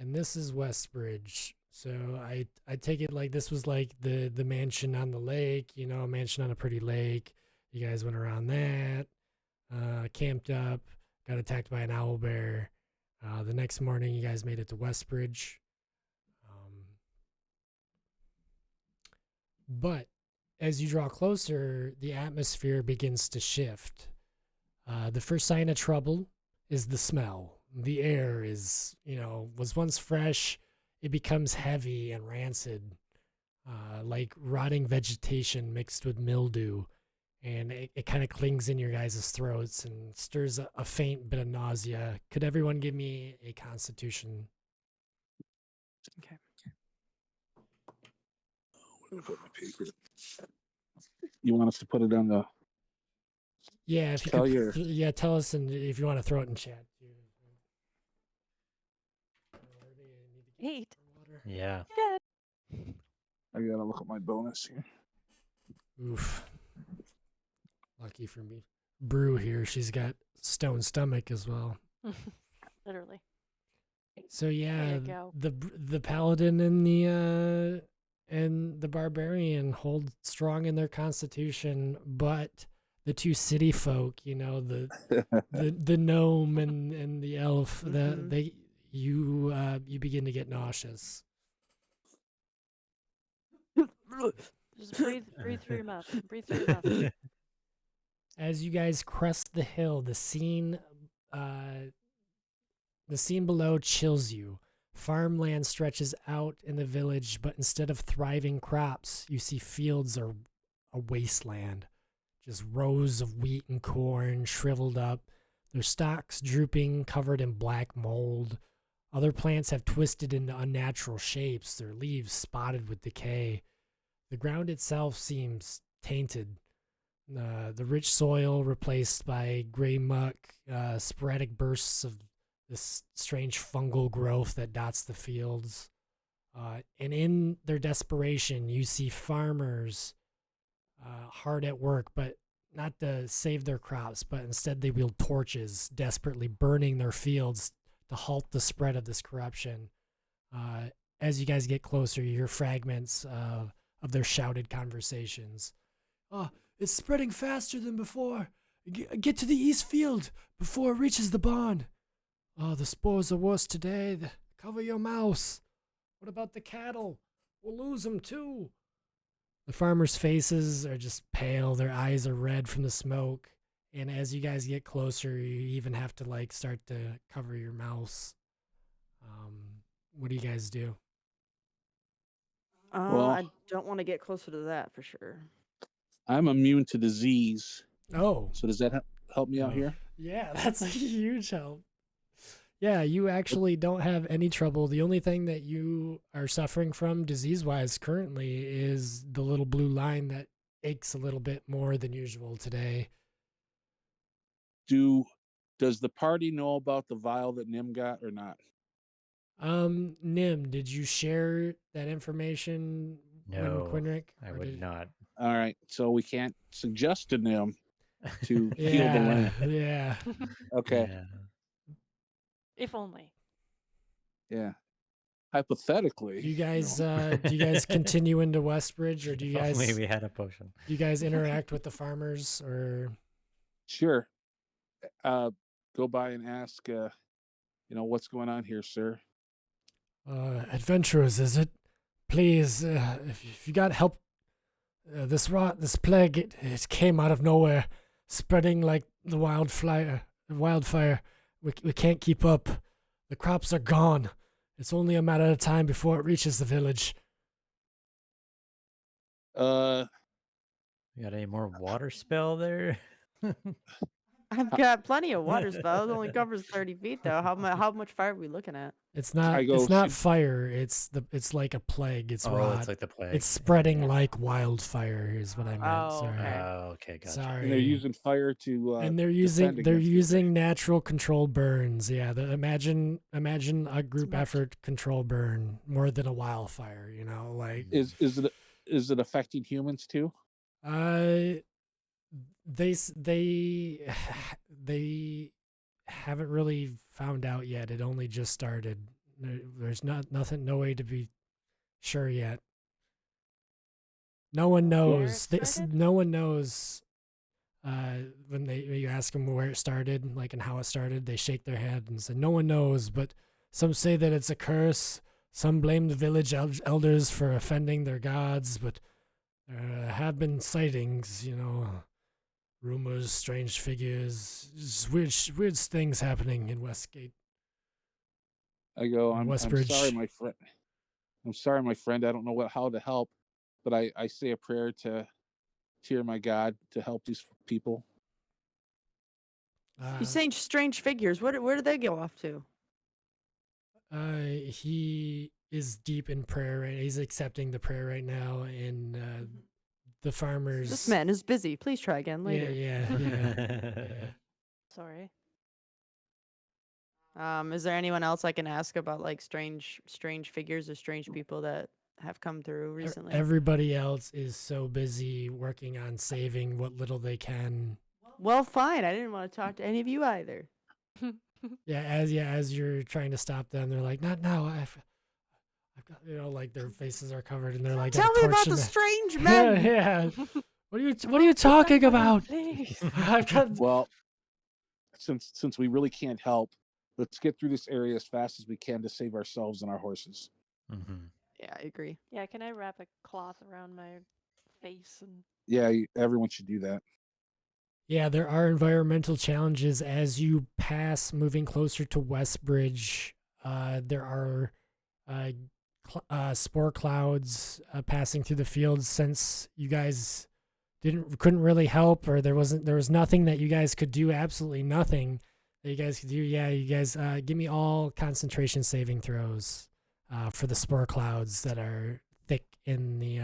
And this is Westbridge. So I take it like this was like the mansion on the lake, a mansion on a pretty lake. You guys went around that, camped up, got attacked by an owl bear. The next morning, you guys made it to Westbridge. But as you draw closer, the atmosphere begins to shift. The first sign of trouble is the smell. The air is, was once fresh. It becomes heavy and rancid, like rotting vegetation mixed with mildew. And it kind of clings in your guys' throats and stirs a faint bit of nausea. Could everyone give me a constitution? Okay. Where did I put my paper? You want us to put it on the? Yeah, if you Tell could, your- tell us, and if you want to throw it in chat. Eight. Yeah. I gotta look at my bonus here. Oof. Lucky for me. Brew here, she's got stone stomach as well. Literally. So yeah, you go. the paladin and the barbarian hold strong in their constitution, but the two city folk, the gnome and the elf, Mhm. you begin to get nauseous. Just breathe through your mouth. Breathe through your mouth. As you guys crest the hill, the scene below chills you. Farmland stretches out in the village, but instead of thriving crops, you see fields are a wasteland. Just rows of wheat and corn shriveled up, their stalks drooping, covered in black mold. Other plants have twisted into unnatural shapes, their leaves spotted with decay. The ground itself seems tainted. The rich soil replaced by gray muck, sporadic bursts of this strange fungal growth that dots the fields. And in their desperation, you see farmers hard at work, but not to save their crops, but instead they wield torches, desperately burning their fields to halt the spread of this corruption. As you guys get closer, you hear fragments of their shouted conversations. Oh, it's spreading faster than before. Get to the east field before it reaches the barn. Oh, the spores are worse today. Cover your mouth. What about the cattle? We'll lose them too. The farmers' faces are just pale. Their eyes are red from the smoke. And as you guys get closer, you even have to like start to cover your mouths. What do you guys do? Well- I don't want to get closer to that for sure. I'm immune to disease. Oh, So does that help me out Oh. here? yeah, that's a huge help. Yeah, you actually don't have any trouble. The only thing that you are suffering from disease-wise currently is the little blue line that aches a little bit more than usual today. Does the party know about the vial that Nim got or not? Nim, did you share that information when No, Quinrick? I or would did- not. All right, so we can't suggest to Nim to heal the Yeah, land. yeah. Okay, Yeah. If only. yeah. Hypothetically, Do you guys continue into Westbridge, or do you If guys only we had a potion. do you guys interact with the farmers, or sure. Go by and ask. What's going on here, sir? adventurers? Is it? Please, if you got help, this plague, it came out of nowhere, spreading like the wildfire. We can't keep up. The crops are gone. It's only a matter of time before it reaches the village. Uh, You got any more water spell there? I've got plenty of water spells. It only covers 30 feet though. How much fire are we looking at? It's not. I go, It's not "Should-" fire. It's like a plague. It's Oh, rot. it's like the plague. It's spreading like wildfire. Is what I meant. Oh, Sorry. okay. Oh, okay, gotcha. Sorry. and they're using fire to. And they're defend using against it. natural controlled burns. Yeah, imagine a group much. effort control burn more than a wildfire. You know, like Is it affecting humans too? they they haven't really found out yet. It only just started. There's no way to be sure yet. No one Where it knows. started? No one knows. When you ask them where it started, like and how it started, they shake their head and say no one knows. But some say that it's a curse. Some blame the village elders for offending their gods. But there have been sightings, rumors, strange figures, just weird things happening in Westgate. I go. I'm Westbridge. sorry, my friend. I'm sorry, my friend. I don't know how to help, but I say a prayer to hear my God to help these people. You saying strange figures? Where do they go off to? He is deep in prayer. Right? He's accepting the prayer right now, and the farmers. This man is busy. Please try again later. Yeah. Sorry. Is there anyone else I can ask about like strange figures or strange people that have come through recently? Everybody else is so busy working on saving what little they can. Well, fine. I didn't want to talk to any of you either. As you're trying to stop them, they're like, "Not now! I've got like their faces are covered, and they're like, got Tell a me torch about in the the- strange men. Yeah. What are you talking about? Please. I've got Well, since we really can't help, let's get through this area as fast as we can to save ourselves and our horses. Mm-hmm. Yeah, I agree. Yeah, can I wrap a cloth around my face and Yeah, everyone should do that. Yeah, there are environmental challenges as you pass, moving closer to Westbridge. There are spore clouds passing through the fields since you guys couldn't really help, or there was nothing that you guys could do. Absolutely nothing that you guys could do. Yeah, you guys give me all concentration saving throws for the spore clouds that are thick in the.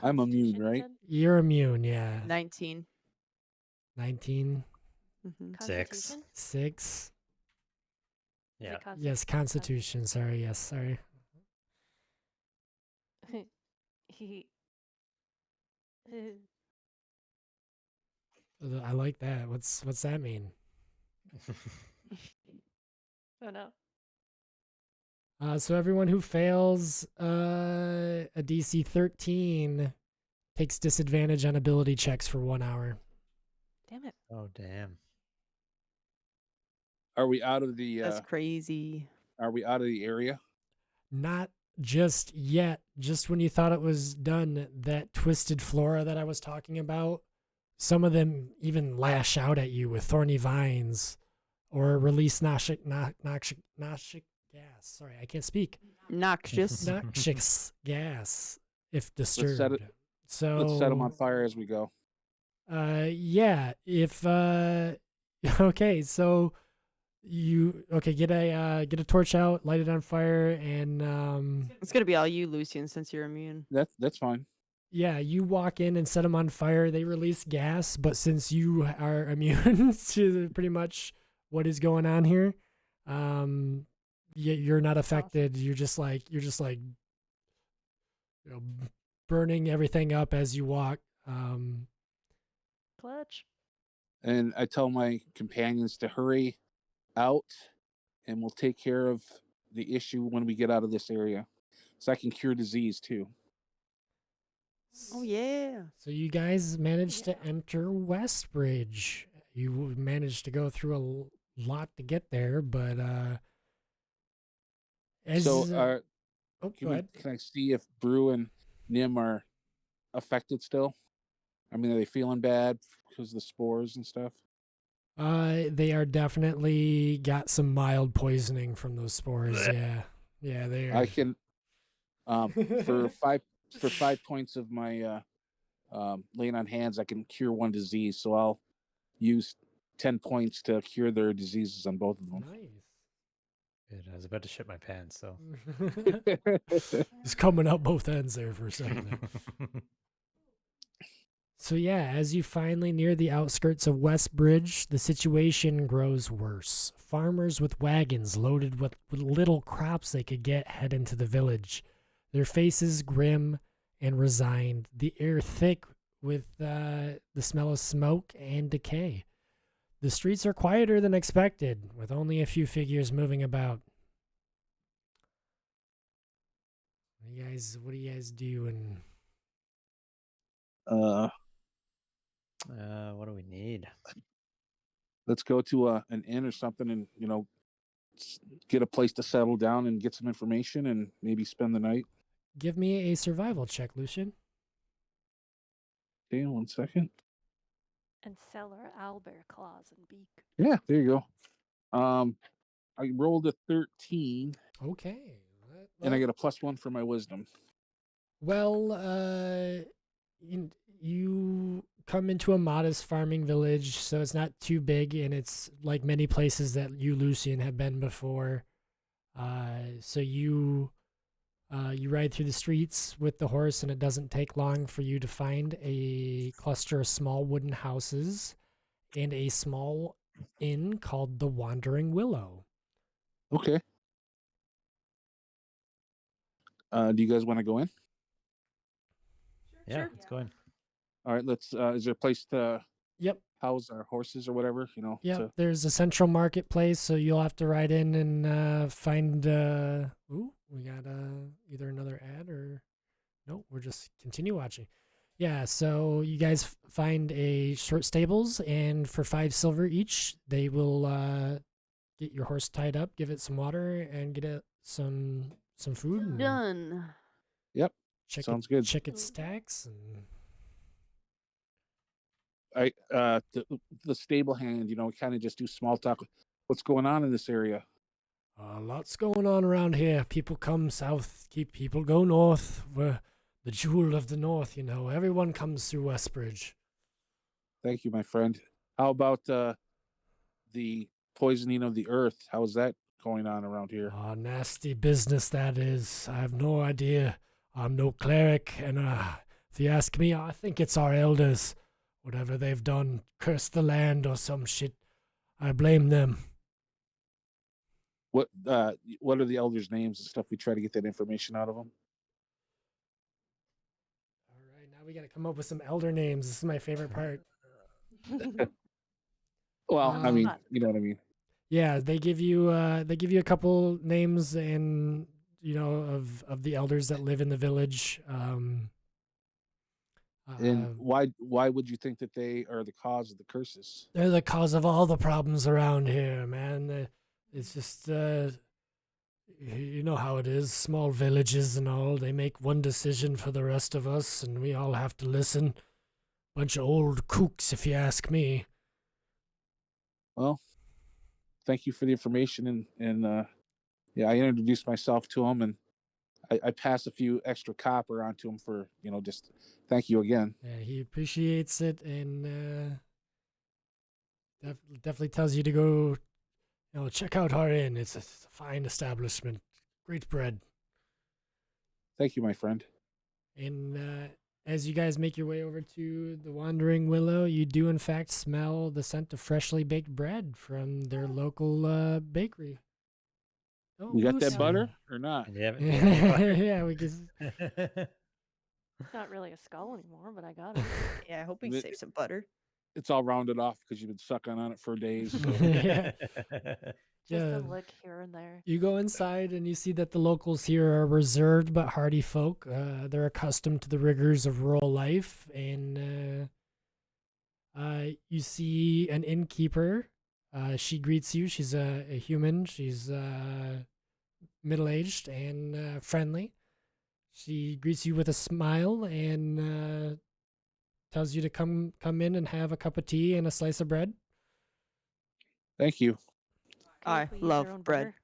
I'm immune, Constitution, you right? said? You're immune, yeah. 19. 19, Mm-hmm. Six. Constitution? 6. Is Yeah. it Yes, Constitution. Sorry. Yes, sorry. I like that. What's that mean? Oh no. So everyone who fails a DC 13 takes disadvantage on ability checks for 1 hour. Damn it. Oh damn. Are we out of the? That's crazy. Are we out of the area? Not just yet. Just when you thought it was done, that twisted flora that I was talking about, some of them even lash out at you with thorny vines or release noxious gas. Sorry, I can't speak. Noxious. Noxious gas if set disturbed. it- So Let's set them on fire as we go. yeah, if okay, so you get a torch out, light it on fire, and It's gonna be all you, Lucian, since you're immune. That's fine. yeah, you walk in and set them on fire. They release gas, but since you are immune to pretty much what is going on here, you're not affected. You're just like burning everything up as you walk. Clutch. And I tell my companions to hurry out, and we'll take care of the issue when we get out of this area, so I can cure disease too. Oh yeah. So you guys managed Yeah. to enter Westbridge. You managed to go through a lot to get there, but as So, oh, go can ahead. I see if Brew and Nim are affected still? I mean, are they feeling bad because of the spores and stuff? They are definitely got some mild poisoning from those spores. Yeah, they are. I can, for 5 points of my laying on hands, I can cure one disease. So I'll use 10 points to cure their diseases on both of them. Nice. Good. I was about to shit my pants, so. It's coming out both ends there for a second. So yeah, as you finally near the outskirts of Westbridge, the situation grows worse. Farmers with wagons loaded with little crops they could get head into the village. Their faces grim and resigned, the air thick with the smell of smoke and decay. The streets are quieter than expected, with only a few figures moving about. What do you guys do? And What do we need? let's go to an inn or something, and get a place to settle down and get some information, and maybe spend the night. give me a survival check, Lucian. Okay, 1 second. And cellar owlbear claws and beak. Yeah, there you go. I rolled a 13, Okay. and I get a +1 for my wisdom. Well, you come into a modest farming village, so it's not too big, and it's like many places that you, Lucian, have been before. So you ride through the streets with the horse, and it doesn't take long for you to find a cluster of small wooden houses and a small inn called the Wandering Willow. Okay. Do you guys want to go in? Yeah, Sure. let's go in. All right, let's. Is there a place to Yep. house our horses or whatever? Yeah, to- there's a central marketplace, so you'll have to ride in and find. Ooh, we got either another ad or no. We're just continue watching. Yeah, so you guys find a short stables, and for 5 silver each, they will get your horse tied up, give it some water, and get it some food. And Done. Yep. check Sounds good. Check its stacks and. The stable hand. Kind of just do small talk. What's going on in this area? Lots going on around here. People come south, people go north. We're the jewel of the north, Everyone comes through Westbridge. Thank you, my friend. How about the poisoning of the earth? How's that going on around here? Nasty business that is. I have no idea. I'm no cleric, and if you ask me, I think it's our elders. Whatever they've done, cursed the land or some shit. I blame them. What are the elders' names and stuff? We try to get that information out of them. we got to come up with some elder names. This is my favorite part. Well, I Um, mean, fun. you know what I mean. Yeah, they give you a couple names and of the elders that live in the village. And Uh, why would you think that they are the cause of the curses? they're the cause of all the problems around here, man. It's just you know how it is, small villages and all. They make one decision for the rest of us, and we all have to listen. Bunch of old kooks, if you ask me. Well, thank you for the information, and yeah, I introduced myself to him, and I pass a few extra copper onto him for just thank you again. Yeah, he appreciates it, and definitely tells you to go, check out our inn. It's a fine establishment, great bread. Thank you, my friend. And as you guys make your way over to the Wandering Willow, you do in fact smell the scent of freshly baked bread from their local bakery. Oh, We got that Lucy. butter or not? Do you have any butter? Yeah, we just. It's not really a skull anymore, but I got it. Yeah, I hope we Th- save some butter. It's all rounded off because you've been sucking on it for days. So. Yeah. Just Yeah. a lick here and there. You go inside and you see that the locals here are reserved but hardy folk. They're accustomed to the rigors of rural life, and you see an innkeeper. She greets you. She's a human. She's middle-aged and friendly. She greets you with a smile and tells you to come in and have a cup of tea and a slice of bread. Thank you. Okay, I if we use love our own bread. butter.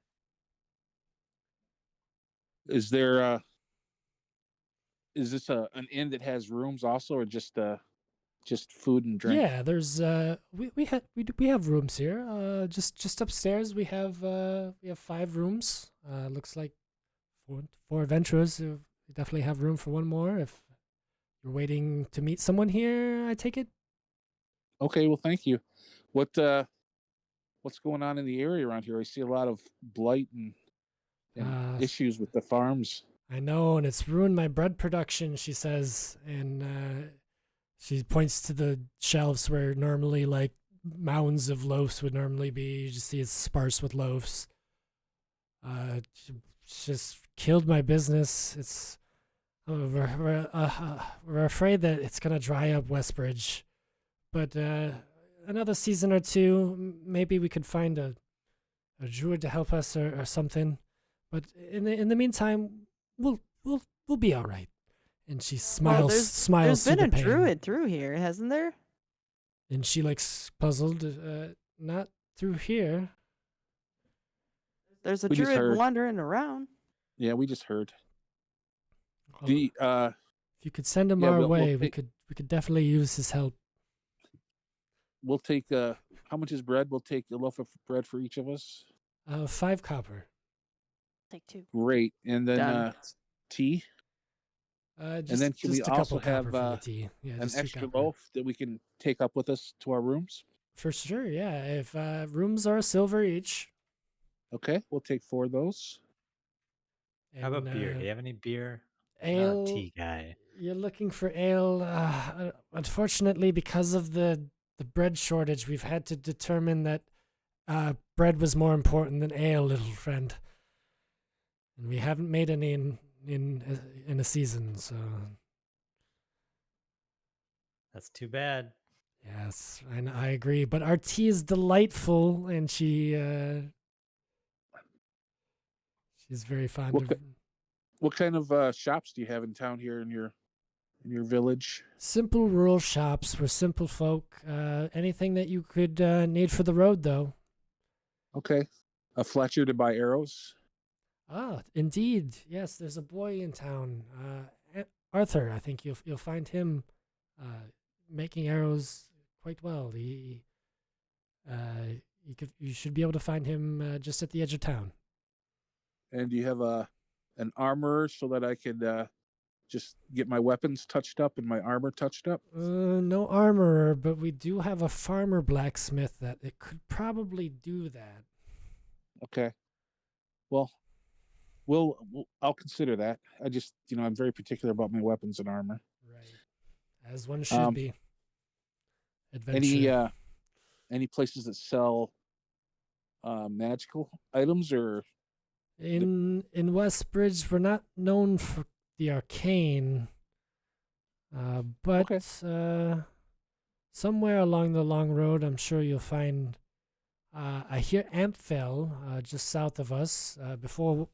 Is there is this an inn that has rooms also, or just food and drink? Yeah, there's we have rooms here. Just upstairs we have 5 rooms. Looks like four adventurers. We definitely have room for one more. If you're waiting to meet someone here, I take it. Okay, well, thank you. What's going on in the area around here? I see a lot of blight and issues with the farms. I know, and it's ruined my bread production. She says, and she points to the shelves where normally like mounds of loaves would normally be. You just see it's sparse with loaves. It's just killed my business. It's we're afraid that it's gonna dry up Westbridge, but another season or two, maybe we could find a druid to help us or something. But in the meantime, we'll be all right. And she Well, smiles there's been through a the pain. druid through here, hasn't there? And she looks puzzled. Not through here. There's a We just druid heard. wandering around. Yeah, we just heard. Oh, The if you could send him yeah, our we'll way, we take- could definitely use his help. we'll take how much is bread? We'll take a loaf of bread for each of us. 5 copper. Take 2. Great, and then Done. tea, Just, and then can we just a also couple copper have for the tea. Yeah, an just 2 extra copper. loaf that we can take up with us to our rooms? For sure, yeah. If rooms are a silver each. Okay, we'll take 4 of those. How about and, beer? Do you have any beer? I'm not Ale. a tea guy. You're looking for ale. Unfortunately, because of the bread shortage, we've had to determine that bread was more important than ale, little friend. And we haven't made any in a season, so That's too bad. yes, I agree. But our tea is delightful, and she's very fond What of ki- What kind of shops do you have in town here in your village? simple rural shops. We're simple folk. Anything that you could need for the road, though. Okay, a Fletcher to buy arrows. Ah, indeed. Yes, there's a boy in town. Arthur, I think you'll find him making arrows quite well. You should be able to find him just at the edge of town. And do you have an armor so that I could just get my weapons touched up and my armor touched up? No armorer, but we do have a farmer blacksmith that it could probably do that. Okay. Well, I'll consider that. I just, I'm very particular about my weapons and armor. Right. as one should Um, be. Adventure. Any places that sell magical items or In Westbridge, we're not known for the arcane, but Okay. somewhere along the long road, I'm sure you'll find. I hear Ampfell, just south of us, before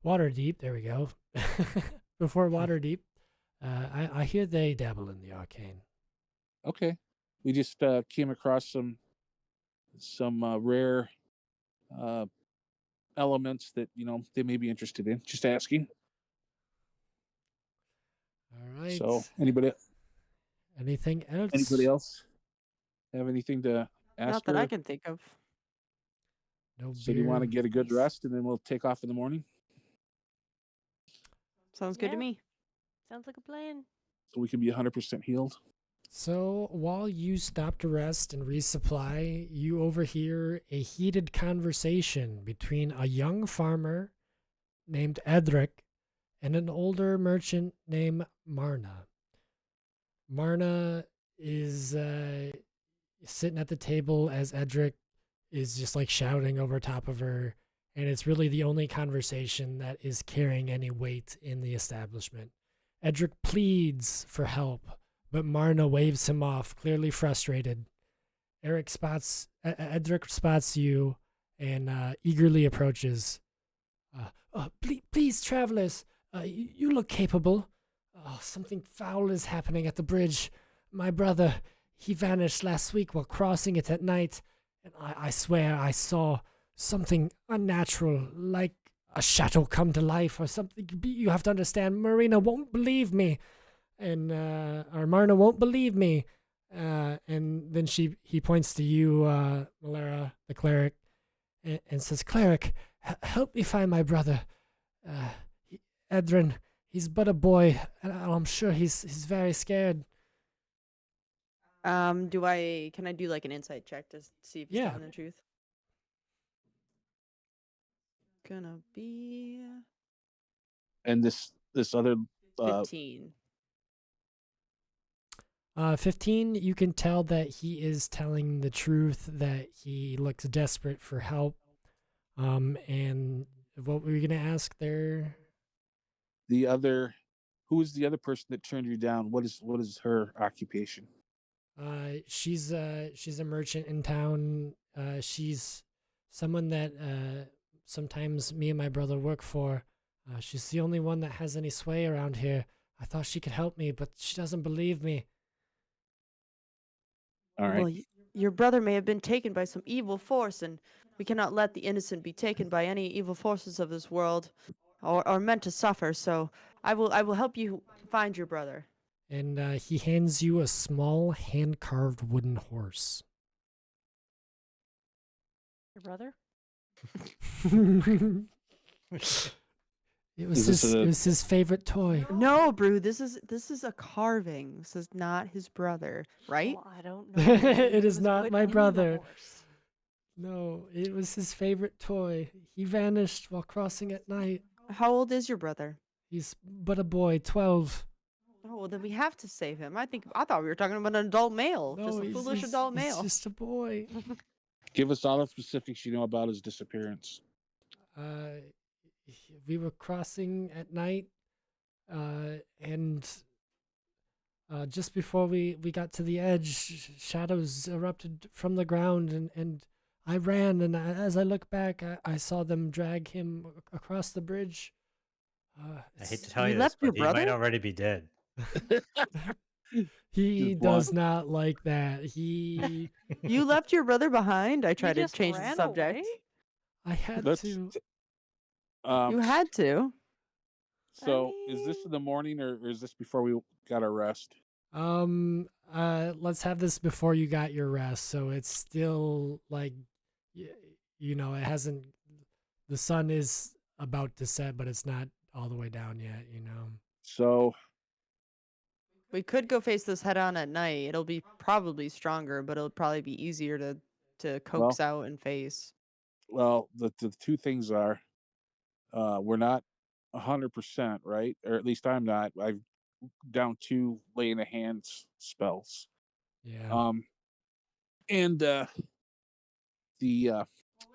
Waterdeep. There we go. Before Waterdeep, I hear they dabble in the arcane. Okay. We just came across some rare elements that they may be interested in. Just asking. All right. So anybody Anything else? else have anything to ask Not that I her? can think of. No So do you want to beer. get a good Nice. rest and then we'll take off in the morning? Sounds good to Yeah. me. Sounds like a plan. So we can be 100% healed. So while you stop to rest and resupply, you overhear a heated conversation between a young farmer named Edric and an older merchant named Marna. Marna is sitting at the table as Edric is just like shouting over top of her, and it's really the only conversation that is carrying any weight in the establishment. Edric pleads for help, but Marna waves him off, clearly frustrated. Edric spots you and eagerly approaches. Please, travelers, you look capable. Something foul is happening at the bridge. My brother, he vanished last week while crossing it at night, and I swear I saw something unnatural, like a shadow come to life or something. You have to understand, Marina won't believe me, and or Marna won't believe me. And then he points to you, Malera, the cleric, and says, "Cleric, help me find my brother, Edrin. He's but a boy, and I'm sure he's very scared." Can I do like an insight check to see if he's Yeah. telling the truth? Gonna be And this other 15. 15, you can tell that he is telling the truth, that he looks desperate for help. And what were you going to ask there? who is the other person that turned you down? What is her occupation? She's a merchant in town. She's someone that sometimes me and my brother work for. She's the only one that has any sway around here. I thought she could help me, but she doesn't believe me. All right. Well, your brother may have been taken by some evil force, and we cannot let the innocent be taken by any evil forces of this world, or meant to suffer. So I will help you find your brother. And he hands you a small hand-carved wooden horse. Your brother? It was Is this it was his favorite toy. No, Brew. This is a carving. This is not his brother, right? Well, I don't know. It Maybe is was not put my in the brother. horse. No, it was his favorite toy. He vanished while crossing at night. How old is your brother? He's but a boy, 12. Oh, well, then we have to save him. I thought we were talking about an adult male, No, just a foolish adult he's male. just a boy. Give us all the specifics you know about his disappearance. We were crossing at night, and just before we got to the edge, shadows erupted from the ground, and I ran, and as I look back, I saw them drag him across the bridge. I hate to tell You you this, left your but he might brother? already be dead. He Just does not like that. He, You left your brother behind? I He tried to just change the ran subject. away? I had Let's to. You had to. So is this in the morning or is this before we got our rest? Let's have this before you got your rest. So it's still like, it hasn't. The sun is about to set, but it's not all the way down yet. So We could go face this head on at night. It'll be probably stronger, but it'll probably be easier to coax out and face. well, the two things are, we're not 100%, right? Or at least I'm not. I've down 2 laying of hands spells. Yeah. And the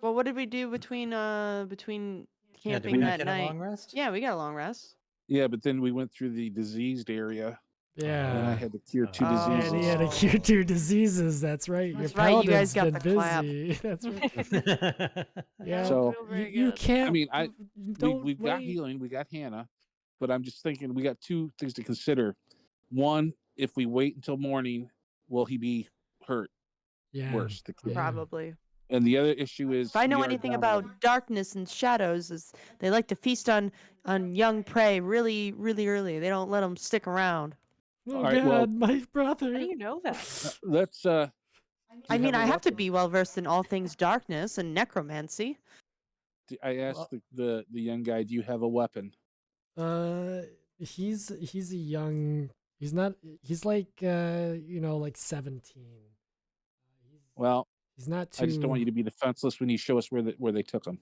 Well, what did we do between Yeah, did camping we not that get a night? long rest? Yeah, we got a long rest. yeah, but then we went through the diseased area, and I Yeah. had to cure 2 Oh. And he had to diseases. cure 2 diseases. That's right. That's Your right, you guys paladin's got been the clap. busy. That's right. Yeah. So- feel very You good. can't. I mean, don't we've got wait. healing, we got Hannah, but I'm just thinking we got 2 things to consider. One, if we wait until morning, will he be hurt Yeah. worse? The kid. Yeah. Probably. And the other issue is, If I know we are anything down about darkness and shadows, is they like to feast on young prey really, really early. They don't let them stick around. Oh All right, God, well- my brother. How do you know that? let's I mean, have a I have to weapon? be well versed in all things darkness and necromancy. I asked the young guy, "Do you have a weapon?" He's a young. He's not. He's like like 17. Well, He's not too. I just don't want you to be defenseless when you show us where they took him.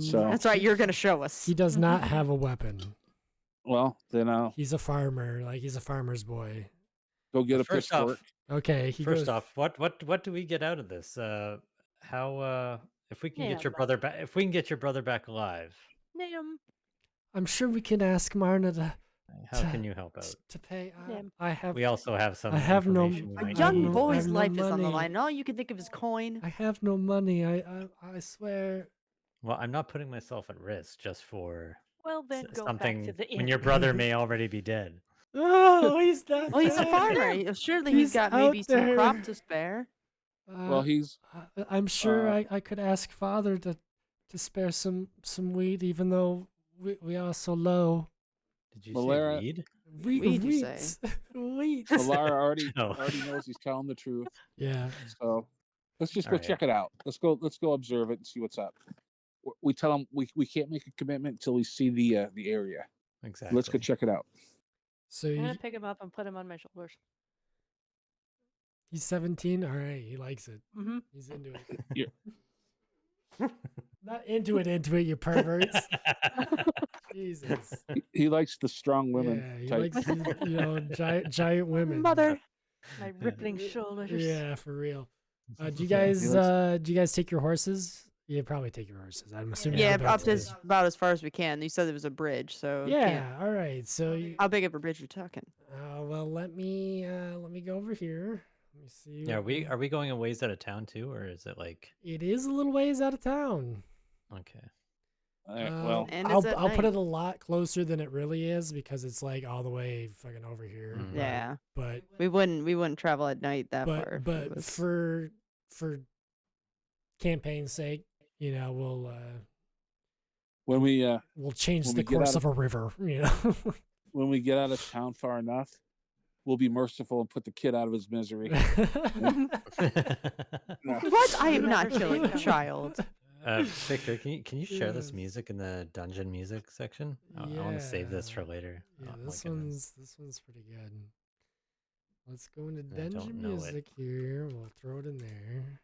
So- That's right, you're gonna show us. He does not have a weapon. Well, then I'll He's a farmer. Like he's a farmer's boy. go get a First pitchfork. off, Okay. He First goes, off, what do we get out of this? How if we can Yeah, get your but- brother back, if we can get your brother back alive, Name. I'm sure we can ask Marna how can you help out? to pay. Yeah. I have. We also have some. I have no- information we A I might young need. I boy's have no life is on the money. line. And all you can think of is coin. I have no money. I swear. Well, I'm not putting myself at risk just for Well, then go something back to the when inn. your brother may already be dead. Oh, he's not. Well, he's a dead. farmer. Surely He's he's got maybe out some crop there. to spare. Well, he's I'm sure uh, I could ask father to spare some wheat, even though we are so low. Did you Valera- say weed? Wheat, Wheat, you say? wheat. Valara already No. knows he's telling the truth. Yeah. So let's just All go right. check it out. Let's go observe it and see what's up. We tell him we can't make a commitment until we see the area. Exactly. Let's go check it out. So I'm gonna pick him up and put him on my shoulders. he's 17. All right, he likes it. Mm-hmm. He's into it. Yeah. Not into it, you perverts. Jesus. He likes the strong women Yeah, he type. likes giant women. Mother. My rippling shoulders. Yeah, for real. Do you Yeah, he guys take your horses? You probably take your horses. I'm assuming. Yeah, everybody up does. to about as far as we can. You said there was a bridge, so Yeah. All right. So, how big of a bridge we talking? well, let me go over here. Let me see. Yeah, what are we going a ways out of town too, or is it like It is a little ways out of town. okay? All right, well, And it's at I'll put night. it a lot closer than it really is because it's like all the way fucking over here. Mm. Yeah, But we wouldn't travel at night that far. if it but was- for campaign's sake, we'll when we change when the we get course out of a river. You know. when we get out of town far enough, we'll be merciful and put the kid out of his misery. What? I am not killing a child. Victor, can you share this Yes. music in the dungeon music section? I want to save this for Yeah. later. Yeah, Oh, my this goodness. one's pretty good. Let's go into I don't dungeon know it. music here. We'll throw it in there.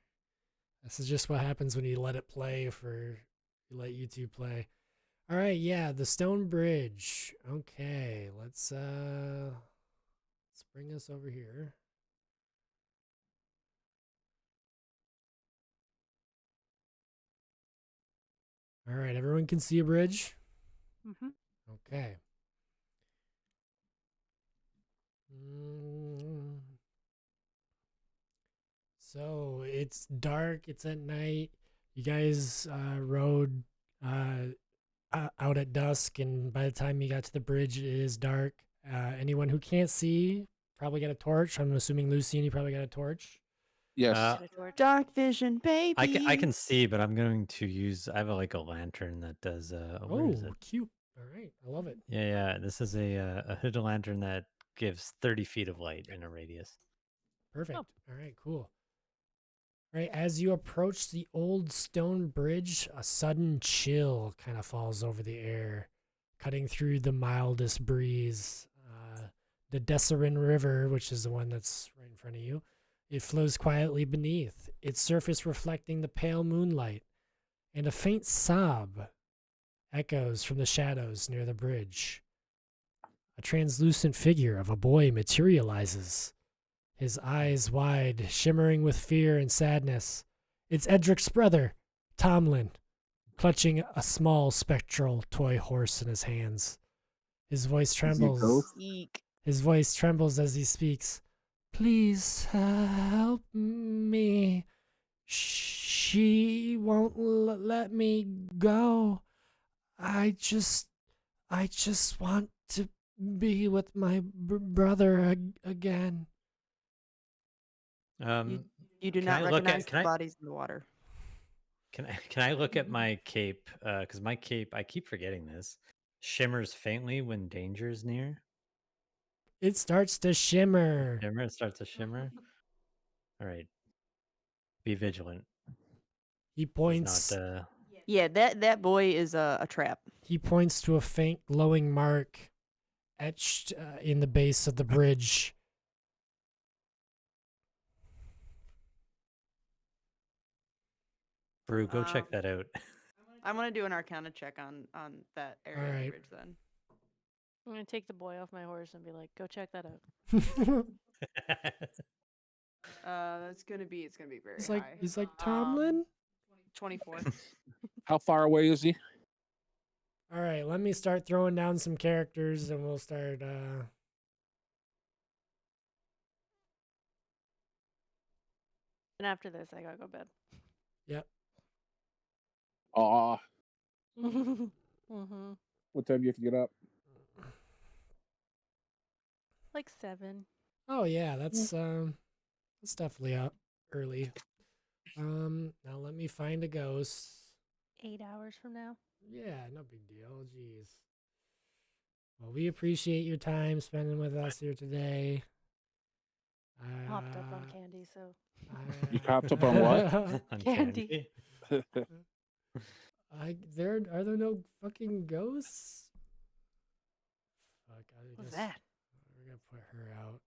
This is just what happens when you let it play you let YouTube play. All right, yeah, the stone bridge. Okay, let's bring us over here. All right, everyone can see a bridge. Mm-hmm. Okay. Mm. So it's dark. It's at night. You guys rode out at dusk, and by the time you got to the bridge, it is dark. Anyone who can't see probably got a torch. I'm assuming Lucian, you probably got a torch. Yes. Dark vision, baby. I can see, but I'm going to use. I have a lantern that does. Where is it? Cute. All right, I love it. Yeah. This is a hooded lantern that gives 30 feet of light in a radius. Perfect. All right, cool. All right, as you approach the old stone bridge, a sudden chill kind of falls over the air, cutting through the mildest breeze. The Desserin River, which is the one that's right in front of you, it flows quietly beneath, its surface reflecting the pale moonlight, and a faint sob echoes from the shadows near the bridge. A translucent figure of a boy materializes, his eyes wide, shimmering with fear and sadness. It's Edric's brother, Tomlin, clutching a small spectral toy horse in his hands. His voice Is he a trembles. ghost? Eek. His voice trembles as he speaks. Please help me. She won't let me go. I just want to be with my brother again. You do Can not I look at- recognize can the I- bodies in the water. Can I look at my cape? Because my cape, I keep forgetting this, shimmers faintly when danger is near. It starts to shimmer. Shimmer, it starts to shimmer. All right. Be vigilant. He Does points. not, Yeah, that boy is a trap. He points to a faint glowing mark etched in the base of the bridge. Brew, go check that out. I'm gonna do an Arcana check on that area of the Alright. bridge then. I'm gonna take the boy off my horse and be like, "Go check that out." It's gonna be very he's high. like Tomlin. 24. How far away is he? All right, let me start throwing down some characters, and we'll start. And after this, I gotta go bed. Yep. Aw, Mm-hmm. what time do you have to get up? Like 7. Oh yeah, that's definitely up early. Now let me find a ghost. 8 hours from now. Yeah, no big deal. Jeez. Well, we appreciate your time spending with us here today. Hopped up on candy, so You copped up on what? On Candy. are there no fucking ghosts? Fuck, what's that? We're gonna put her out.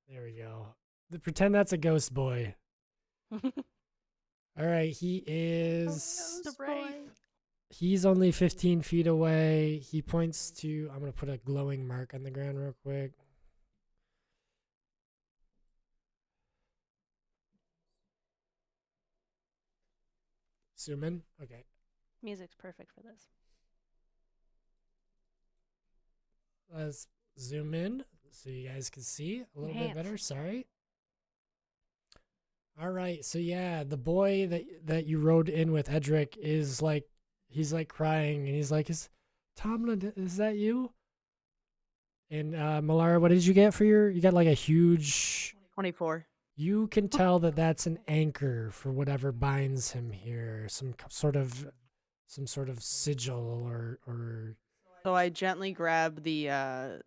There we go. Pretend that's a ghost boy. All right, he is. The brave. He's only 15 feet away. He points to. I'm gonna put a glowing mark on the ground real quick. Zoom in. Okay. Music's perfect for this. Let's zoom in so you guys can see a little bit Enhance. better. Sorry. All right. So yeah, the boy that you rode in with Edric is like he's like crying and he's like, "Is Tomlin? Is that you?" And Malara, what did you get for you got like a huge. 24. You can tell that that's an anchor for whatever binds him here. Some sort of sigil or. So I gently grab the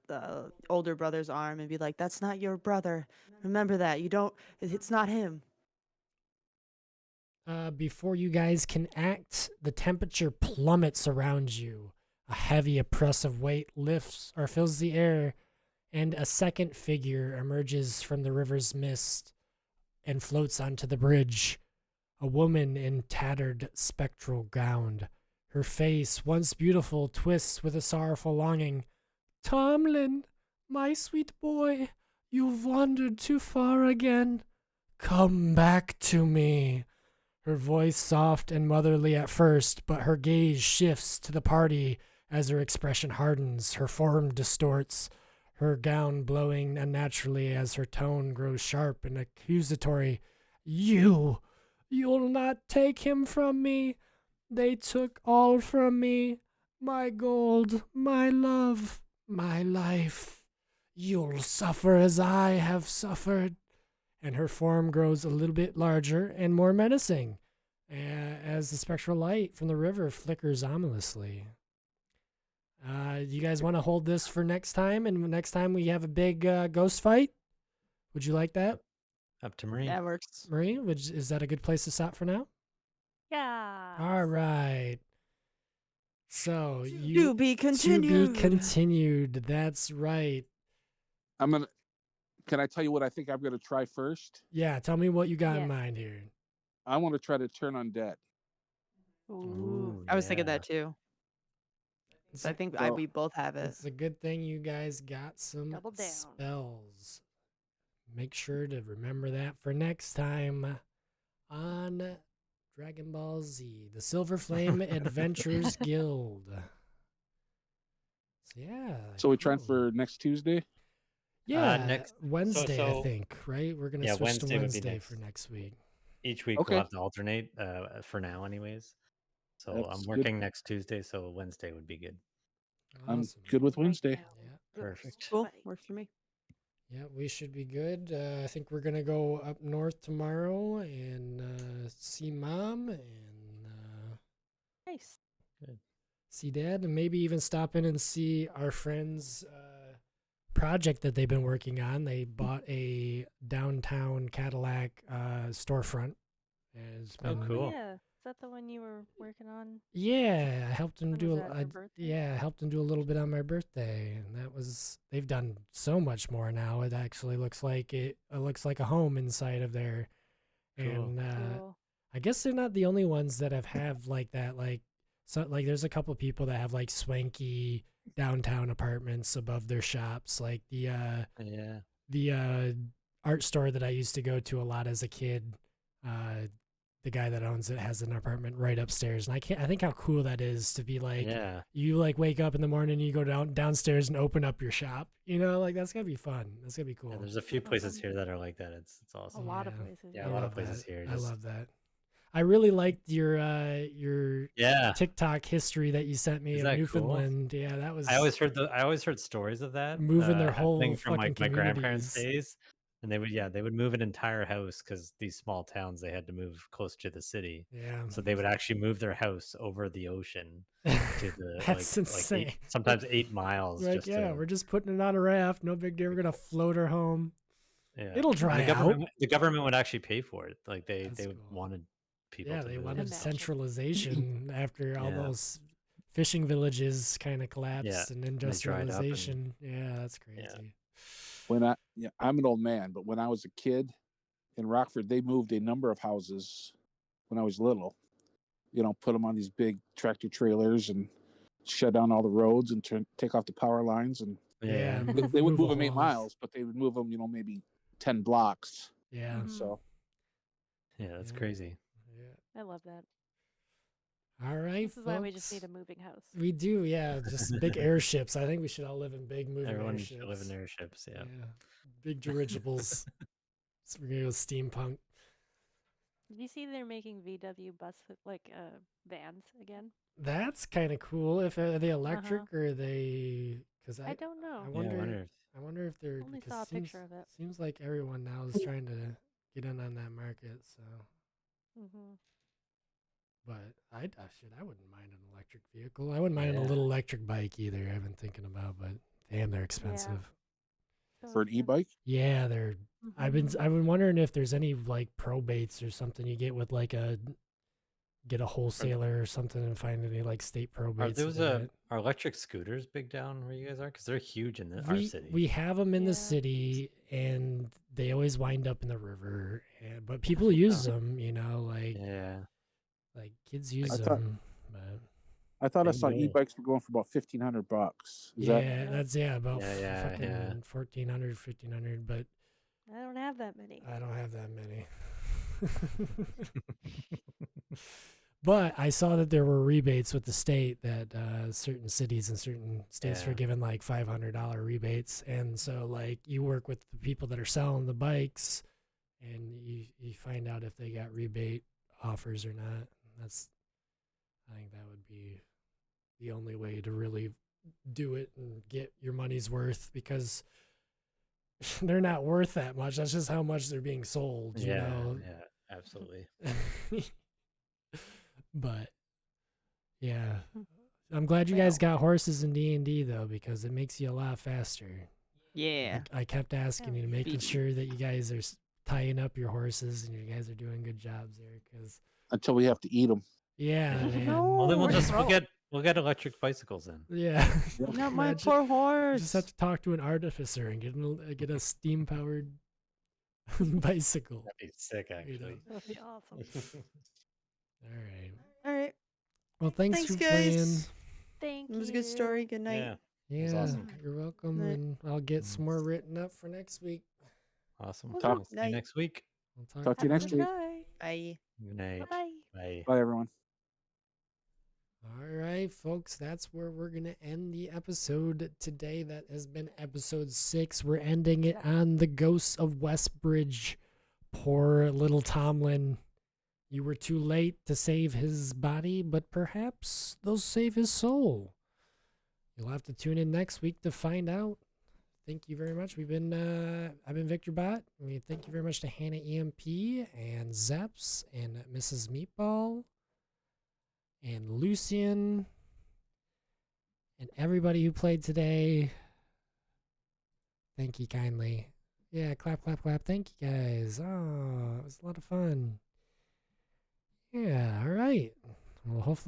older brother's arm and be like, "That's not your brother. Remember that. You don't. It's not him." Before you guys can act, the temperature plummets around you. A heavy, oppressive weight lifts or fills the air, and a second figure emerges from the river's mist and floats onto the bridge. A woman in tattered, spectral gown. Her face, once beautiful, twists with a sorrowful longing. Tomlin, my sweet boy, you've wandered too far again. Come back to me. Her voice soft and motherly at first, but her gaze shifts to the party as her expression hardens, her form distorts, her gown blowing unnaturally as her tone grows sharp and accusatory. You'll not take him from me. They took all from me. My gold, my love, my life. You'll suffer as I have suffered. And her form grows a little bit larger and more menacing as the spectral light from the river flickers ominously. You guys want to hold this for next time? And next time we have a big ghost fight? Would you like that, Up to Marie. That works. Marie? Is that a good place to stop for now? Yeah. All right. So To be continued. To be continued. That's right. Can I tell you what I think I'm gonna try first? Yeah, tell me what you got in Yes. mind here. I want to try to turn undead. Ooh. I was thinking yeah. that too. It's So I a, think So- we both have it. it's a good thing you guys got some Double down. spells. Make sure to remember that for next time on Dragon Ball Z, the Silver Flame Adventurers Guild. So yeah. So we trying cool. for next Tuesday? Yeah, next- Wednesday, I so- think, right? We're gonna Yeah, switch to Wednesday would be Wednesday next. for next week. Each week Okay. we'll have to alternate for now, anyways. So That's I'm good. working next Tuesday, so Wednesday would be good. I'm Awesome. good with Write Wednesday. down Yeah. ghost Perfect. Cool. fight. Works for me. Yeah, we should be good. I think we're gonna go up north tomorrow and see Mom and Nice. see Dad, and maybe even stop in and see our friends' project that they've been working on. They bought a downtown Cadillac storefront. And it's Oh, been, cool. Yeah. Is that the one you were working on? Yeah, I helped them When do. was that, your birthday? Yeah, I helped them do a little bit on my birthday, and that was. They've done so much more now. It actually looks like it looks like a home inside of there, Cool. and Cool. I guess they're not the only ones that have like that. Like, so like there's a couple people that have like swanky downtown apartments above their shops. Like Yeah. the art store that I used to go to a lot as a kid. The guy that owns it has an apartment right upstairs, and I think how cool that is to be like Yeah. you like wake up in the morning and you go downstairs and open up your shop. You know, like that's gonna be fun. That's gonna be cool. Yeah, there's a few places Awesome. here that are like that. It's A awesome. lot of Yeah. places. Yeah, I a lot of love places that. here. I Just love that. I really liked your yeah. TikTok history that you sent me Is of that cool? Newfoundland. Yeah, that was I always heard stories of that moving their whole happening from fucking like my grandparents' communities. days, and they would move an entire house because these small towns they had to move close to the city, Yeah, so they would actually move their house over the ocean to the that's like insane. sometimes 8 miles Like, just yeah, to we're just putting it on a raft. No big deal. We're gonna float her home. yeah. It'll And dry the out. government would actually pay for it. Like That's they cool. wanted people Yeah, to they move. wanted Imagine. centralization after all Yeah. those fishing villages kind of collapsed and they dried up and- industrialization. Yeah, that's crazy. I'm an old man, but when I was a kid in Rockford, they moved a number of houses when I was little. Put them on these big tractor trailers and shut down all the roads and take off the power lines. And Yeah, they would move a them 8 whole- miles, but they would move them, maybe 10 blocks. Yeah, Mhm. So Yeah, that's Yeah. crazy. yeah. I love that. All right, This is why we just folks. need a moving house. We do, yeah. Just big airships. I think we should all live in big moving Everyone airships. should live in airships. Yeah. Big dirigibles. So we're gonna go steampunk. Did you see they're making VW bus vans again? That's kind of cool. If are they electric or are they? Because I don't know. I Yeah, wonder. I wonder if they're. Only because saw a picture of it. Seems like everyone now is trying to get in on that market. So, Hmm. but I wouldn't mind an electric vehicle. I wouldn't mind a Yeah. little electric bike either. I've been thinking about, but damn, they're expensive. for an e-bike, Yeah, they're. I've been wondering if there's any like probates or something you get with like get a wholesaler or something and find any like state probates. Are with those it. are electric scooters big down where you guys are? Because they're huge in our city. We have them in the Yeah. city, and they always wind up in the river. But people use them, like yeah. kids use I thought- them. But I thought I saw Bingo. e-bikes were going for about $1,500. Is yeah, that's about Yeah, fucking yeah. 1,400, 1,500. But I don't have that many. I don't have that many. But I saw that there were rebates with the state that certain cities and certain states were Yeah. given like $500 rebates, and so like you work with the people that are selling the bikes, and you find out if they got rebate offers or not. I think that would be the only way to really do it and get your money's worth, because they're not worth that much. That's just how much they're being sold. You Yeah, know? yeah, absolutely. But yeah, Hmm. I'm glad you guys Well. got horses in D&D though, because it makes you a lot faster. Yeah. I kept asking you to making Beaten. sure that you guys are tying up your horses and you guys are doing good jobs there. Because until we have to eat them. yeah, man. Well, then we're we'll get electric bicycles then. Yeah, Not my Imagine- poor you horse. just have to talk to an artificer and get a steam powered bicycle. That'd be sick, You know. actually. That would be awesome. All right. All right. Well, thanks Thanks, for guys. playing. Thank you. It was a good story. Good night. Yeah. Yeah, was awesome. you're welcome, Night. and I'll get Mm. some more written up for next week. Awesome. Woohoo. We'll see you Night. next week. I'll Talk to you Have a next good week. night. Bye. Good night. Bye. Bye. Bye, everyone. All right, folks, that's where we're going to end the episode today. That has been episode 6. We're ending it on the ghosts of Westbridge. Poor little Tomlin. You were too late to save his body, but perhaps they'll save his soul. You'll have to tune in next week to find out. Thank you very much. I've been Victor Bot. We thank you very much to Hannah EMP and Zeps and Mrs. Meatball and Lucian and everybody who played today. Thank you kindly. Yeah, clap, clap, clap. Thank you guys. Oh, it was a lot of fun. Yeah, all right. Well, hopefully